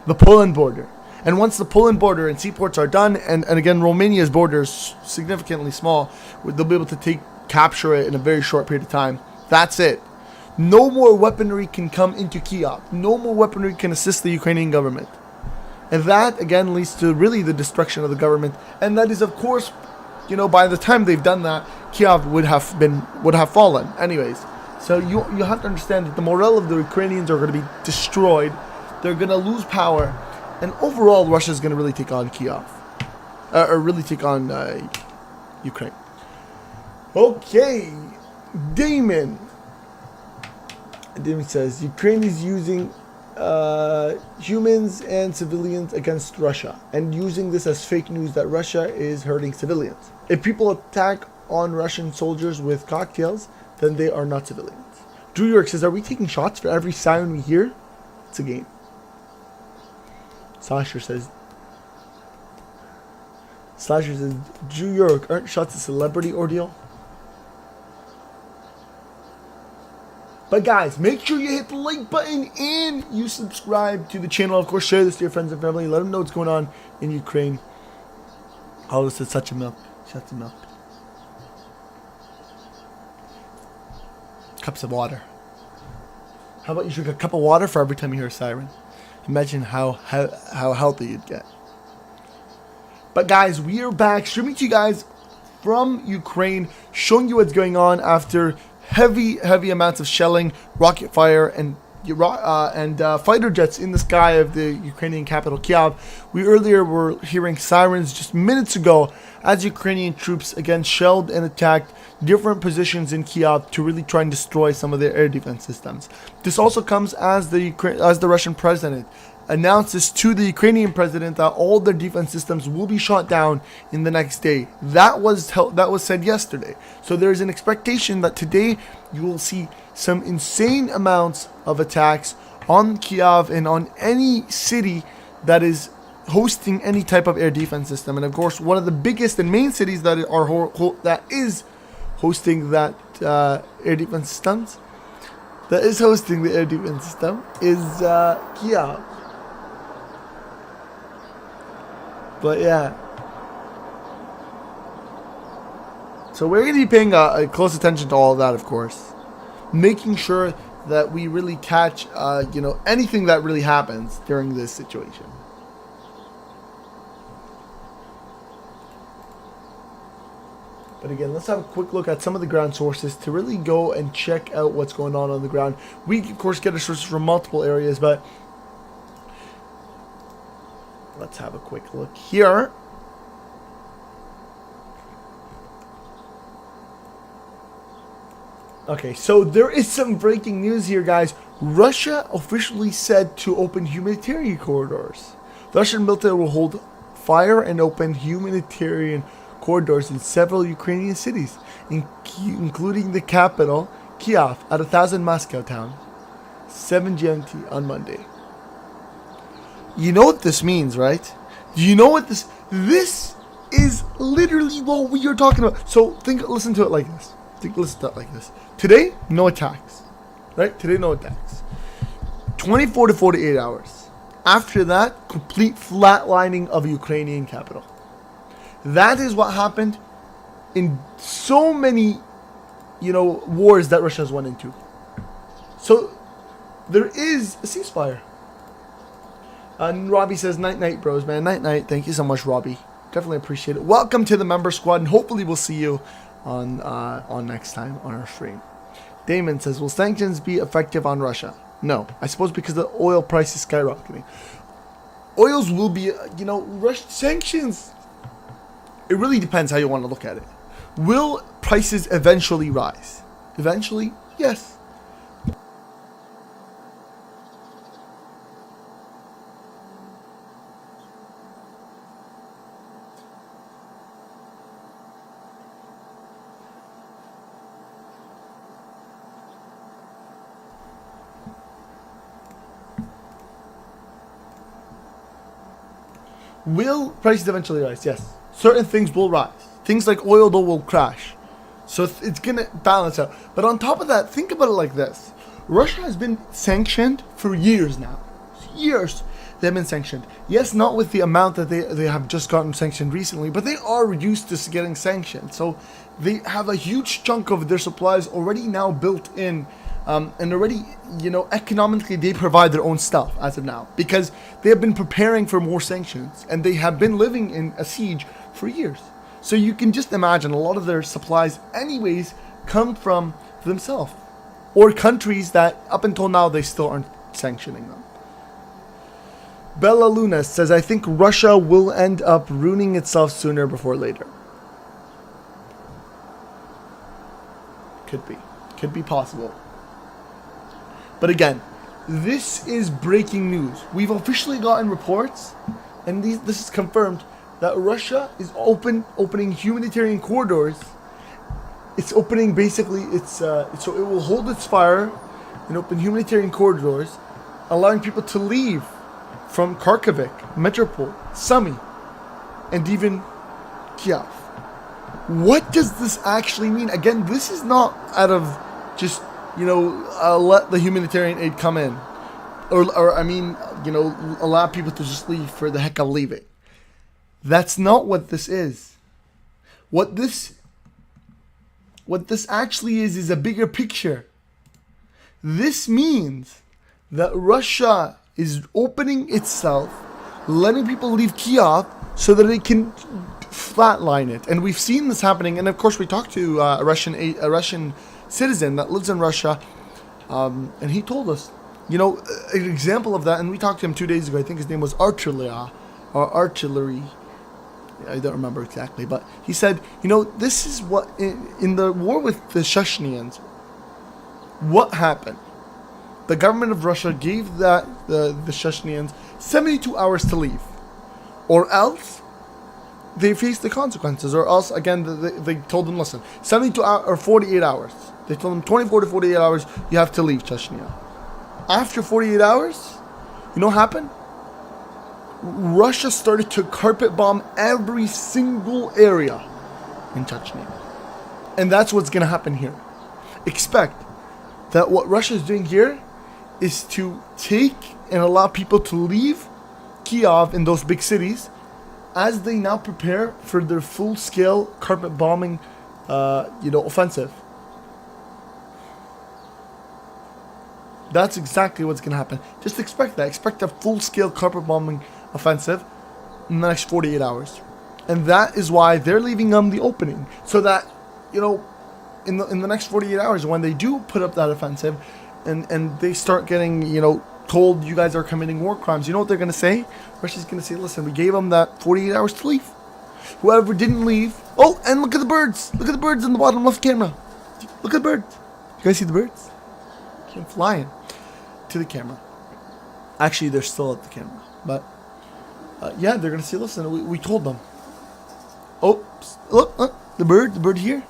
the Poland border. And once the Poland border and seaports are done, and again Romania's border is significantly small, they'll be able to capture it in a very short period of time. That's it. No more weaponry can come into Kiev. No more weaponry can assist the Ukrainian government. And that again leads to really the destruction of the government. And that is, of course, by the time they've done that, Kiev would have fallen anyways. So you have to understand that the morale of the Ukrainians are going to be destroyed. They're going to lose power, and overall Russia is going to really take on Kiev, or really take on Ukraine. Okay, Damon says Ukraine is using humans and civilians against Russia and using this as fake news that Russia is hurting civilians. If people attack on Russian soldiers with cocktails, then they are not civilians. Drew York says, are we taking shots for every siren we hear? It's a game. Slasher says, Drew York, aren't shots a celebrity ordeal? But guys, make sure you hit the like button and you subscribe to the channel. Of course, share this to your friends and family. Let them know what's going on in Ukraine. Oh, this is such a milk. Shots of milk. Cups of water. How about you drink a cup of water for every time you hear a siren? Imagine how healthy you'd get. But guys, we are back streaming to you guys from Ukraine, showing you what's going on after heavy amounts of shelling, rocket fire, and fighter jets in the sky of the Ukrainian capital, Kiev. We earlier were hearing sirens just minutes ago as Ukrainian troops again shelled and attacked different positions in Kiev to really try and destroy some of their air defense systems. This also comes as the Russian president announces to the Ukrainian president that all their defense systems will be shot down in the next day. That was said yesterday. So there's an expectation that today you will see some insane amounts of attacks on Kiev and on any city that is hosting any type of air defense system. And of course, one of the biggest and main cities that is hosting that air defense systems, is Kiev. But yeah, so we're going to be paying close attention to all of that, of course, making sure that we really catch, anything that really happens during this situation. But again, let's have a quick look at some of the ground sources to really go and check out what's going on the ground. We, of course, get our sources from multiple areas, but let's have a quick look here. Okay, so there is some breaking news here, guys. Russia officially said to open humanitarian corridors. The Russian military will hold fire and open humanitarian corridors in several Ukrainian cities, including the capital, Kiev, at 1,000 Moscow town, 7 GMT on Monday. You know what this means, right? Do you know what this is literally what we are talking about. So listen to it like this. Today, no attacks. Right? Today, no attacks. 24 to 48 hours. After that, complete flatlining of Ukrainian capital. That is what happened in so many, wars that Russia has won into. So there is a ceasefire. And Robbie says, night, bros, man. Night. Thank you so much, Robbie. Definitely appreciate it. Welcome to the member squad, and hopefully we'll see you on next time on our stream. Damon says, will sanctions be effective on Russia? No. I suppose because the oil price is skyrocketing. Oils will be, Russian sanctions. It really depends how you want to look at it. Will prices eventually rise? Eventually, yes. Will prices eventually rise? Yes. Certain things will rise. Things like oil, though, will crash. So it's going to balance out. But on top of that, think about it like this. Russia has been sanctioned for years now. Years they've been sanctioned. Yes, not with the amount that they have just gotten sanctioned recently, but they are used to getting sanctioned. So they have a huge chunk of their supplies already now built in. And already, economically, they provide their own stuff as of now. Because they have been preparing for more sanctions. And they have been living in a siege for years. So you can just imagine a lot of their supplies anyways come from themselves. Or countries that up until now they still aren't sanctioning them. Bella Luna says, I think Russia will end up ruining itself sooner before later. Could be possible. But again, this is breaking news. We've officially gotten reports, and this is confirmed, that Russia is opening humanitarian corridors. It's opening basically, so it will hold its fire and open humanitarian corridors, allowing people to leave from Kharkiv, Metropole, Sumy, and even Kiev. What does this actually mean? Again, this is not out of just, let the humanitarian aid come in. Or allow people to just leave for the heck of leaving. That's not what this is. What this actually is a bigger picture. This means that Russia is opening itself, letting people leave Kiev so that it can flatline it. And we've seen this happening. And of course, we talked to a Russian citizen that lives in Russia, and he told us, an example of that. And we talked to him 2 days ago. I think his name was Artillery. I don't remember exactly, but he said, this is what in the war with the Chechens, what happened? The government of Russia gave the Chechens 72 hours to leave, or else they faced the consequences, or else, again, they told them, listen, 72 hours or 48 hours. They told them 24 to 48 hours, you have to leave Chechnya. After 48 hours, you know what happened? Russia started to carpet bomb every single area in Chechnya. And that's what's going to happen here. Expect that what Russia is doing here is to take and allow people to leave Kiev in those big cities as they now prepare for their full-scale carpet bombing, offensive. That's exactly what's going to happen. Just expect that. Expect a full-scale carpet bombing offensive in the next 48 hours. And that is why they're leaving them the opening. So that, in the next 48 hours, when they do put up that offensive and they start getting, told you guys are committing war crimes, you know what they're going to say? Russia's going to say, listen, we gave them that 48 hours to leave. Whoever didn't leave. Oh, and look at the birds. Look at the birds in the bottom left camera. Look at the birds. You guys see the birds? Came flying to the camera. Actually, they're still at the camera. But, they're going to say, listen, we told them. Oh, look, the bird here.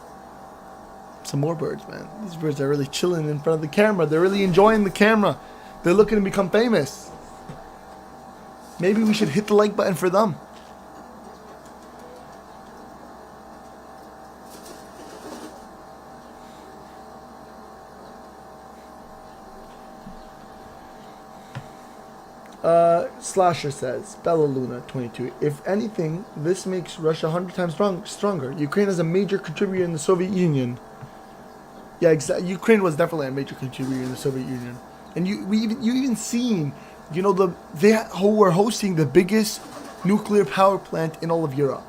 Some more birds, man. These birds are really chilling in front of the camera. They're really enjoying the camera. They're looking to become famous. Maybe we should hit the like button for them. Slasher says, Bella Luna 22, if anything, this makes Russia 100 times stronger. Ukraine is a major contributor in the Soviet Union. Yeah, exactly. Ukraine was definitely a major contributor in the Soviet Union. And you even seen, they were hosting the biggest nuclear power plant in all of Europe.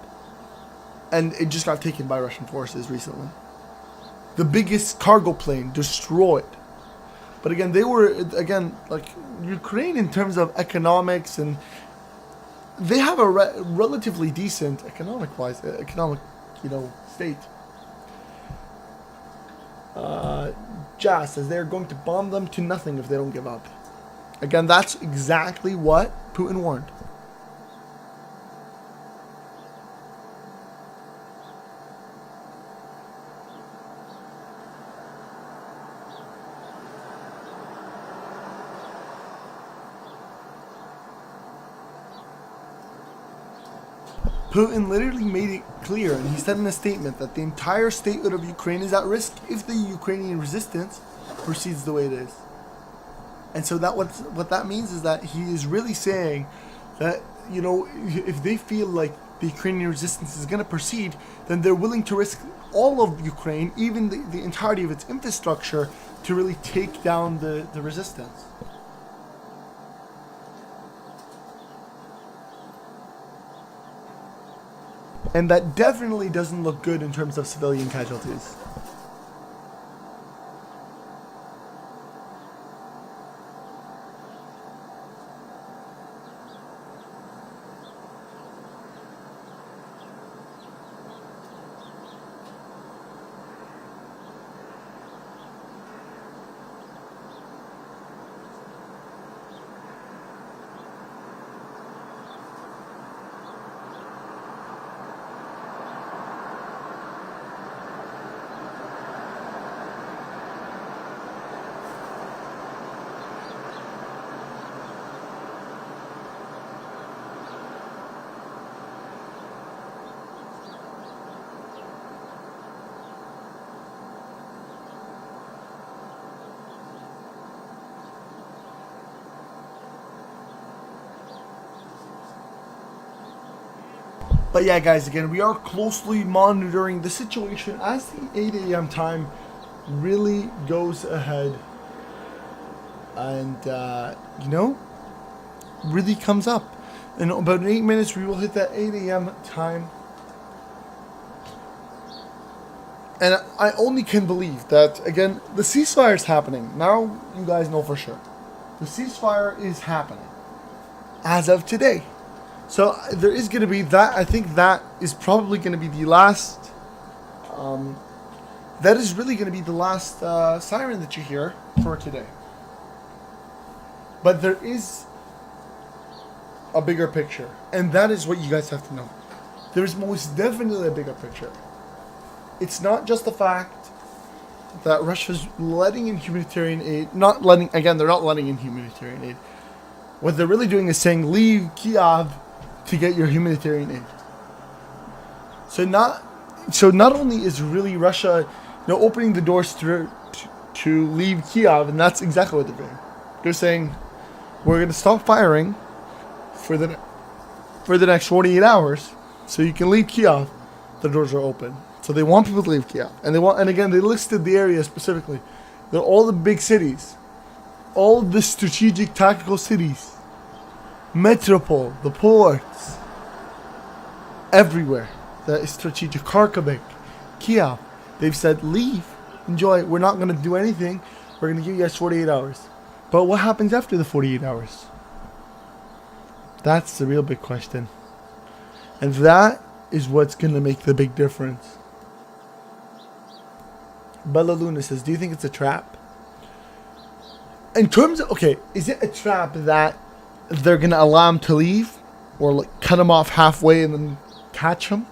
And it just got taken by Russian forces recently. The biggest cargo plane destroyed. But again, they were, Ukraine in terms of economics, and they have a relatively decent economic state. Jazz says they're going to bomb them to nothing if they don't give up. Again, that's exactly what Putin warned. Putin literally made it clear, and he said in a statement that the entire statehood of Ukraine is at risk if the Ukrainian resistance proceeds the way it is. And so that what that means is that he is really saying that, if they feel like the Ukrainian resistance is going to proceed, then they're willing to risk all of Ukraine, even the entirety of its infrastructure, to really take down the resistance. And that definitely doesn't look good in terms of civilian casualties. But yeah, guys, again, we are closely monitoring the situation as the 8 a.m. time really goes ahead and, really comes up. In about 8 minutes, we will hit that 8 a.m. time. And I only can believe that, again, the ceasefire is happening. Now you guys know for sure. The ceasefire is happening as of today. So there is going to be that. I think that is probably going to be the last. That is really going to be the last siren that you hear for today. But there is a bigger picture, and that is what you guys have to know. There is most definitely a bigger picture. It's not just the fact that Russia's letting in humanitarian aid. They're not letting in humanitarian aid. What they're really doing is saying, leave Kiev to get your humanitarian aid. So not only is really Russia, opening the doors to leave Kiev, and that's exactly what they're doing. They're saying, we're going to stop firing for the next 48 hours, so you can leave Kiev. The doors are open. So they want people to leave Kiev, and they listed the area specifically. They're all the big cities, all the strategic tactical cities, metropole, the ports, everywhere that is strategic. Kharkiv, Kiev. They've said, leave, enjoy. We're not going to do anything. We're going to give you guys 48 hours. But what happens after the 48 hours? That's the real big question. And that is what's going to make the big difference. Bella Luna says, do you think it's a trap? In terms of, is it a trap that they're going to allow him to leave? Or cut him off halfway and then catch him?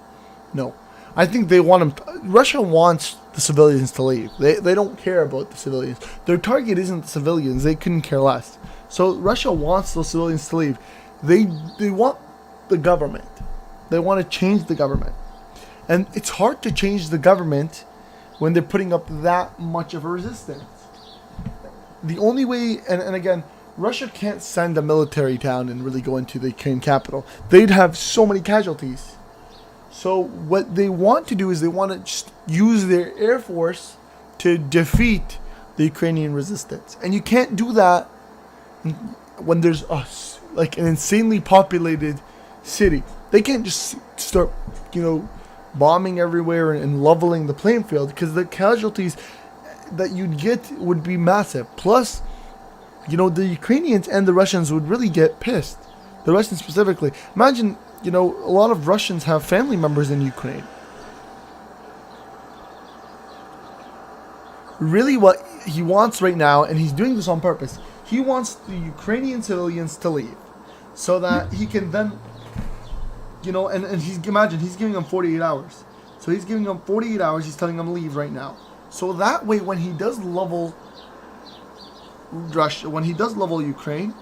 No. I think they want him. Russia wants the civilians to leave. They don't care about the civilians. Their target isn't the civilians. They couldn't care less. So Russia wants those civilians to leave. They want the government. They want to change the government. And it's hard to change the government when they're putting up that much of a resistance. The only way, and again, Russia can't send a military down and really go into the Ukraine capital. They'd have so many casualties. So what they want to do is they want to just use their air force to defeat the Ukrainian resistance. And you can't do that when there's an insanely populated city. They can't just start, bombing everywhere and leveling the playing field, because the casualties that you'd get would be massive. Plus, the Ukrainians and the Russians would really get pissed. The Russians specifically. Imagine, a lot of Russians have family members in Ukraine. Really what he wants right now, and he's doing this on purpose, he wants the Ukrainian civilians to leave so that he can then, and he's giving them 48 hours. So he's giving them 48 hours, he's telling them to leave right now. So that way, when he does level Russia, when he does level Ukraine,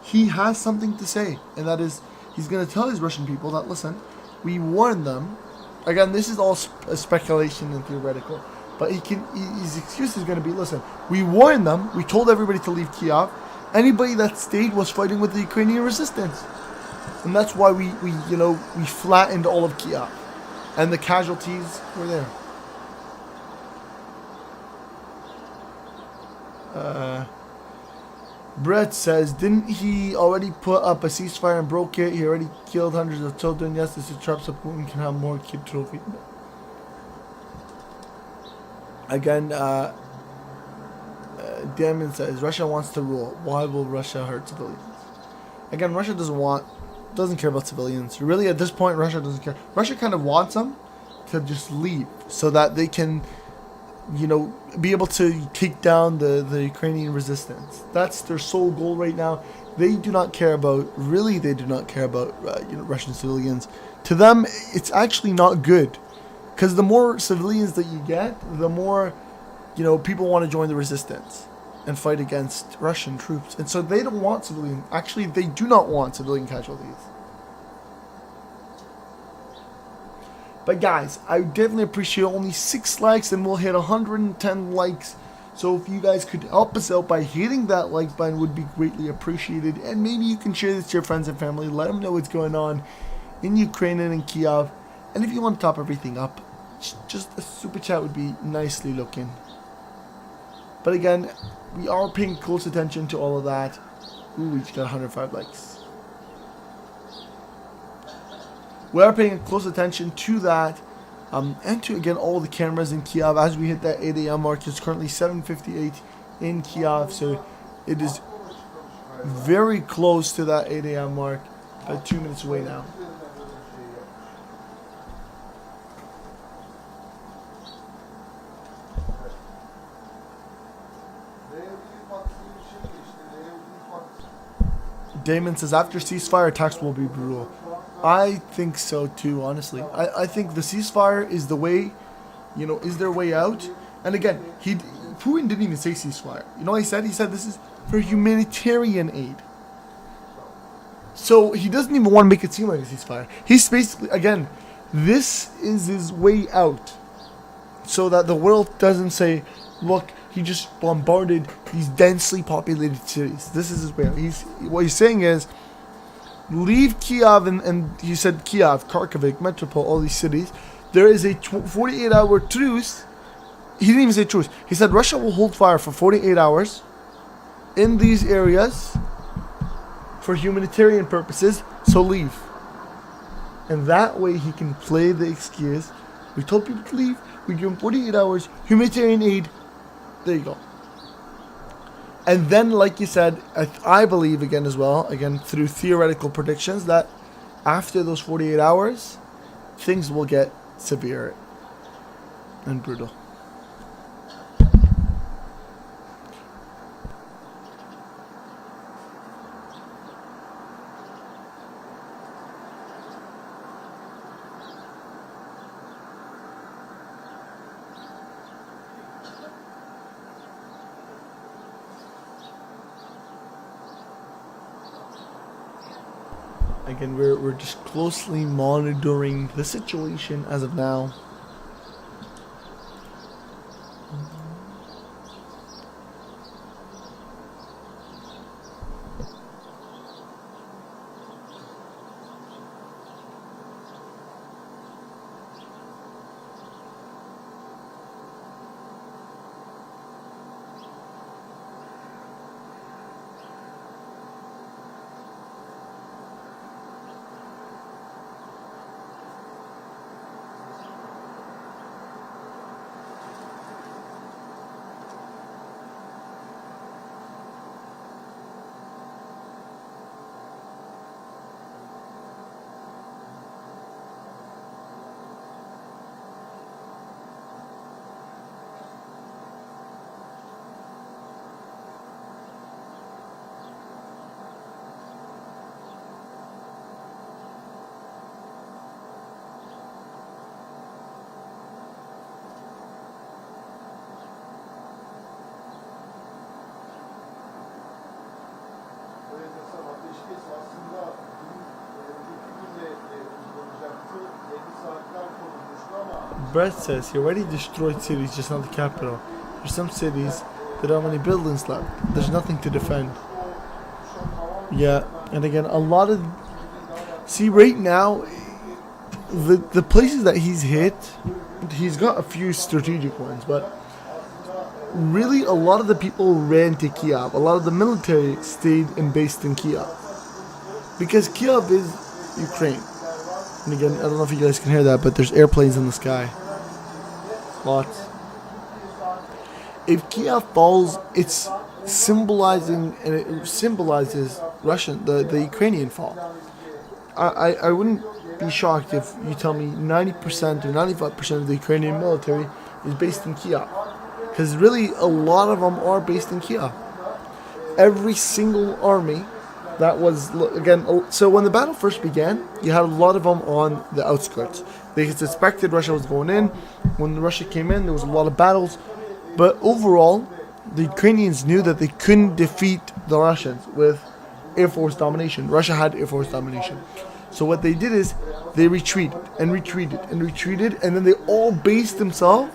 he has something to say. And that is, he's going to tell his Russian people that, listen, we warned them. Again, this is all speculation and theoretical. But his excuse is going to be, listen, we warned them, we told everybody to leave Kiev. Anybody that stayed was fighting with the Ukrainian resistance. And that's why we flattened all of Kiev. And the casualties were there. Brett says, didn't he already put up a ceasefire and broke it? He already killed hundreds of children. Yes, this is trap so Putin can have more kid trophies. Again, Damon says, Russia wants to rule. Why will Russia hurt civilians? Again, Russia doesn't care about civilians. Really, at this point, Russia doesn't care. Russia kind of wants them to just leave so that they can, be able to take down the Ukrainian resistance. That's their sole goal right now. They do not care about Russian civilians. To them, it's actually not good, because the more civilians that you get, the more people want to join the resistance and fight against Russian troops. And so they don't want civilian. Actually, they do not want civilian casualties. But guys, I definitely appreciate only 6 likes, and we'll hit 110 likes. So if you guys could help us out by hitting that like button, would be greatly appreciated. And maybe you can share this to your friends and family. Let them know what's going on in Ukraine and in Kiev. And if you want to top everything up, just a super chat would be nicely looking. But again, we are paying close attention to all of that. Ooh, we just got 105 likes. We are paying close attention to that, and to again all the cameras in Kiev as we hit that 8 a.m. mark. It's currently 7:58 in Kiev, so it is very close to that 8 a.m. mark, about 2 minutes away now. Damon says after ceasefire attacks will be brutal. I think so too, honestly. I think the ceasefire is the way, is their way out. And again, Putin didn't even say ceasefire. You know what he said? He said this is for humanitarian aid. So he doesn't even want to make it seem like a ceasefire. He's basically, again, this is his way out. So that the world doesn't say, look, he just bombarded these densely populated cities. This is his way out. What he's saying is, leave Kiev, and he said Kiev, Kharkiv, Metropole, all these cities. There is a 48-hour truce. He didn't even say truce. He said Russia will hold fire for 48 hours in these areas for humanitarian purposes, so leave. And that way he can play the excuse. We told people to leave. We give them 48 hours, humanitarian aid. There you go. And then, like you said, I believe again as well, again through theoretical predictions, that after those 48 hours, things will get severe and brutal. Again, we're just closely monitoring the situation as of now. Brett says he already destroyed cities, just not the capital. There's some cities that don't have any buildings left. There's nothing to defend. Yeah, and again, a lot of... See, right now, the places that he's hit, he's got a few strategic ones, but really a lot of the people ran to Kiev. A lot of the military stayed and based in Kiev. Because Kiev is Ukraine. And again, I don't know if you guys can hear that, but there's airplanes in the sky. Lots. If Kiev falls, it's symbolizing, and it symbolizes the Ukrainian fall. I wouldn't be shocked if you tell me 90% or 95% of the Ukrainian military is based in Kiev. Because really, a lot of them are based in Kiev. Every single army that was, again, so when the battle first began, you had a lot of them on the outskirts. They suspected Russia was going in. When Russia came in, there was a lot of battles. But overall, the Ukrainians knew that they couldn't defeat the Russians with Air Force domination. Russia had Air Force domination. So what they did is they retreated and retreated and retreated, and then they all based themselves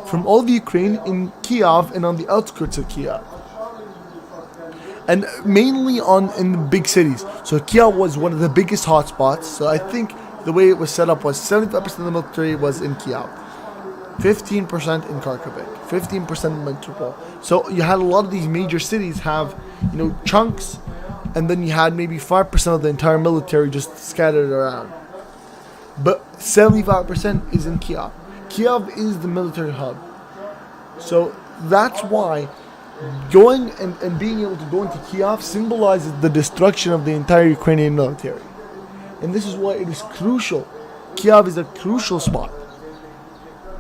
from all of Ukraine in Kiev and on the outskirts of Kiev. and mainly in the big cities. So Kiev was one of the biggest hotspots. So I think the way it was set up was 75% of the military was in Kiev, 15% in Kharkiv, 15% in Dnipro. So you had a lot of these major cities have, chunks, and then you had maybe 5% of the entire military just scattered around. But 75% is in Kiev. Kiev is the military hub. So that's why going and being able to go into Kiev symbolizes the destruction of the entire Ukrainian military. And this is why it is crucial. Kiev is a crucial spot.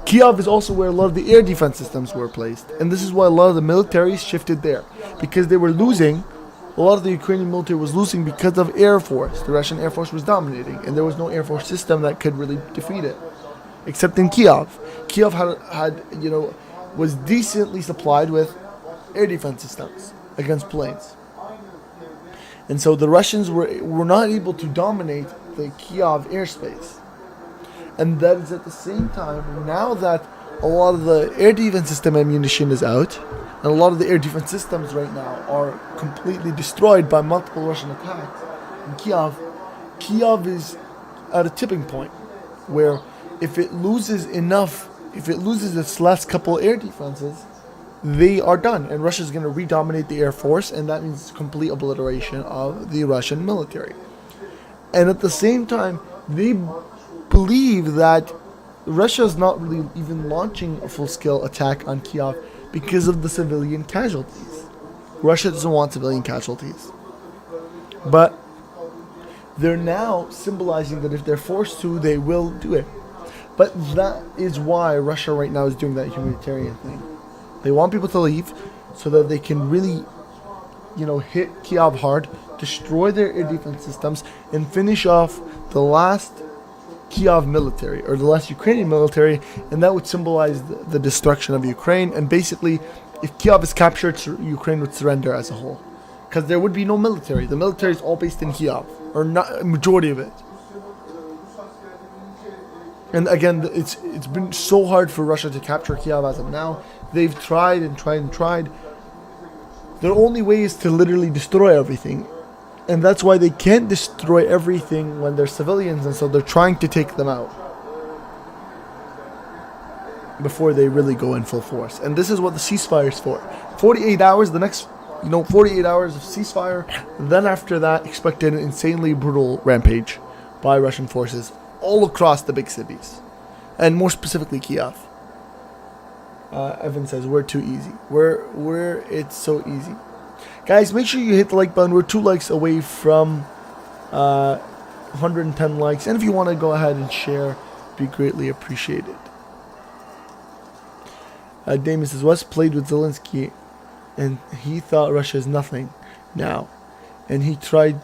Kiev is also where a lot of the air defense systems were placed. And this is why a lot of the military shifted there. Because they were losing, a lot of the Ukrainian military was losing because of Air Force. The Russian Air Force was dominating. And there was no Air Force system that could really defeat it. Except in Kiev. Kiev was decently supplied with air defense systems against planes. And so the Russians were not able to dominate the Kiev airspace. And that is at the same time, now that a lot of the air defense system ammunition is out, and a lot of the air defense systems right now are completely destroyed by multiple Russian attacks in Kiev, Kiev is at a tipping point where if it loses its last couple air defenses, they are done, and Russia is going to redominate the air force, and that means complete obliteration of the Russian military. And at the same time, they believe that Russia is not really even launching a full-scale attack on Kiev because of the civilian casualties. Russia doesn't want civilian casualties. But they're now symbolizing that if they're forced to, they will do it. But that is why Russia right now is doing that humanitarian thing. They want people to leave so that they can really, hit Kiev hard, destroy their air defense systems, and finish off the last Kiev military, or the last Ukrainian military, and that would symbolize the destruction of Ukraine. And basically, if Kiev is captured, Ukraine would surrender as a whole. Because there would be no military. The military is all based in Kiev, or not a majority of it. And again, it's been so hard for Russia to capture Kiev as of now. They've tried and tried and tried. Their only way is to literally destroy everything. And that's why they can't destroy everything when they're civilians, and so they're trying to take them out before they really go in full force. And this is what the ceasefire is for. 48 hours, the next 48 hours of ceasefire. Then after that, expect an insanely brutal rampage by Russian forces all across the big cities, and more specifically Kiev. Evan says, we're too easy. It's so easy. Guys, make sure you hit the like button. We're 2 likes away from 110 likes. And if you want to go ahead and share, be greatly appreciated. Damon says, West played with Zelensky and he thought Russia is nothing now. And he tried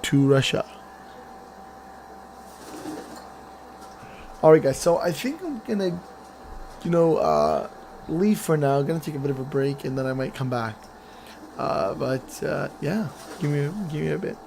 to Russia. Alright guys, so I think I'm gonna, leave for now. I'm gonna take a bit of a break and then I might come back. Yeah, give me a bit.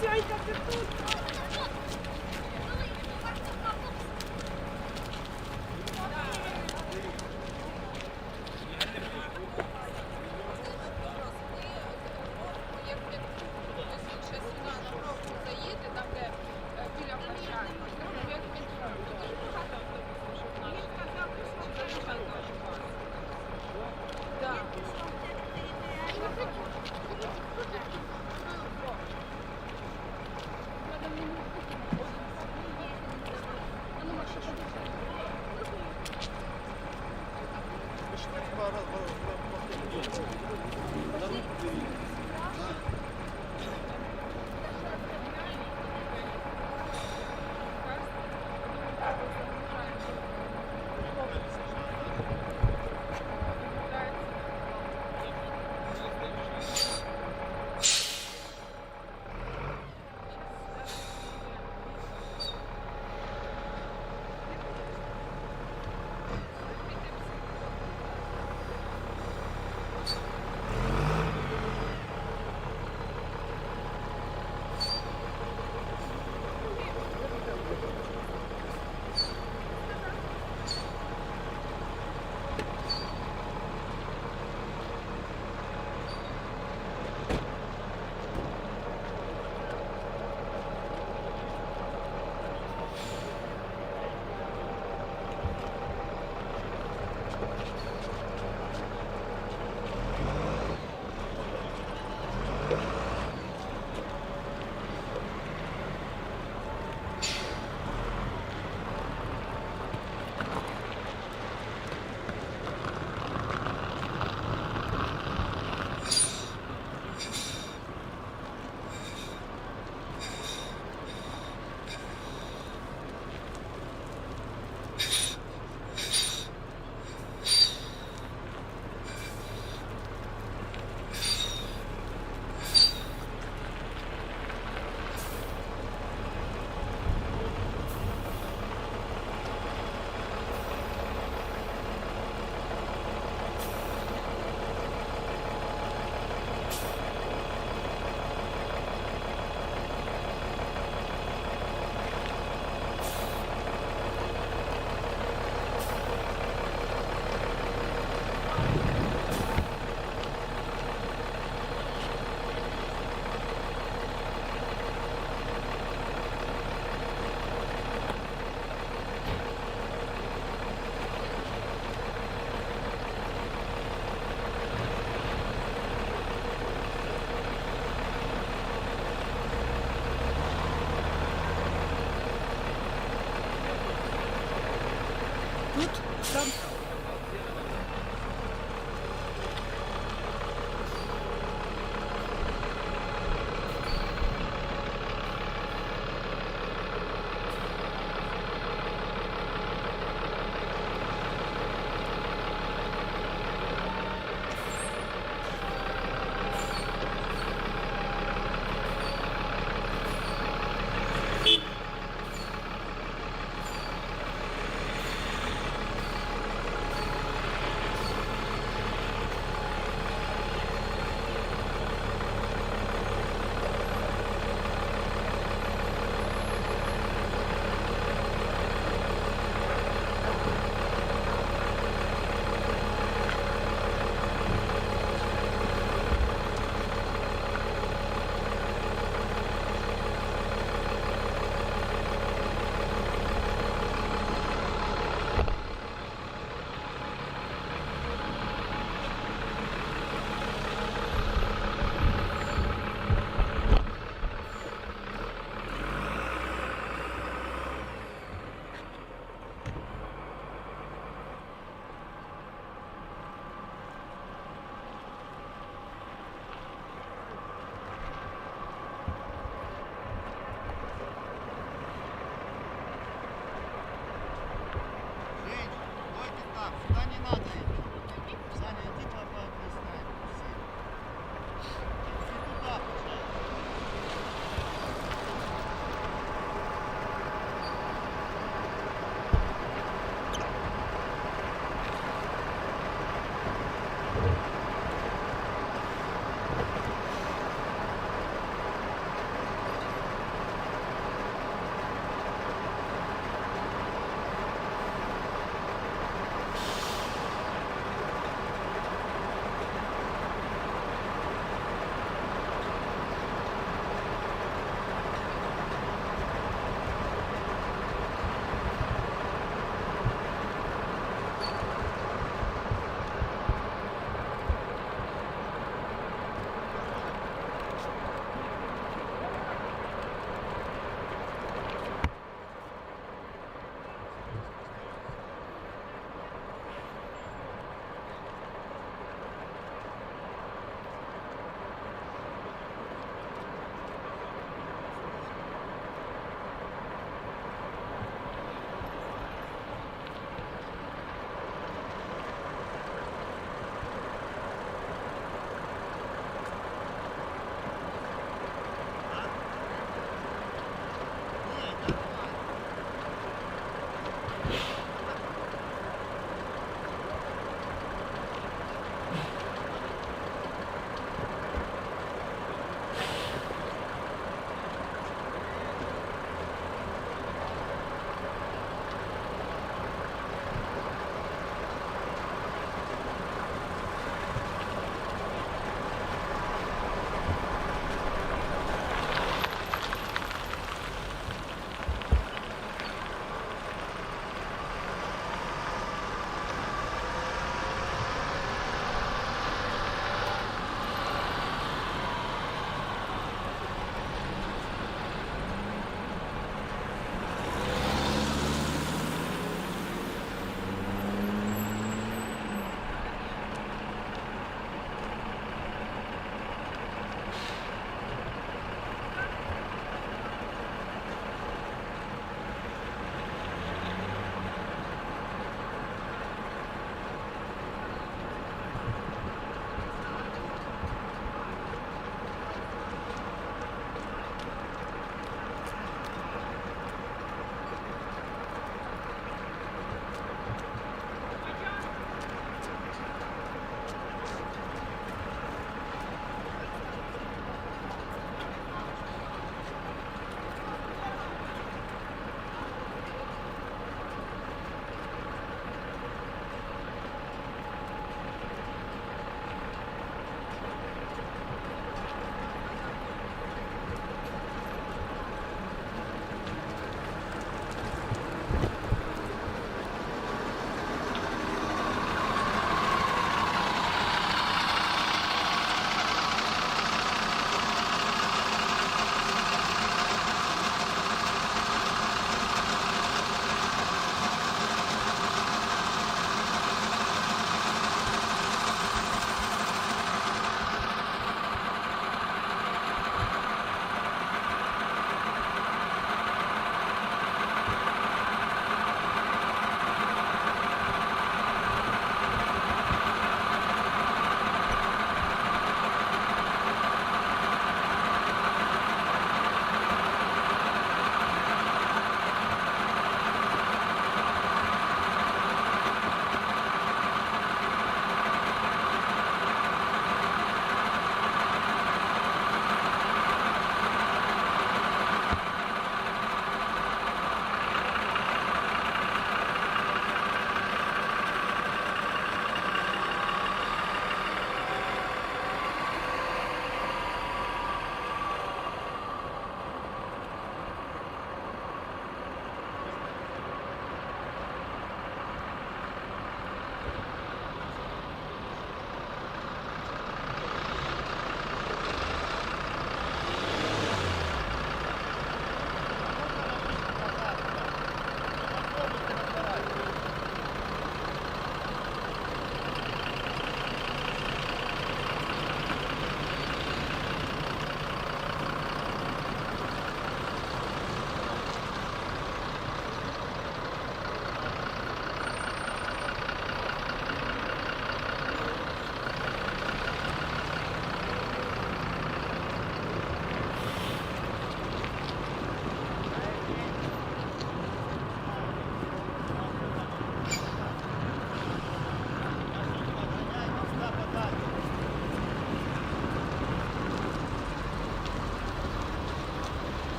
Сьойка, ти тут?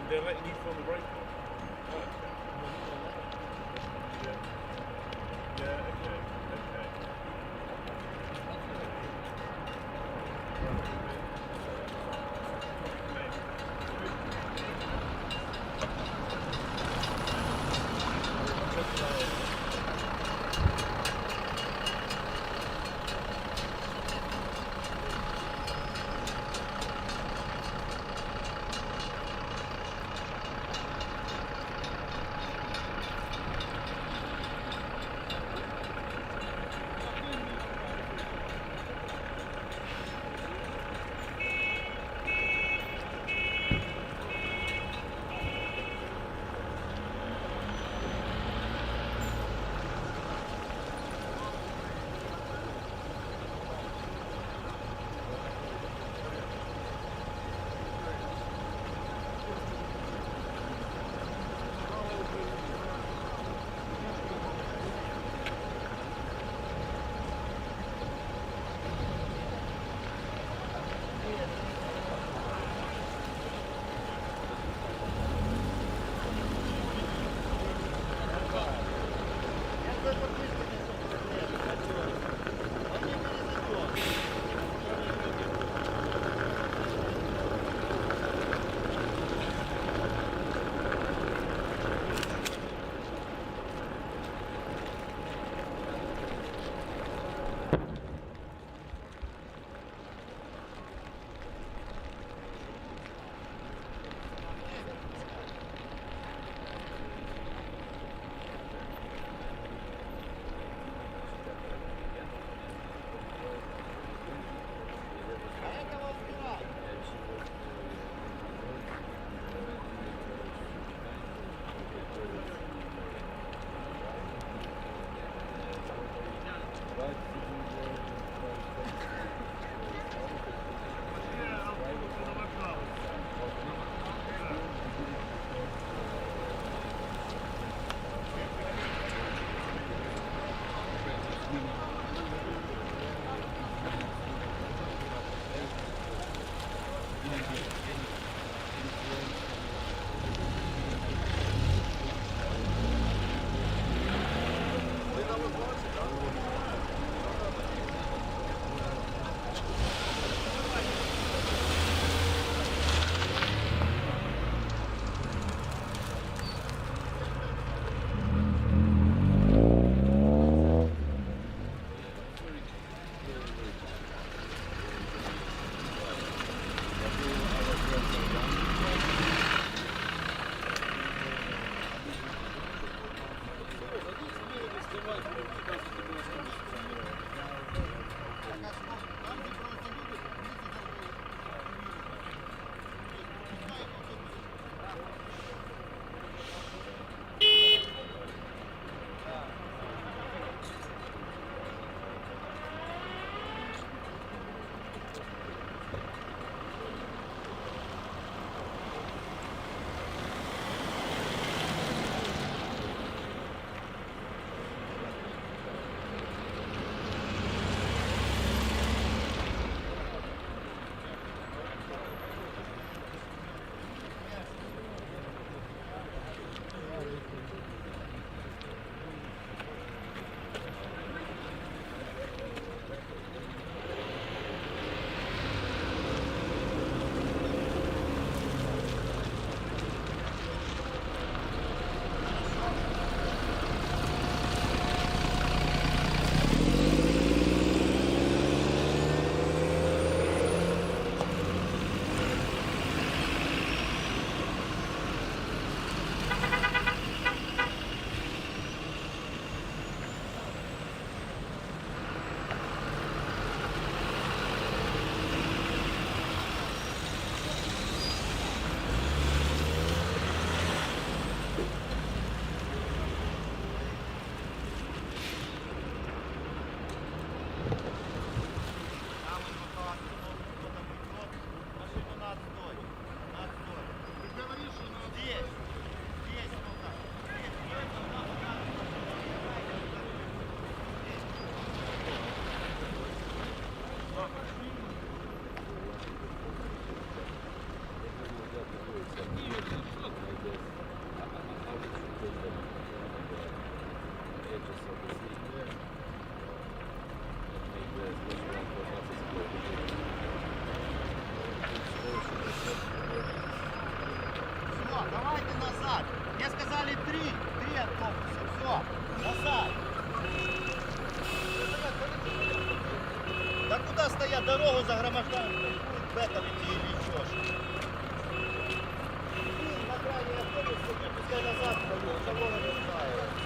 they're letting you film the break on. Oh, okay. Yeah. Yeah, okay. загромождают, в этом идти или еще что. На крайний автобус, пускай назад пойдет, колонна не устраивается.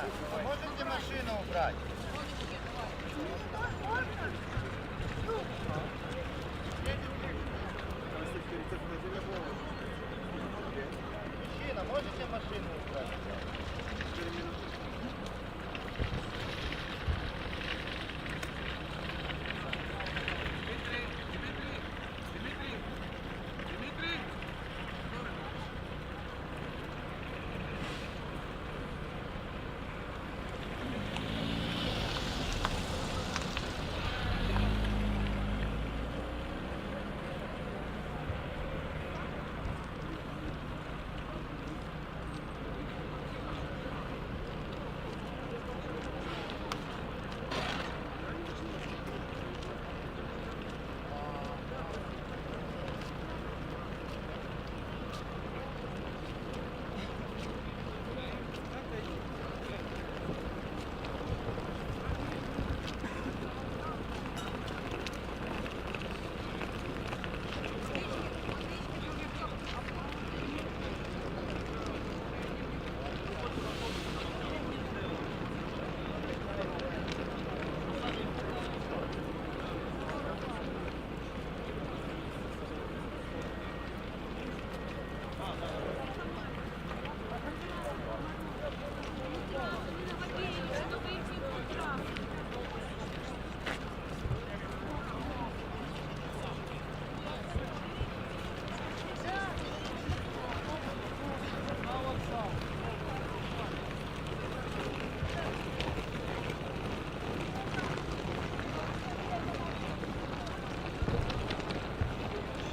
Можете машину убрать? Мужчина, можете машину убрать?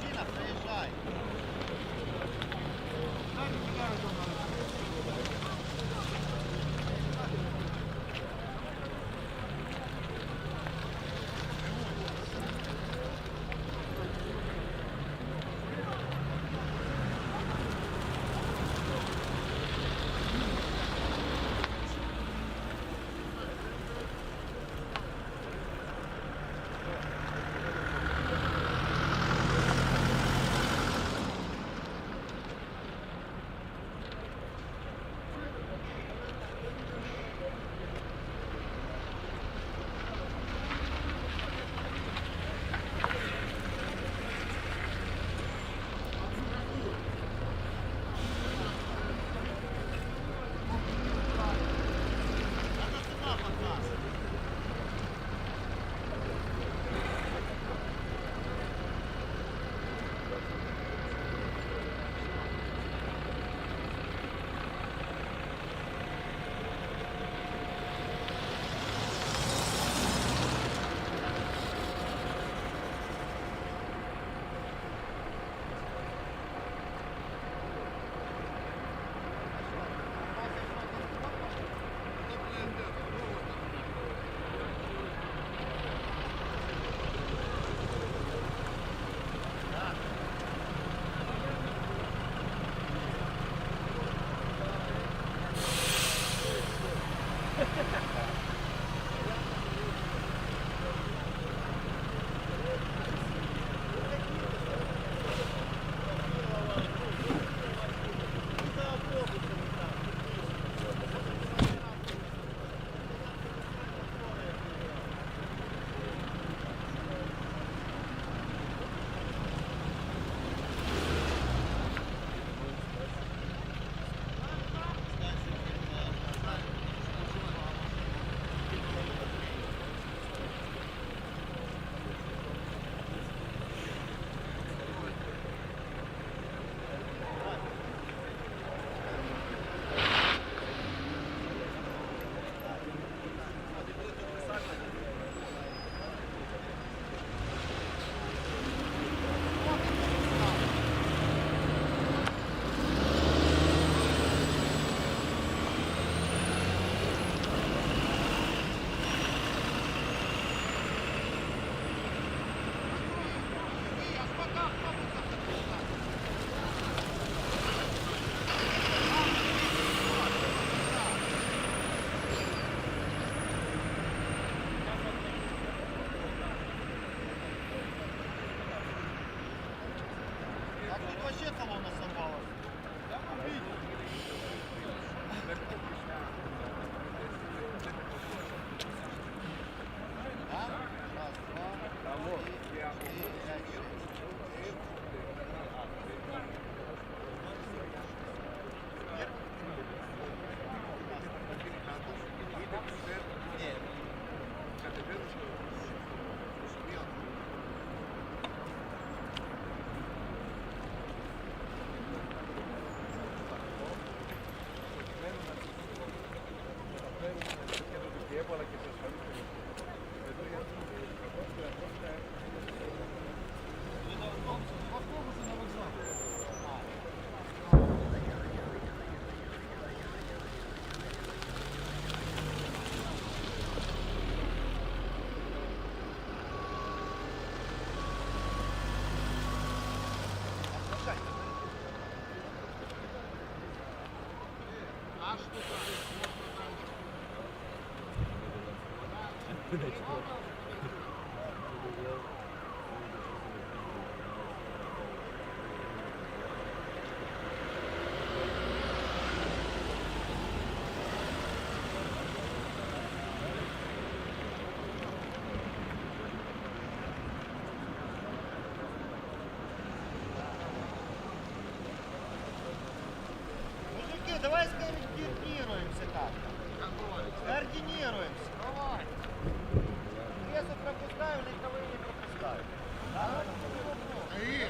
Мужчина, проезжай. Мужики, давай скоординируемся как-то. Координируемся. Давай. Лесу пропускаю, легковые не пропускаю. Да? Все,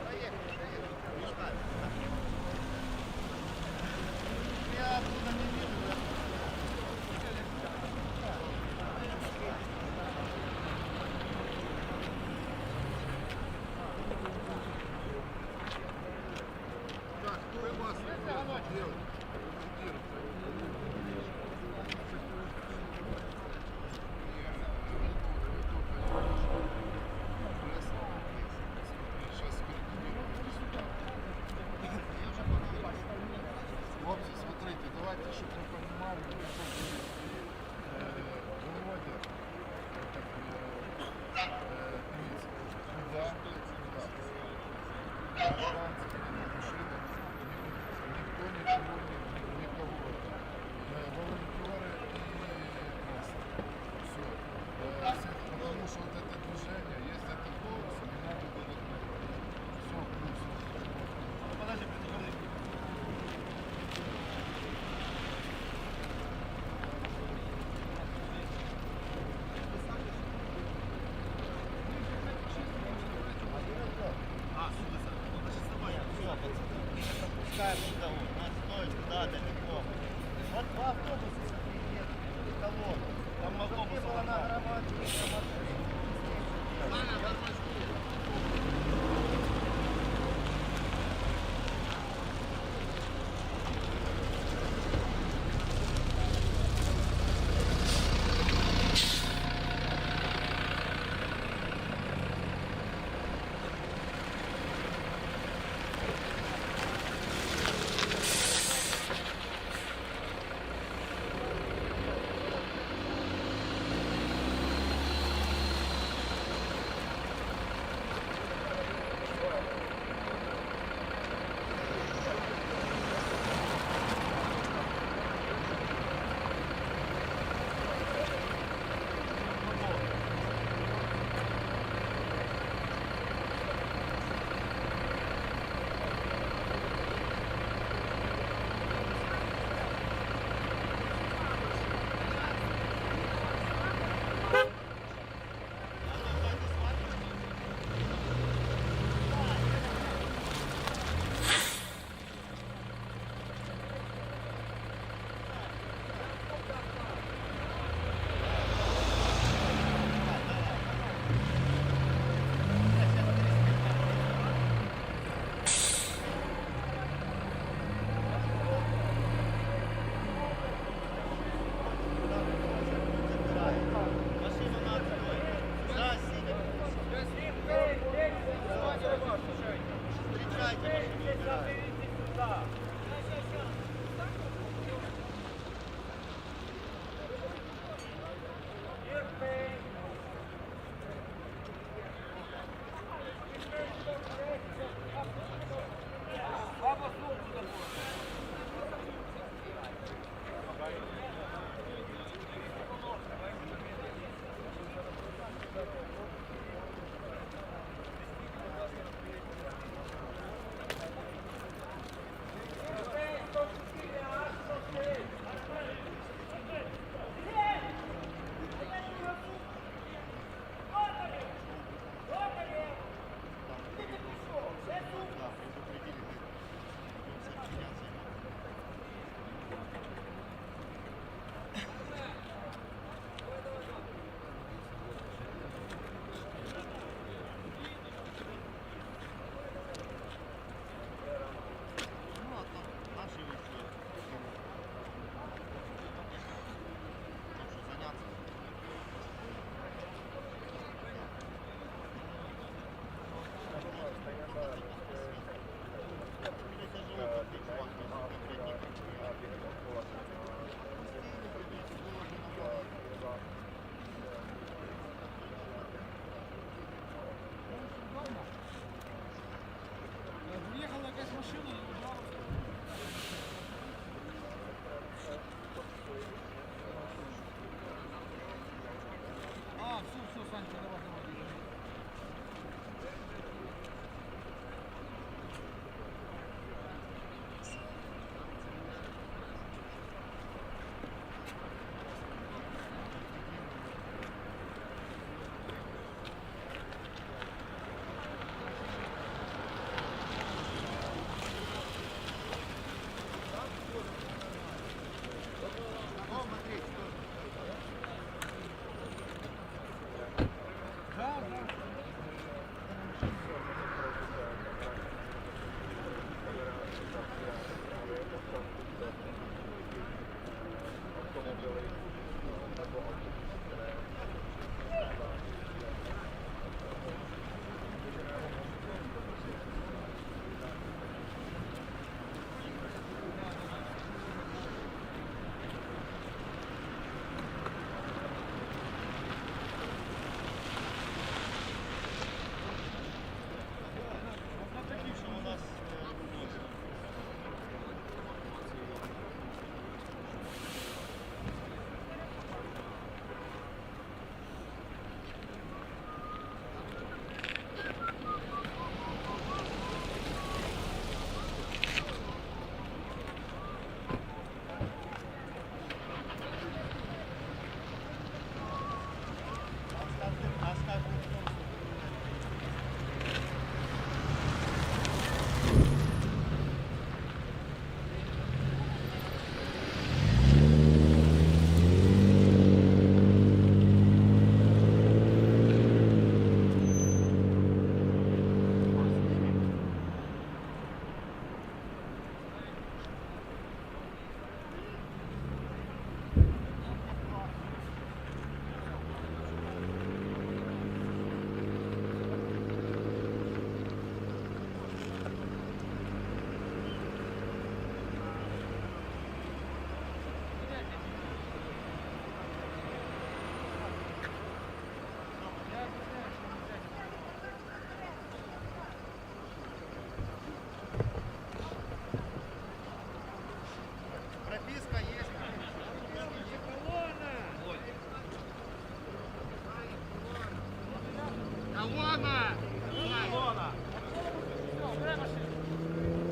проехали, проехали. Я оттуда не вижу.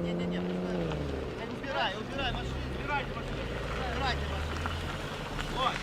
Не-не-не, убирай машину. Убирайте машину. Вот.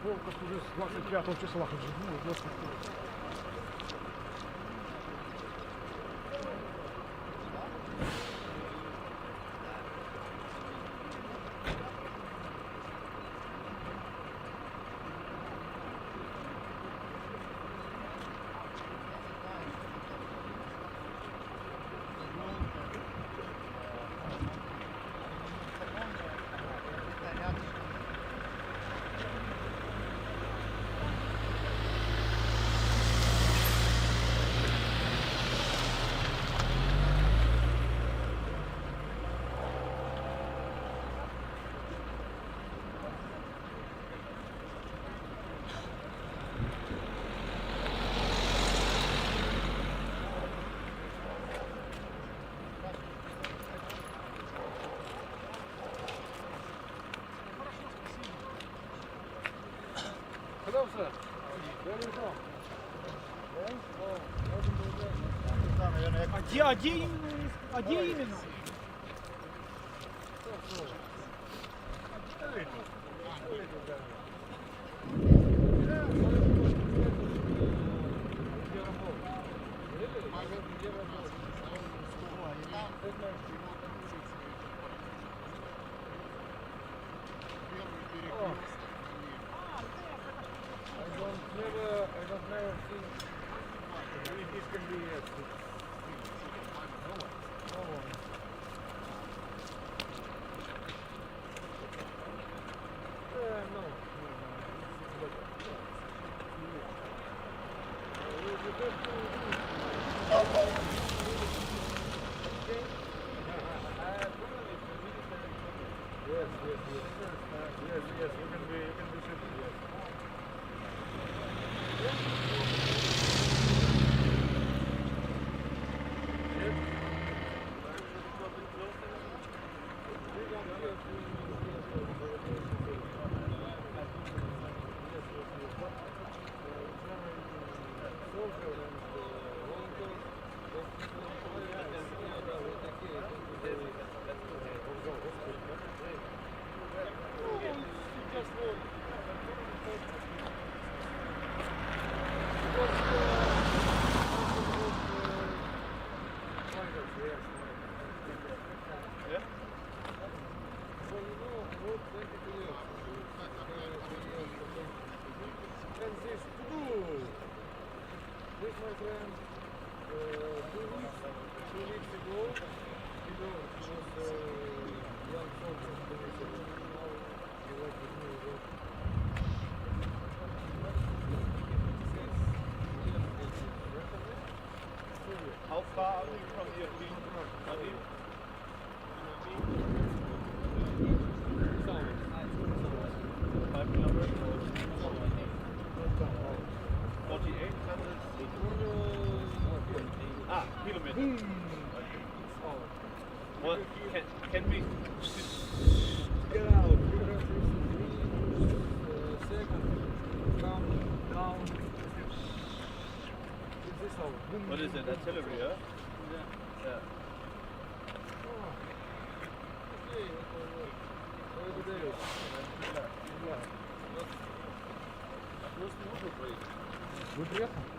Вовка уже с 25 числа уже. Ну, 25. А где именно? А где именно? How far are we from here? Five kilometers. 4,800. Kilometers. What can we? Get out. Second. Come down. What is it? Artillery, yeah? Yeah. Вы приехали?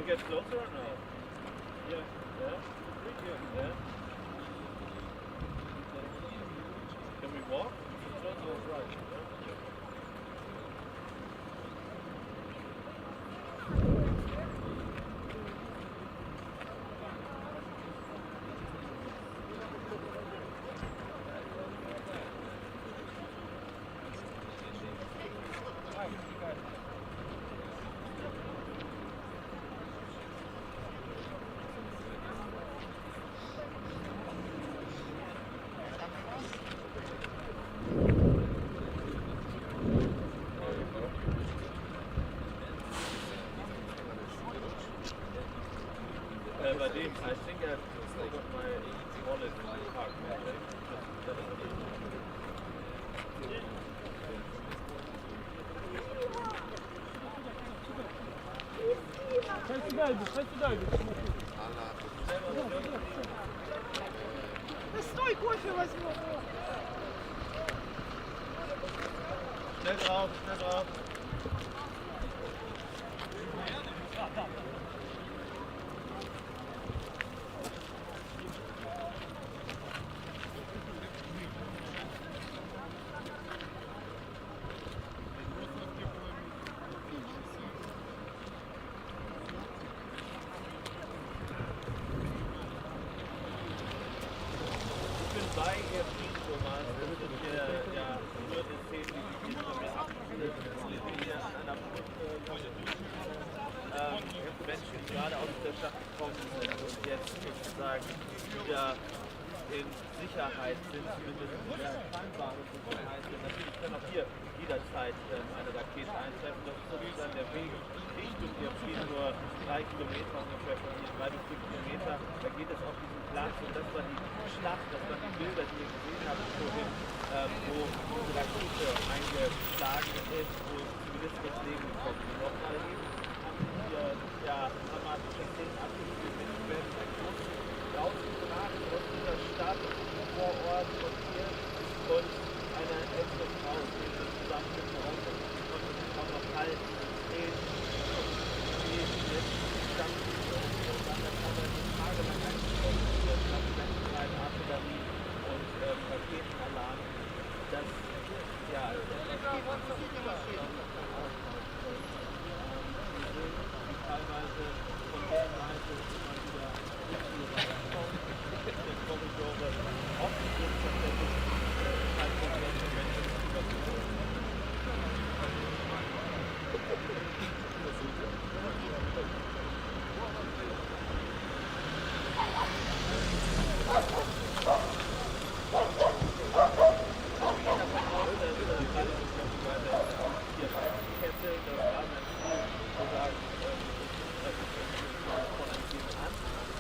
get closer or no? Yeah. Yeah. Yeah. Can we walk? Closer or right? Bei dem, I think I got my wallet in the park. Стой, кофе возьму. Schnell drauf, schnell drauf. Bei ihr fliegt so mal, das sind ja nur die Szenen, die hier einer Menschen gerade aus der Stadt gekommen sind und jetzt sozusagen wieder in Sicherheit sind, zumindest in der scheinbaren Sicherheit sind. Natürlich kann auch hier jederzeit eine Rakete eintreffen. Das ist sozusagen der Weg Richtung ihr fliegen nur 3 Kilometer ungefähr von hier, 3 bis 4 Kilometer. Da geht es auf diesen Platz und das war die Schlacht, das waren die Bilder, die ihr gesehen habt vorhin, wo diese Rakete eingeschlagen ist, wo Zivilisten ums Leben gekommen sind. Noch mal eben haben wir ja dramatische Szenen abgespielt. Menschen werden rausgetragen aus dieser Stadt vor Ort von hier und eine ältere Frau steht zusammen mit dem Auto und konnte sich auch noch halten. Die jetzt stand und dann kann man tagelang eingeschlossen wird, Zeit, Artillerie und Raketenalarm. Das, ja, teilweise von der Seite immer wieder der Korridore offen sind tatsächlich kein Problem für Menschen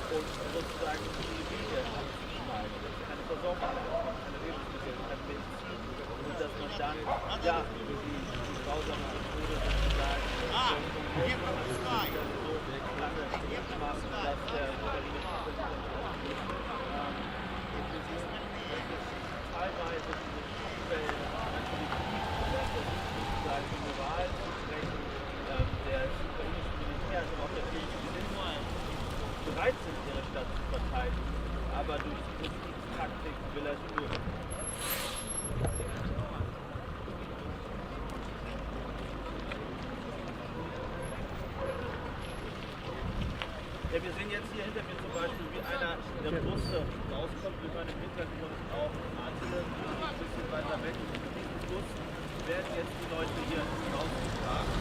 und sozusagen die Wege abzuschneiden, keine Versorgung, keine Lebensmittel, keine Medizin und dass man dann ja die grausame Methode sozusagen so lange macht, dass der teilweise diese Spielwellen natürlich sozusagen die Moral zu sprechen, der ukrainischen Militär, also auch der bereit sind, ihre Stadt zu verteidigen, aber durch die Taktik will er es tun. Ja, wir sehen jetzt hier hinter mir zum Beispiel, wie einer der Busse rauskommt. Wir hören im Hintergrund auch andere, ein bisschen weiter weg. Mit diesem Bus werden jetzt die Leute hier rausgebracht.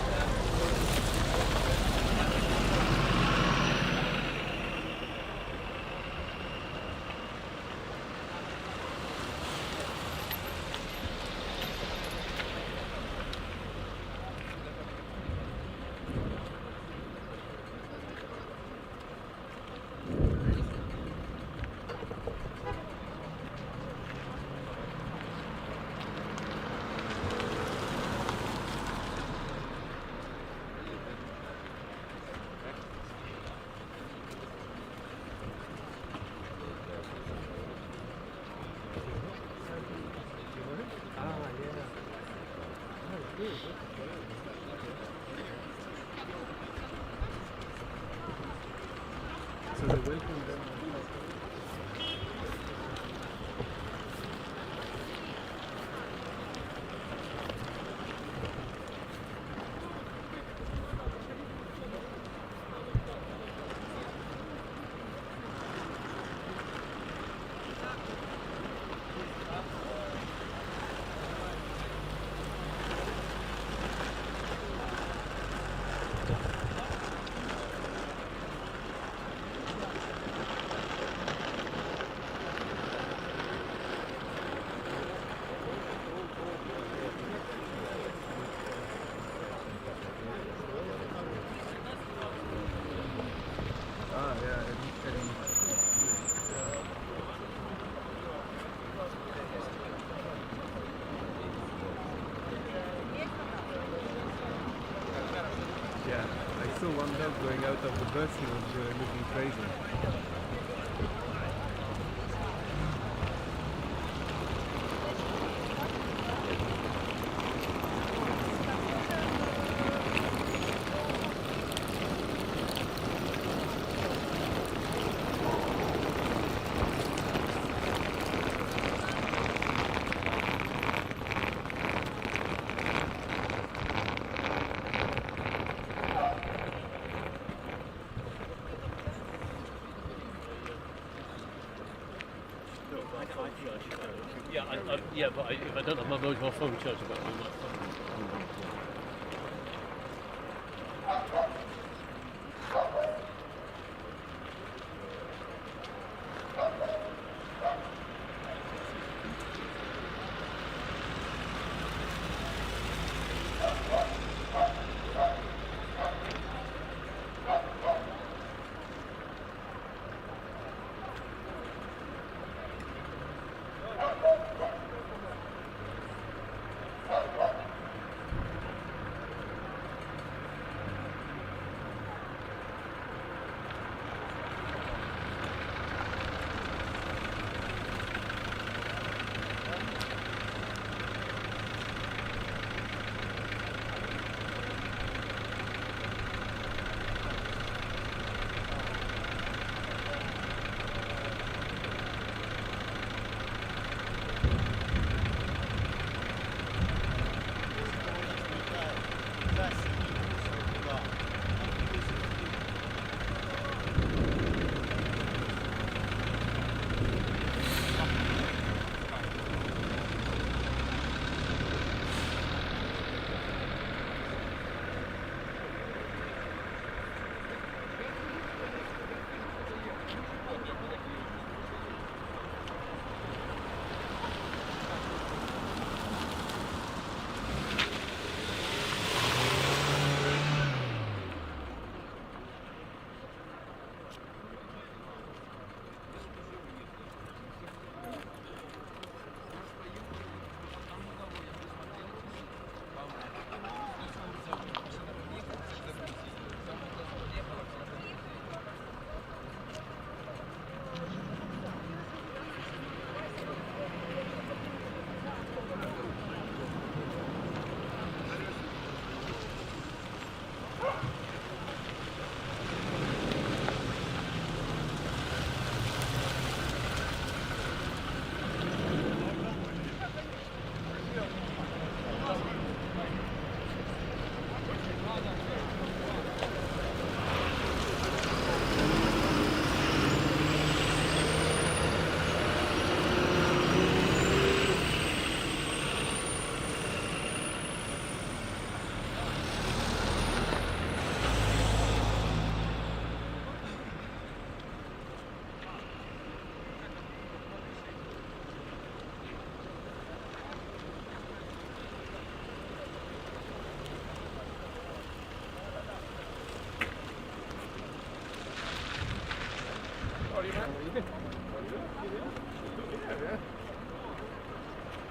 Yeah, I saw one dog going out of the bus, he was looking crazy. Yeah, but if I don't have my mobile phone charger, but I might phone.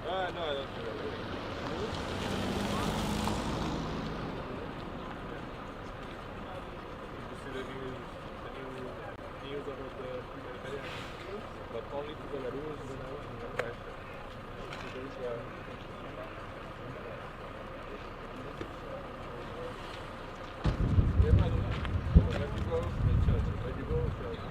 No, I don't feel it. You see the news about the humanitarian, but only to Belarus and Russia. Let you go, church. Let you go, church.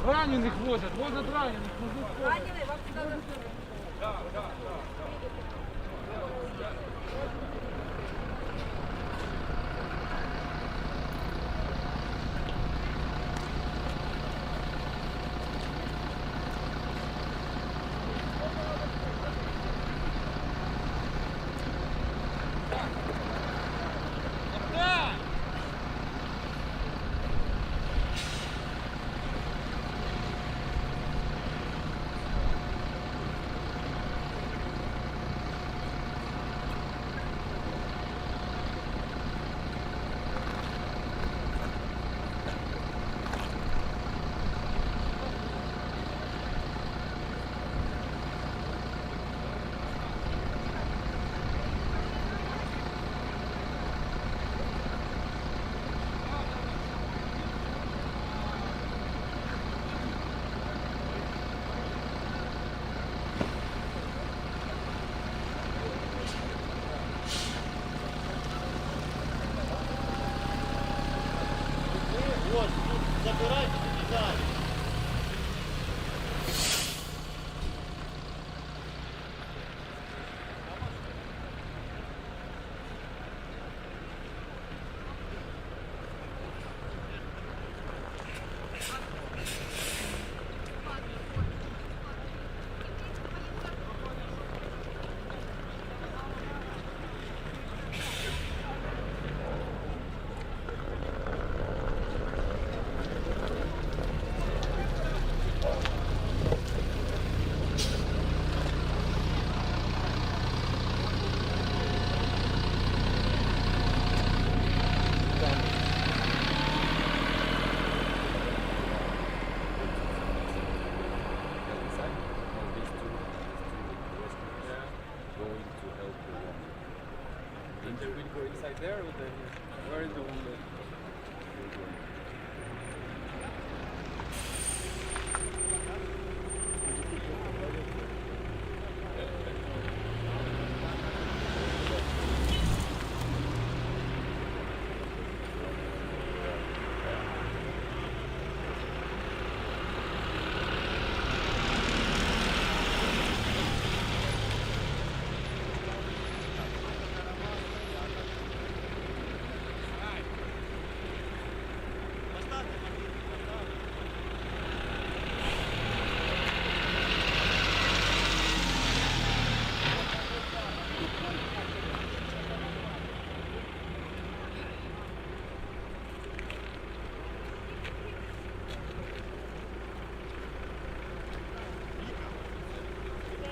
Раненых возят раненых. Раненый, вам сюда Вот, забирайте и далее. There, where is the wounded?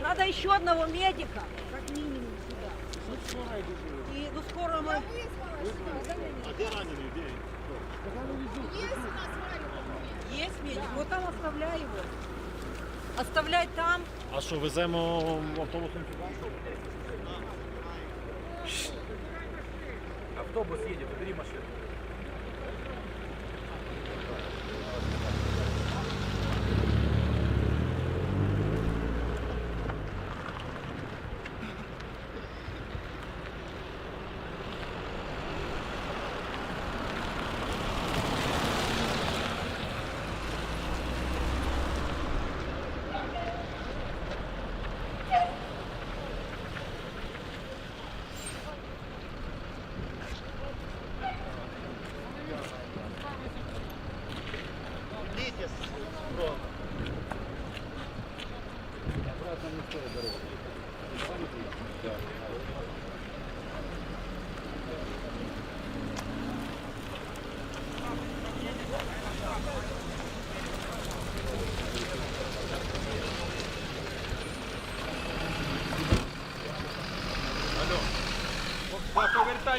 Надо еще одного медика, как минимум сюда. И ну скоро мы... А где раненый? Где? Есть медик, вот там оставляй его. Оставляй там. А що, веземо автобусом сюди? Автобус едет, убери машину.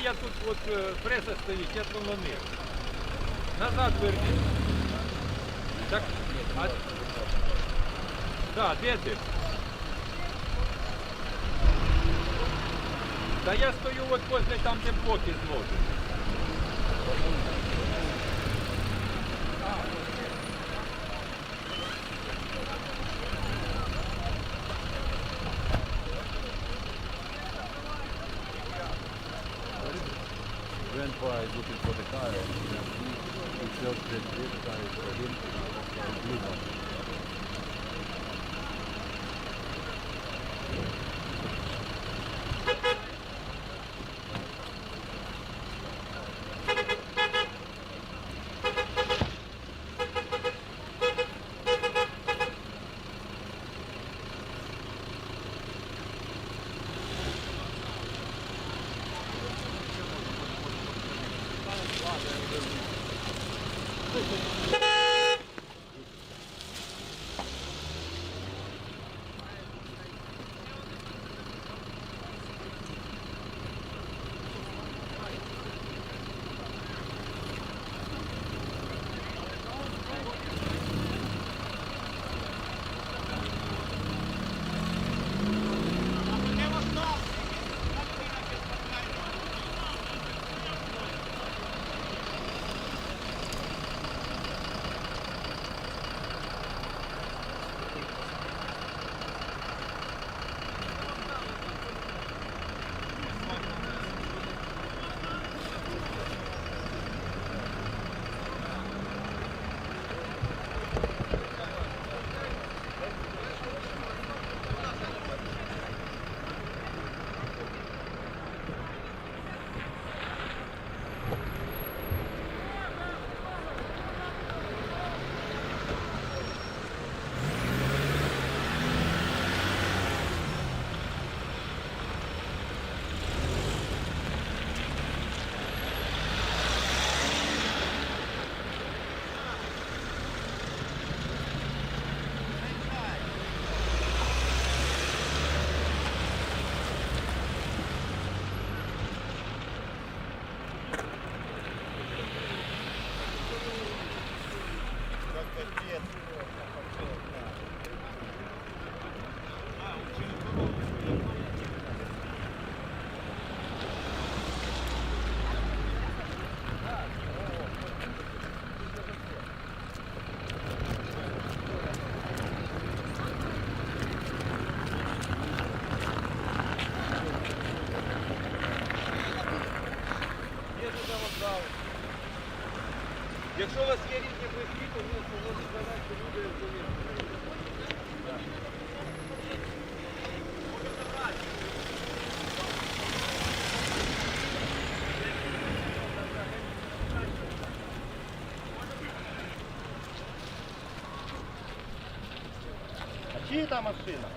я тут от преса стоїть, я полонив. Назад вернись. Так, а... Да, де ти? Та я стою от возле там, де блоки зложені. Grandpa is looking for the car and he feels that this car is for him, the blue one. Якщо у вас є різні близькі, то ви повинні задати люди повинні. А чиї та машина?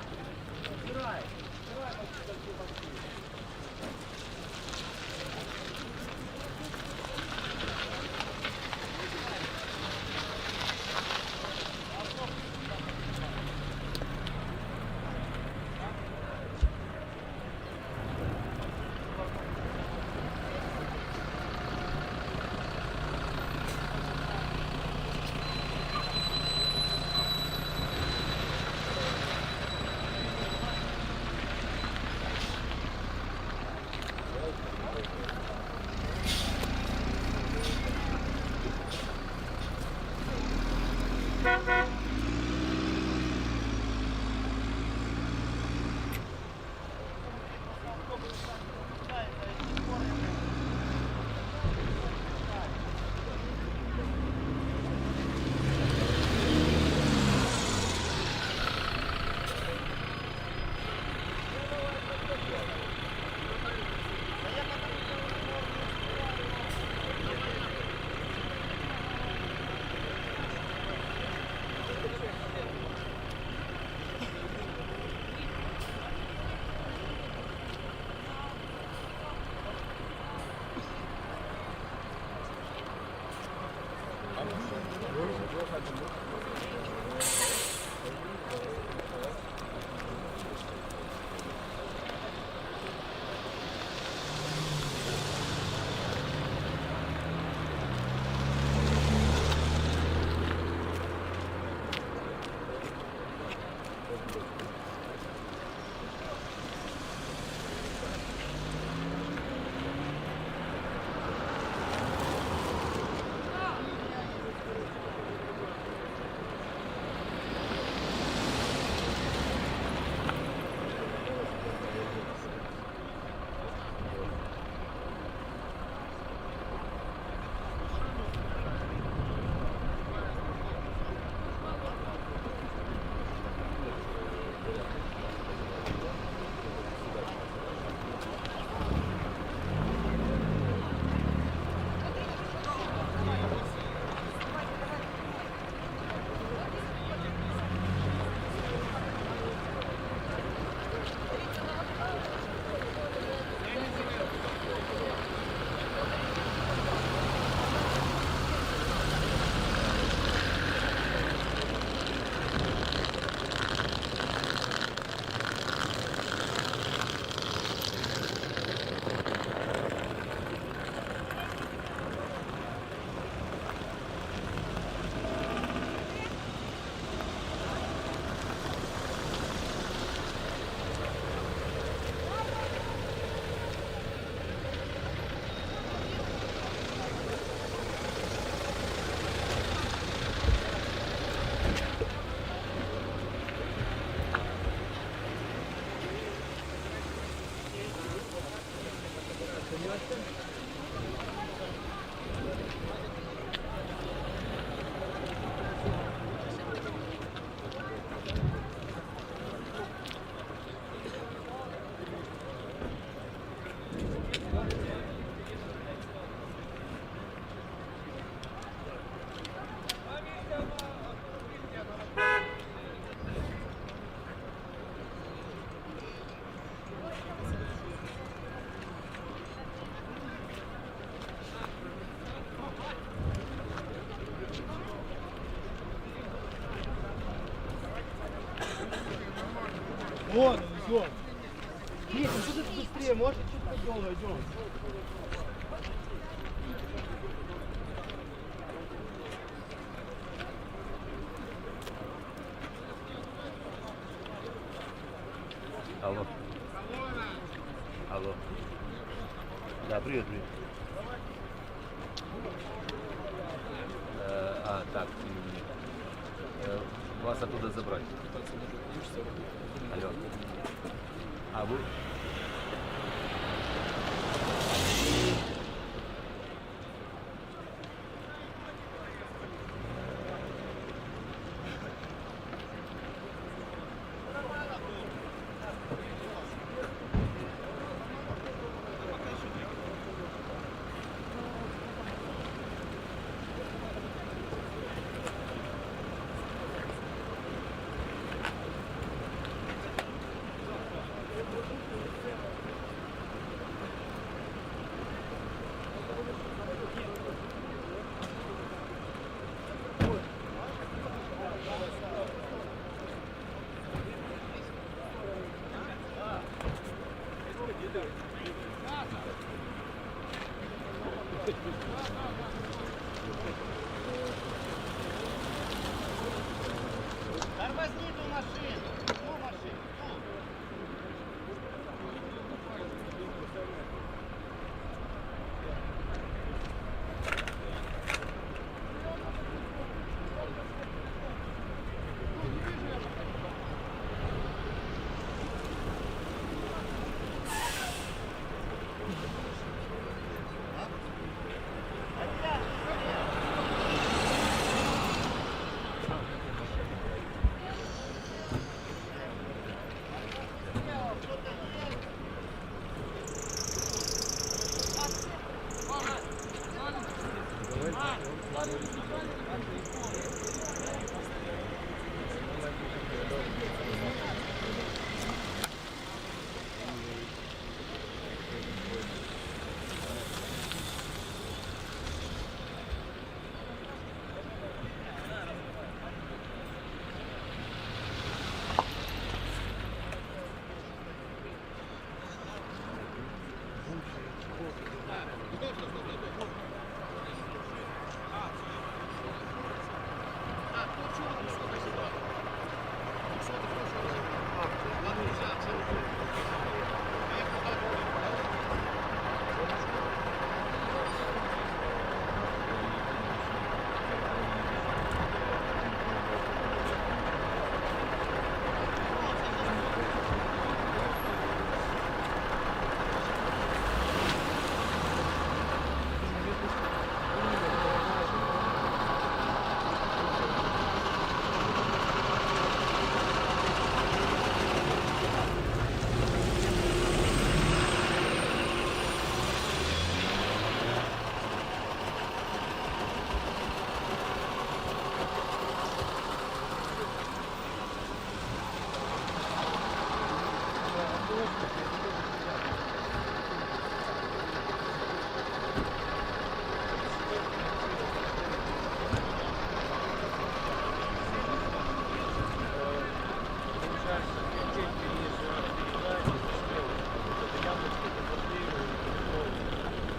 Вон он идет. Миша, что ты быстрее, может чуть долго идем. Алло. Алло. Да, привет, привет. Так, вас оттуда забрать. Алло. А вы? Тормозни ту машину. Ту машину. Ту.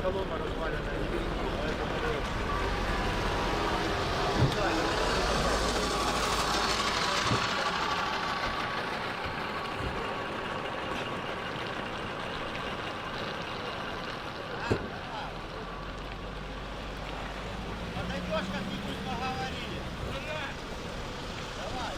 Колонна разваленная. Подойдешь, как-нибудь поговорили. Давай.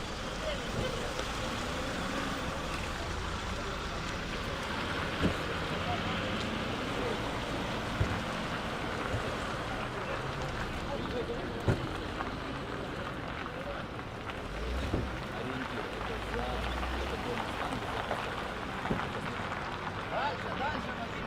Дальше, дальше, Максим.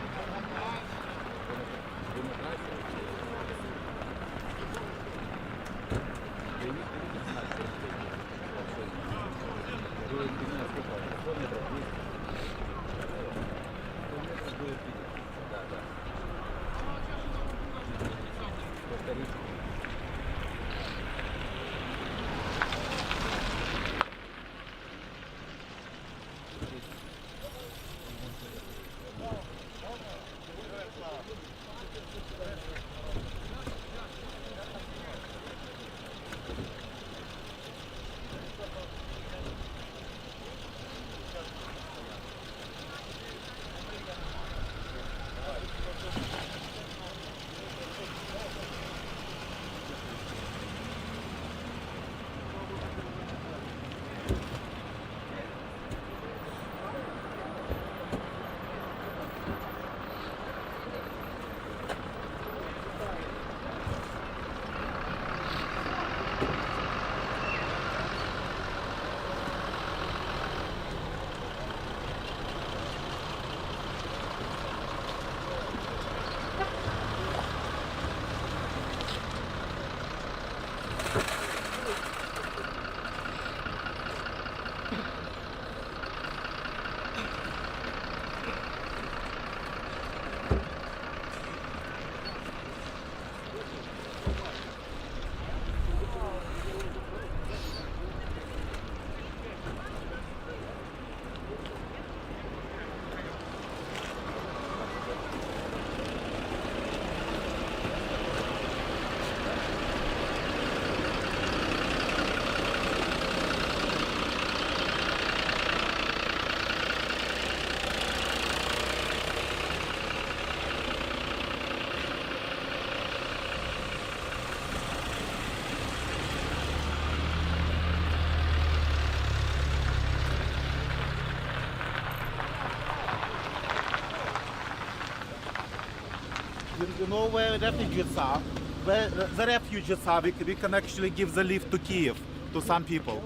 you know where refugees are? Where the refugees are, we can actually give the lift to Kiev, to some people.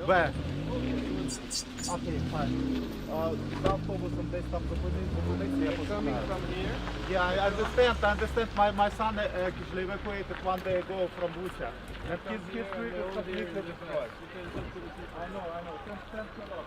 Where? Okay, fine. The автобусом десь там зупиниться, я Coming познаю. from here. Yeah, I understand. My son actually evacuated one day ago from Bucha. And his street is completely destroyed. I know. Thanks a lot.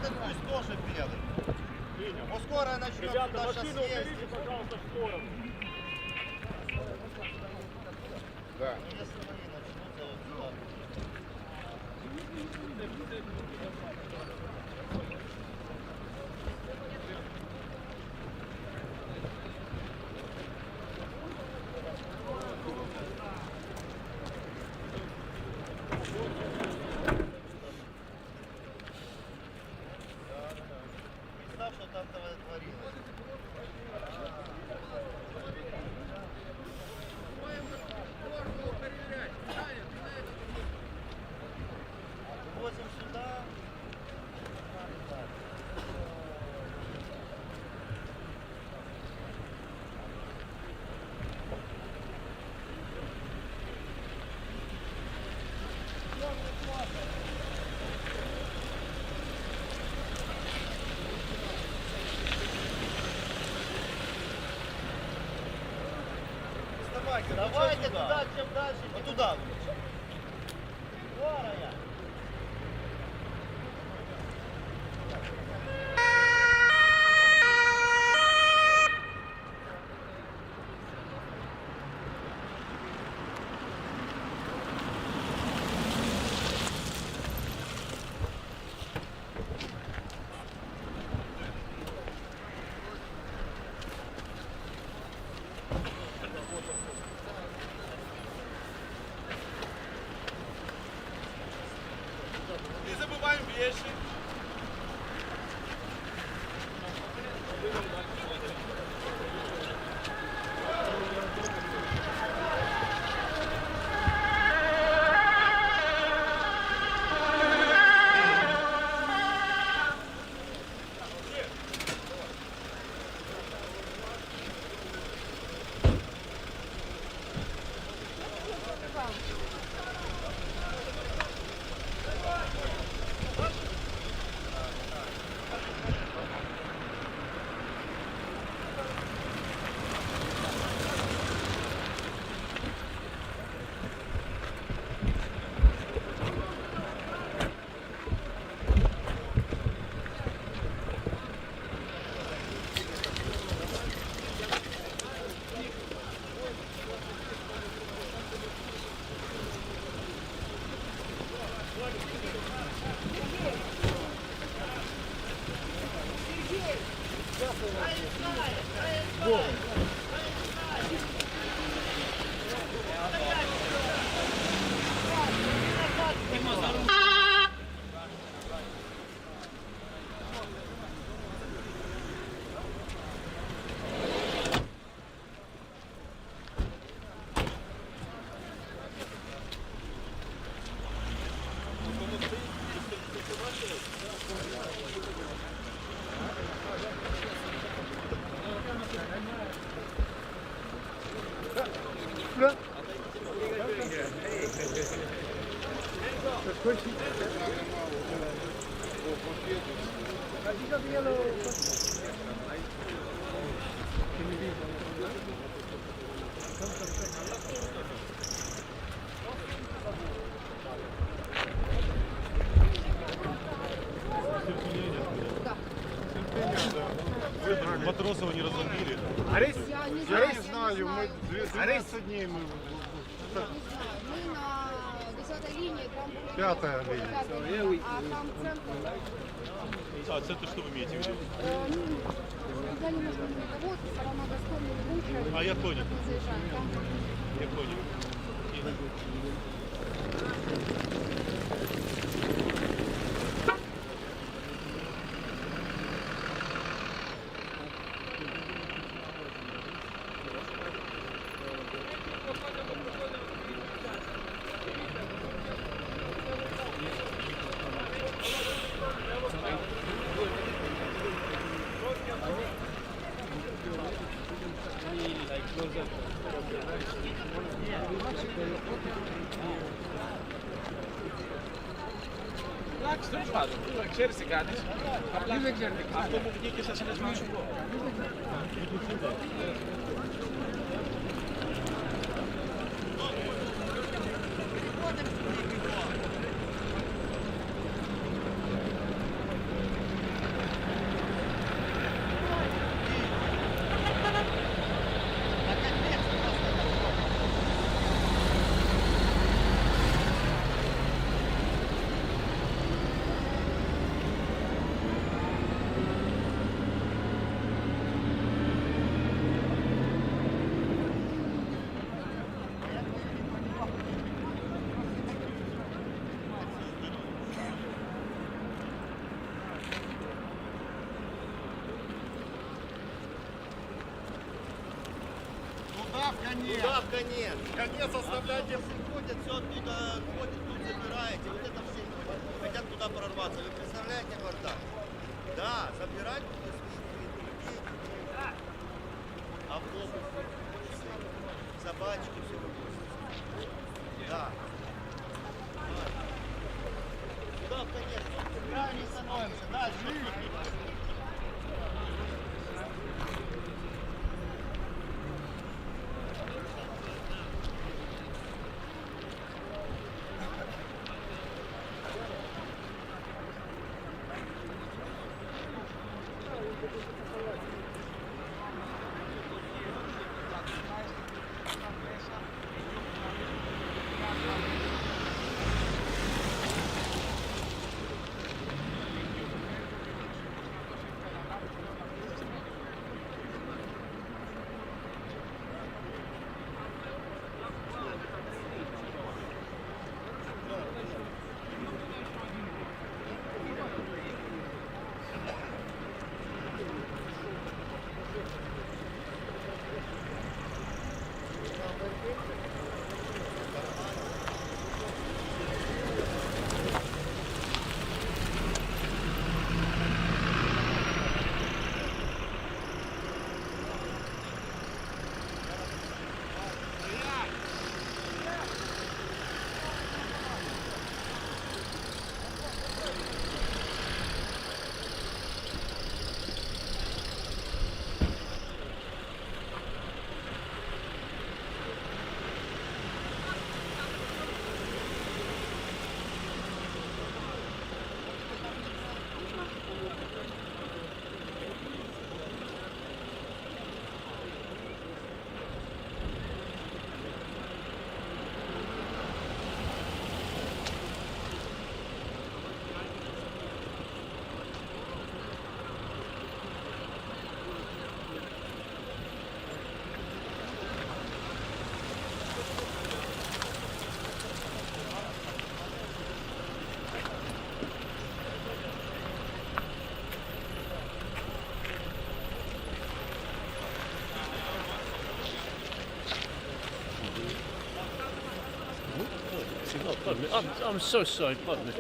это пусть тоже белый. Вот скоро начнем туда сейчас ездить. пожалуйста, в сторону. Да. Если мои начнут, то туда. Представь, что там творилось. Возим сюда. Давайте туда, чем дальше, и туда лучше. Скорая. Не забываем вещи. Матросова не разломили. Я не знаю, мы 12 дней мы... Мы на 10-й линии, там... 5-я линия. А там центр... А, центр что вы имеете в виду? Когда немножко вот, сторона Гастомный бункер. А, я понял. Заезжаем, там... Я понял. ξέρεις τι κάνεις. Απλά δεν ξέρετε. Αυτό που βγήκε σαν συναισθήμα σου. Куда в конец? Куда в конец? Конец оставляйте. Ходят, все оттуда ходят, тут забираете. Вот это все люди хотят туда прорваться. Вы представляете бардак? Да, забирать туда людей, автобусы, собачки, все вывозят. Да. Куда в конец? Да, не становимся. Дальше. Pardon me. I'm so sorry. Pardon me.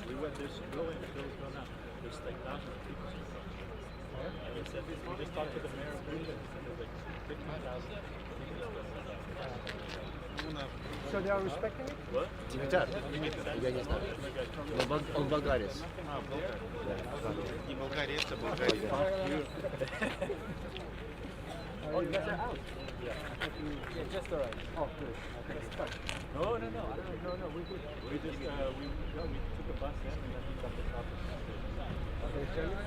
We went this building, the building's gone up. There's like thousands of people. And we said, we just talked to the mayor of Kyiv, and there's like 15,000 people. So they are respecting it? What? Тибетян? Я не знаю. Но он болгарец. Не болгарец, а болгарец. Oh, you guys are out? Yeah. Yeah, just arrived. Oh, good. Okay. No. We just, we took a bus in and then we got the office. Okay, serious?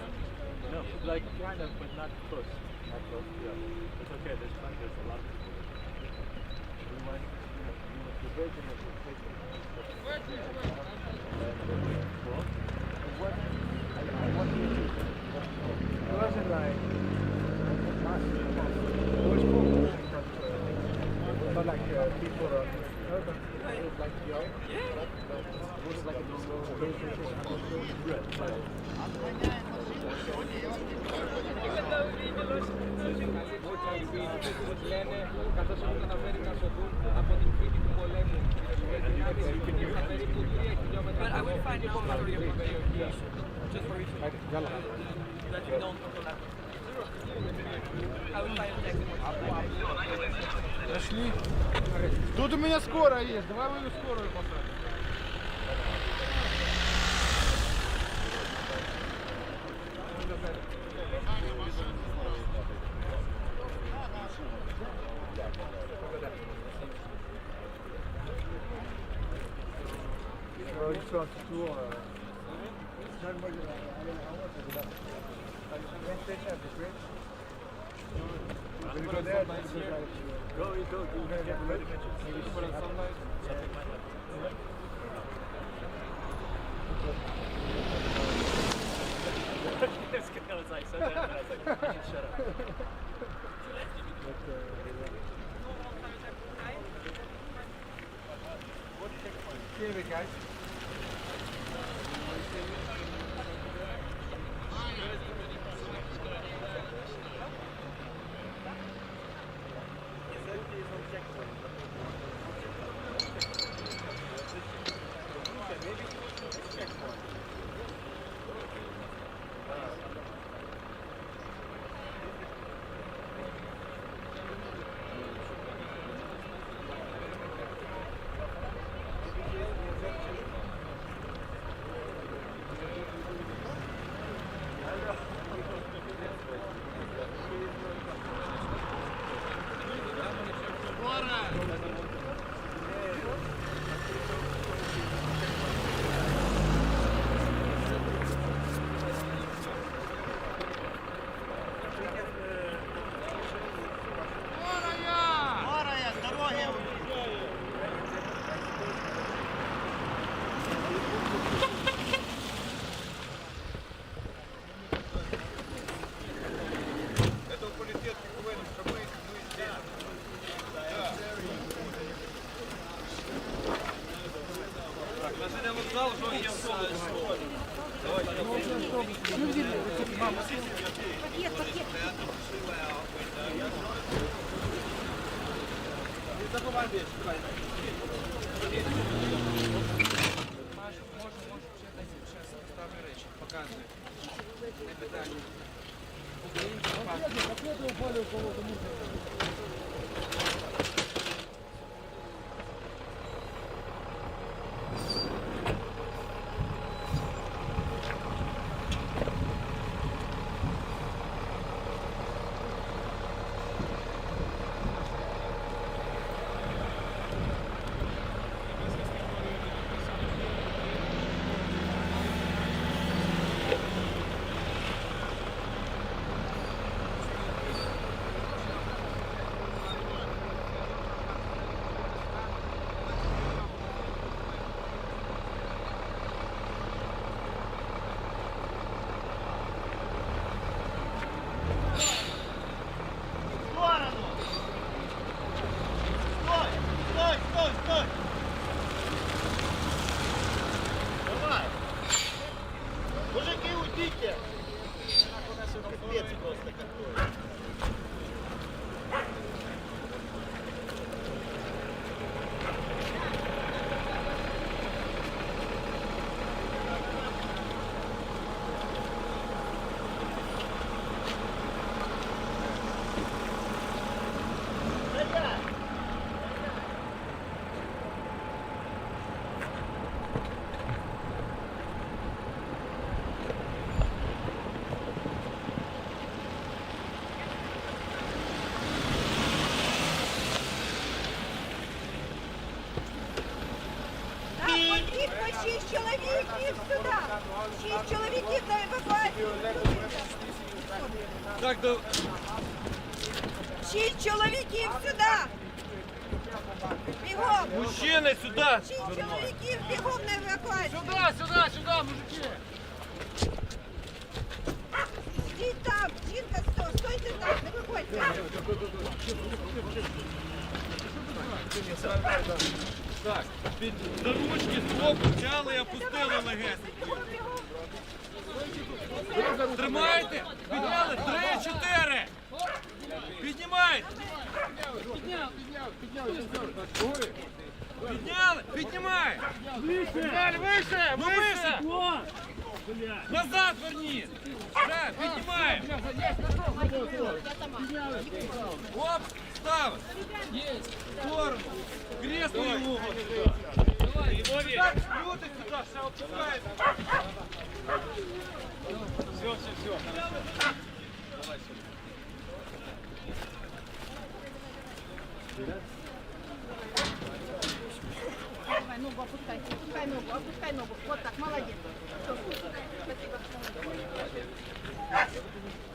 No, like kind of, but not close. Not close, yeah. It's okay, there's a lot of people. We went, the Virgin was taken. wasn't like not like people are urban. It was like young. It was like a But I will find out for you. Just for you. That you don't overlap. I will find a Пошли. Тут у меня скорая есть. Давай мою скорую посадим. Ils sont toujours. When you go there, go. You're gonna get ready. Maybe put on sunlight. I was like, so that, I was like, you should shut up. Kiev, guys. Так, до... 6 чоловіків сюди! Бігом! Мужчини, сюди! 6 чоловіків бігом на евакуацію! Сюда, мужики! Стійте там, жінка, стойте там, не виходьте. Так, під за ручки збоку взяли і опустили легесенько. Тримайте, підняли, 3-4. Піднімайте. Підняли, піднімай. Вище, ну вище. Назад верніть. Все, піднімаємо. Оп, ставимо. В сторону. Кресло його. Так, люди сюди, все опускаємо. Все. Давай сюди. Давай, ногу опускай, опускай ногу. Вот так, молодец. Спасибо.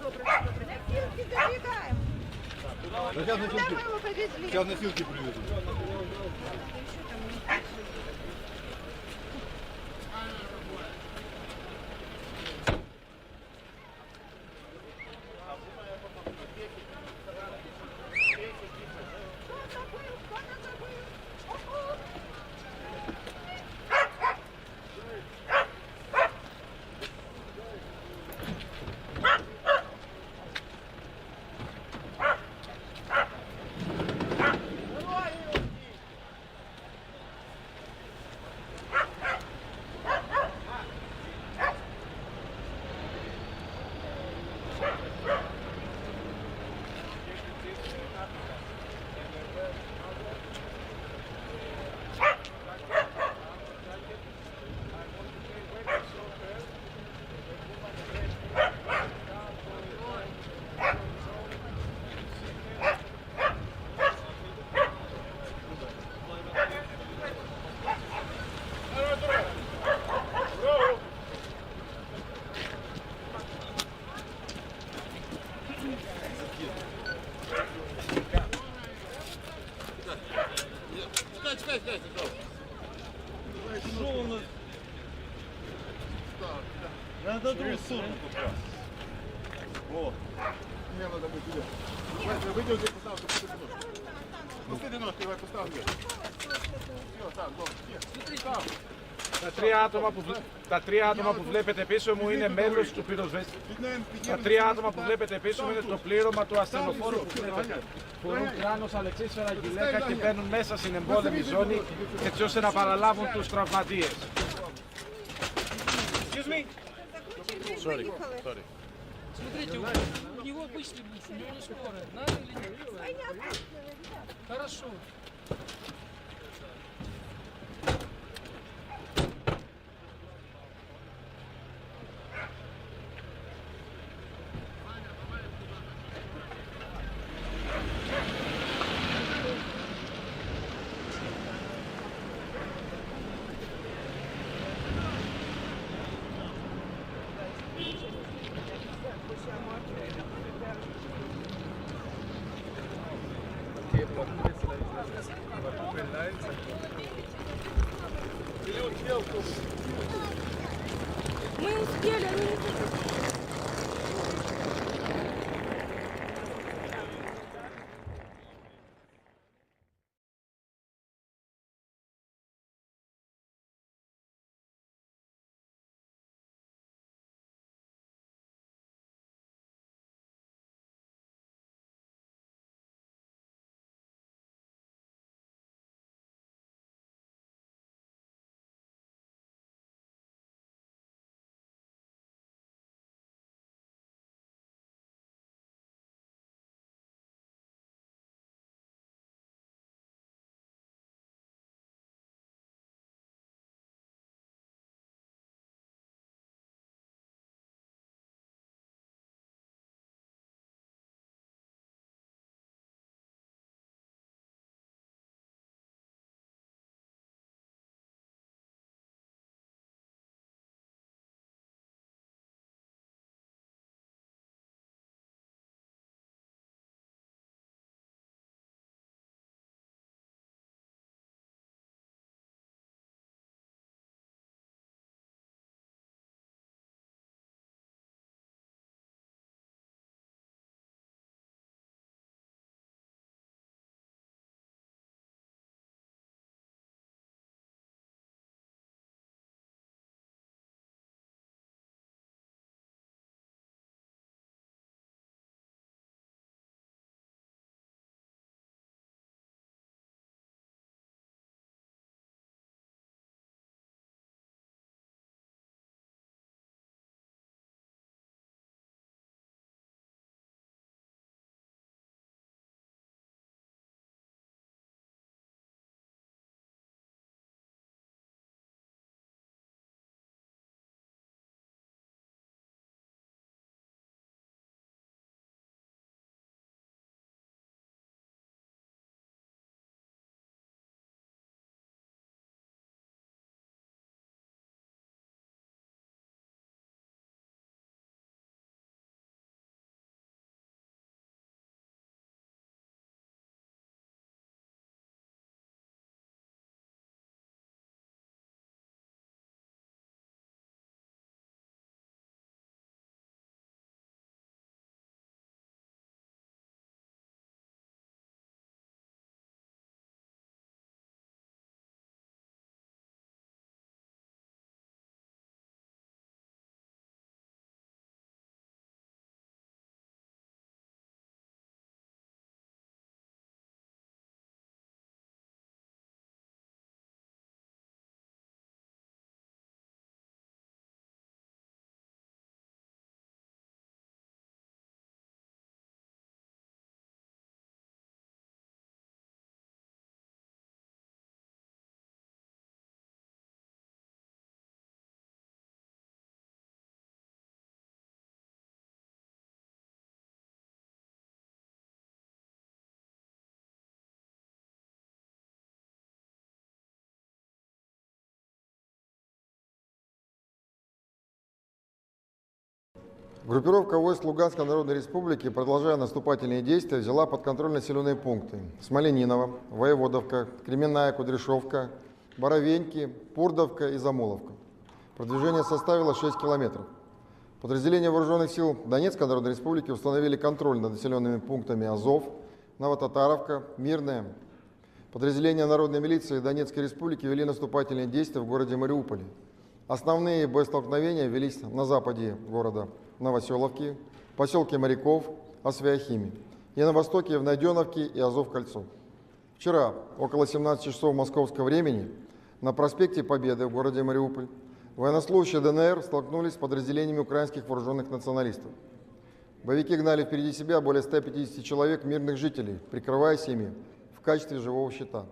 Добре. Филки забегаем. Куда мы его повезли? Сейчас носилки привезут. Що у нас? Надо другу сторону попасть. О. Мне надо быть сюда. Выйдем здесь, поставь. Пусти ножки, давай поставь. Все, так, добре. Τα τρία άτομα που βλέπετε πίσω μου είναι μέλος του πυροσβέστη. Τα τρία άτομα που βλέπετε πίσω μου είναι το πλήρωμα του ασθενοφόρου που βλέπετε. Φορούν κράνος, αλεξίσφαιρα, γυλαίκα και μπαίνουν μέσα στην εμπόλεμη ζώνη έτσι ώστε να παραλάβουν τους τραυματίες. Sorry. Смотрите, у него обычный бус, у него не скорая. Надо или нет? Хорошо. Мы успели, они не Группировка войск Луганской Народной Республики, продолжая наступательные действия, взяла под контроль населенные пункты Смолениново, Воеводовка, Кременная, Кудряшовка, Боровеньки, Пурдовка и Замоловка. Продвижение составило 6 километров. Подразделения вооруженных сил Донецкой Народной Республики установили контроль над населенными пунктами Азов, Новотатаровка, Мирная. Подразделения народной милиции Донецкой Республики вели наступательные действия в городе Мариуполе. Основные боестолкновения велись на западе города Новоселовки, поселке Моряков, Освяхиме, и на востоке в Найденовке и Азов-Кольцо. Вчера, около 17 часов московского времени, на проспекте Победы в городе Мариуполь военнослужащие ДНР столкнулись с подразделениями украинских вооруженных националистов. Боевики гнали впереди себя более 150 человек мирных жителей, прикрываясь ими в качестве живого щита.